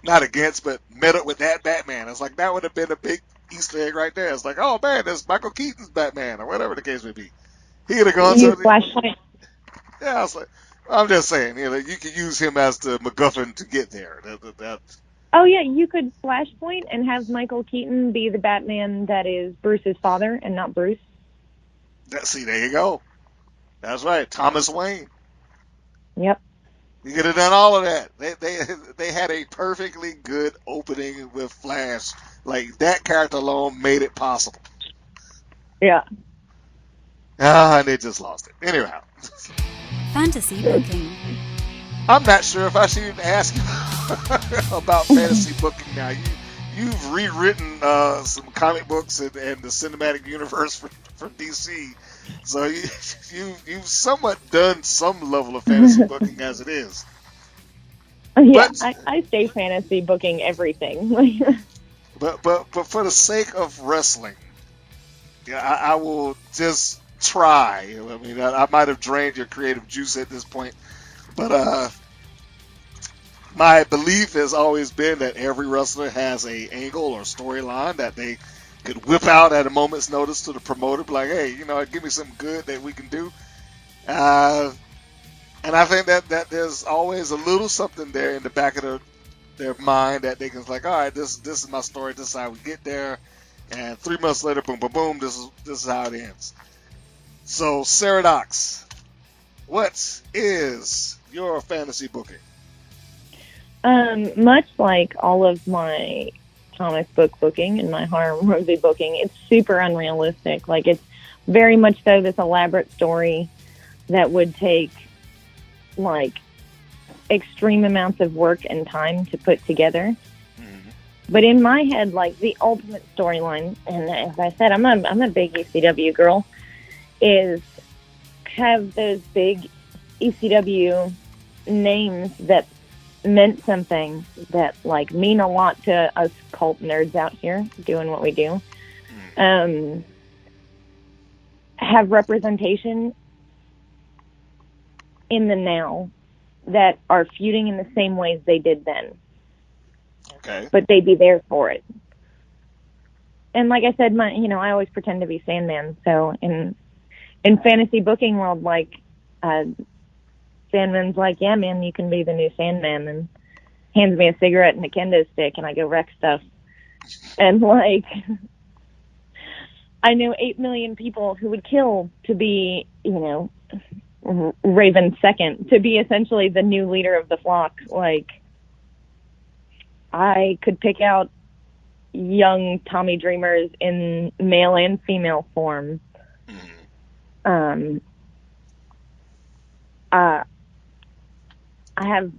met up with that Batman. It's like, that would have been a big Easter egg right there. It's like, oh man, that's Michael Keaton's Batman or whatever the case may be. He could have gone to Flashpoint. Yeah, I was like, I'm just saying, you know, you could use him as the MacGuffin to get there. Oh yeah, you could Flashpoint and have Michael Keaton be the Batman that is Bruce's father and not Bruce. See, there you go. That's right, Thomas Wayne. Yep. You could have done all of that. They had a perfectly good opening with Flash. Like, that character alone made it possible. Yeah. And they just lost it. Anyhow. Fantasy booking. I'm not sure if I should even ask you about fantasy booking now. You've rewritten some comic books and the cinematic universe for DC. So you've somewhat done some level of fantasy booking as it is. Yeah, But I stay fantasy booking everything. but for the sake of wrestling, yeah, I will just try. I mean, I might have drained your creative juice at this point, but my belief has always been that every wrestler has a angle or storyline that they could whip out at a moment's notice to the promoter, be like, hey, give me something good that we can do. And I think that there's always a little something there in the back of their mind that they can like, all right, this is my story, this is how we get there, and 3 months later, boom, boom, boom, this is how it ends. So, Sarah Dox, what is your fantasy booking? Much like all of my comic book booking and my horror movie booking, it's super unrealistic. Like, it's very much so this elaborate story that would take like extreme amounts of work and time to put together. Mm-hmm. But in my head, like the ultimate storyline, and as I said, I'm a big ECW girl, is have those big ECW names that meant something, that like mean a lot to us cult nerds out here doing what we do. Have representation in the now that are feuding in the same ways they did then. Okay. But they'd be there for it. And like I said, I always pretend to be Sandman. So in fantasy booking world, like, Sandman's like, yeah, man, you can be the new Sandman, and hands me a cigarette and a kendo stick, and I go wreck stuff. And like, I know 8 million people who would kill to be, Raven second, to be essentially the new leader of the flock. Like, I could pick out young Tommy Dreamers in male and female form. I have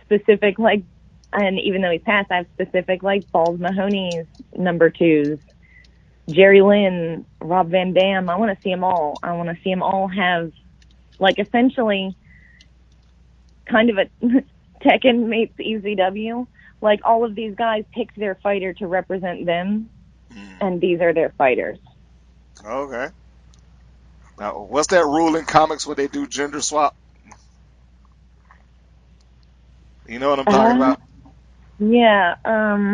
specific, like, and even though he's passed, I have specific, like, Balls Mahoney's number 2s, Jerry Lynn, Rob Van Dam. I want to see them all. I want to see them all have, like, essentially kind of a Tekken meets ECW. Like, all of these guys picked their fighter to represent them, and these are their fighters. Okay. Now, what's that rule in comics where they do gender swap? You know what I'm talking about? Yeah. I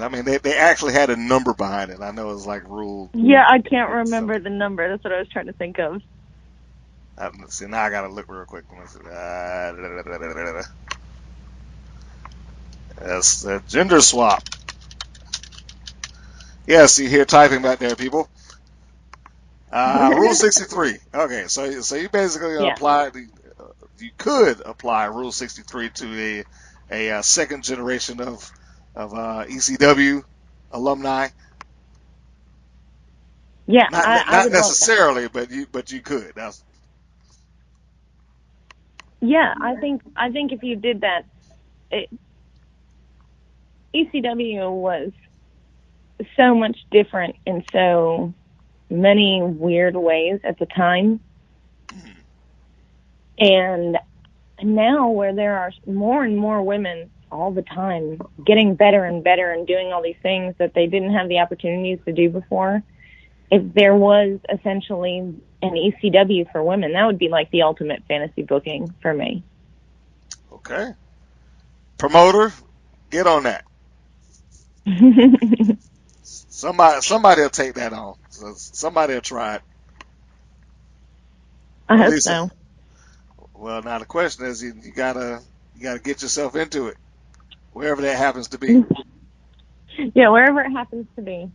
mean, they actually had a number behind it. I know it's like rule. Yeah, I can't remember the number. That's what I was trying to think of. See, now I gotta look real quick. That's the gender swap. Yeah, see here typing back there, people. Rule 63. Okay, so you basically apply. You could apply Rule 63 to a second generation of ECW alumni. Yeah, not necessarily, but you could. Yeah, I think if you did that, ECW was so much different in so many weird ways at the time. And now where there are more and more women all the time getting better and better and doing all these things that they didn't have the opportunities to do before, if there was essentially an ECW for women, that would be like the ultimate fantasy booking for me. Okay. Promoter, get on that. Somebody will take that on. Somebody will try it. I hope so. Well, now the question is, you gotta get yourself into it, wherever that happens to be. Yeah, wherever it happens to be.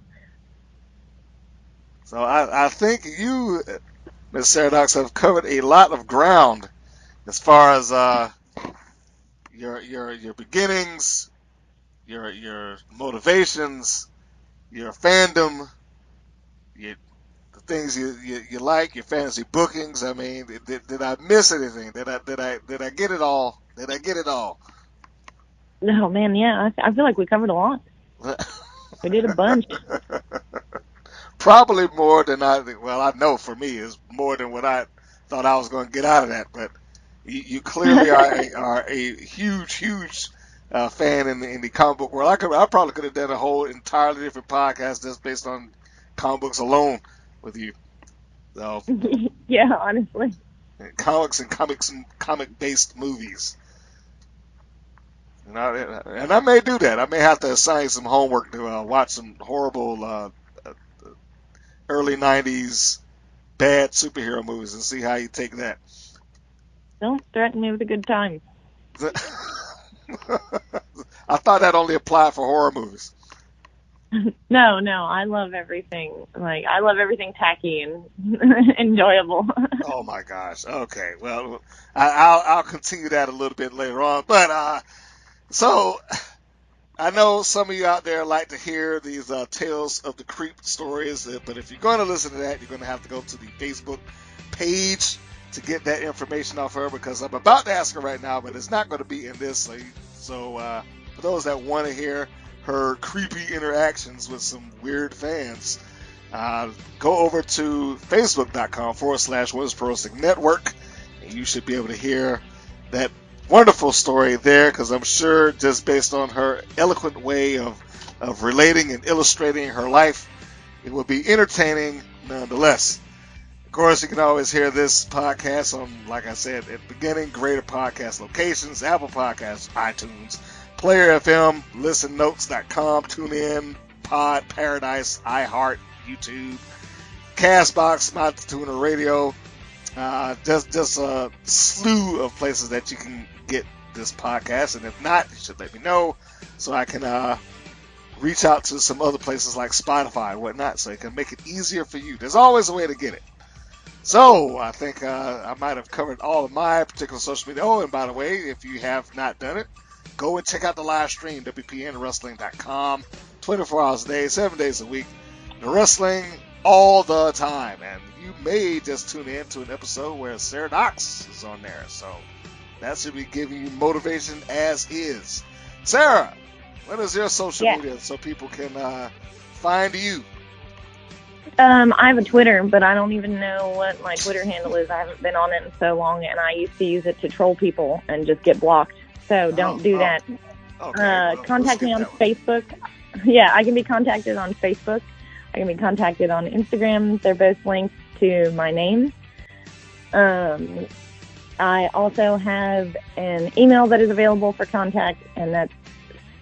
So I think you, Ms. Sarah Dox, have covered a lot of ground as far as your beginnings, your motivations, your fandom, the things you like, your fantasy bookings. I mean, did I miss anything? Did I get it all? Did I get it all? No, man, yeah, I feel like we covered a lot. We did a bunch. Probably more than I know for me is more than what I thought I was going to get out of that. But, You clearly are a huge fan in the comic book world. I probably could have done a whole entirely different podcast just based on comic books alone with you. So, Yeah, honestly. comics and comic-based movies. And I may do that. I may have to assign some homework to watch some horrible early 90s bad superhero movies and see how you take that. Don't threaten me with a good time. I thought that only applied for horror movies. No, I love everything. Like, I love everything tacky and enjoyable. Oh my gosh. Okay. Well, I'll continue that a little bit later on. But so I know some of you out there like to hear these Tales of the Creep stories. But if you're going to listen to that, you're going to have to go to the Facebook page to get that information off her, because I'm about to ask her right now, but it's not going to be in this. So for those that want to hear her creepy interactions with some weird fans, go over to facebook.com/Women's Pro Wrestling Network, and you should be able to hear that wonderful story there, because I'm sure just based on her eloquent way of relating and illustrating her life, it will be entertaining nonetheless. Of course, you can always hear this podcast on, like I said at the beginning, greater podcast locations: Apple Podcasts, iTunes, Player FM, ListenNotes.com, TuneIn, Pod Paradise, iHeart, YouTube, Castbox, My Tuner Radio. Just a slew of places that you can get this podcast, and if not, you should let me know so I can reach out to some other places like Spotify and whatnot, so it can make it easier for you. There's always a way to get it. So I think I might have covered all of my particular social media. Oh, and by the way, if you have not done it, go and check out the live stream, WPNWrestling.com, 24 hours a day, 7 days a week. The wrestling all the time. And you may just tune in to an episode where Sarah Dox is on there. So that should be giving you motivation as is. Sarah, what is your social media so people can find you? I have a Twitter, but I don't even know what my Twitter handle is. I haven't been on it in so long, and I used to use it to troll people and just get blocked. So don't do that. Okay, contact me on Facebook. Yeah, I can be contacted on Facebook. I can be contacted on Instagram. They're both linked to my name. I also have an email that is available for contact, and that's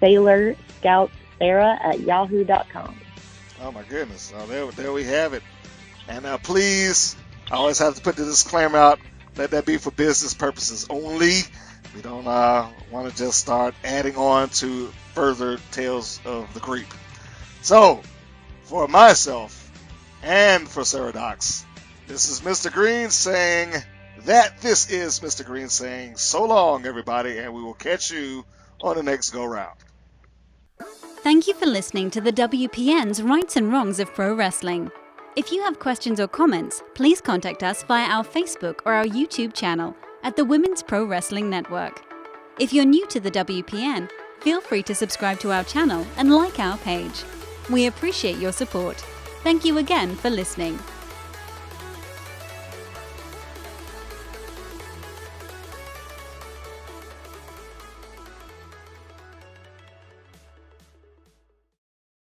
SailorScoutSarah@yahoo.com. Oh my goodness. Oh, there we have it. And please, I always have to put the disclaimer out, let that be for business purposes only. We don't want to just start adding on to further Tales of the Creep. So, for myself and for Sarah Dox, this is Mr. Green saying that this is Mr. Green saying so long, everybody, and we will catch you on the next go-round. Thank you for listening to the WPN's Rights and Wrongs of Pro Wrestling. If you have questions or comments, please contact us via our Facebook or our YouTube channel at the Women's Pro Wrestling Network. If you're new to the WPN, feel free to subscribe to our channel and like our page. We appreciate your support. Thank you again for listening.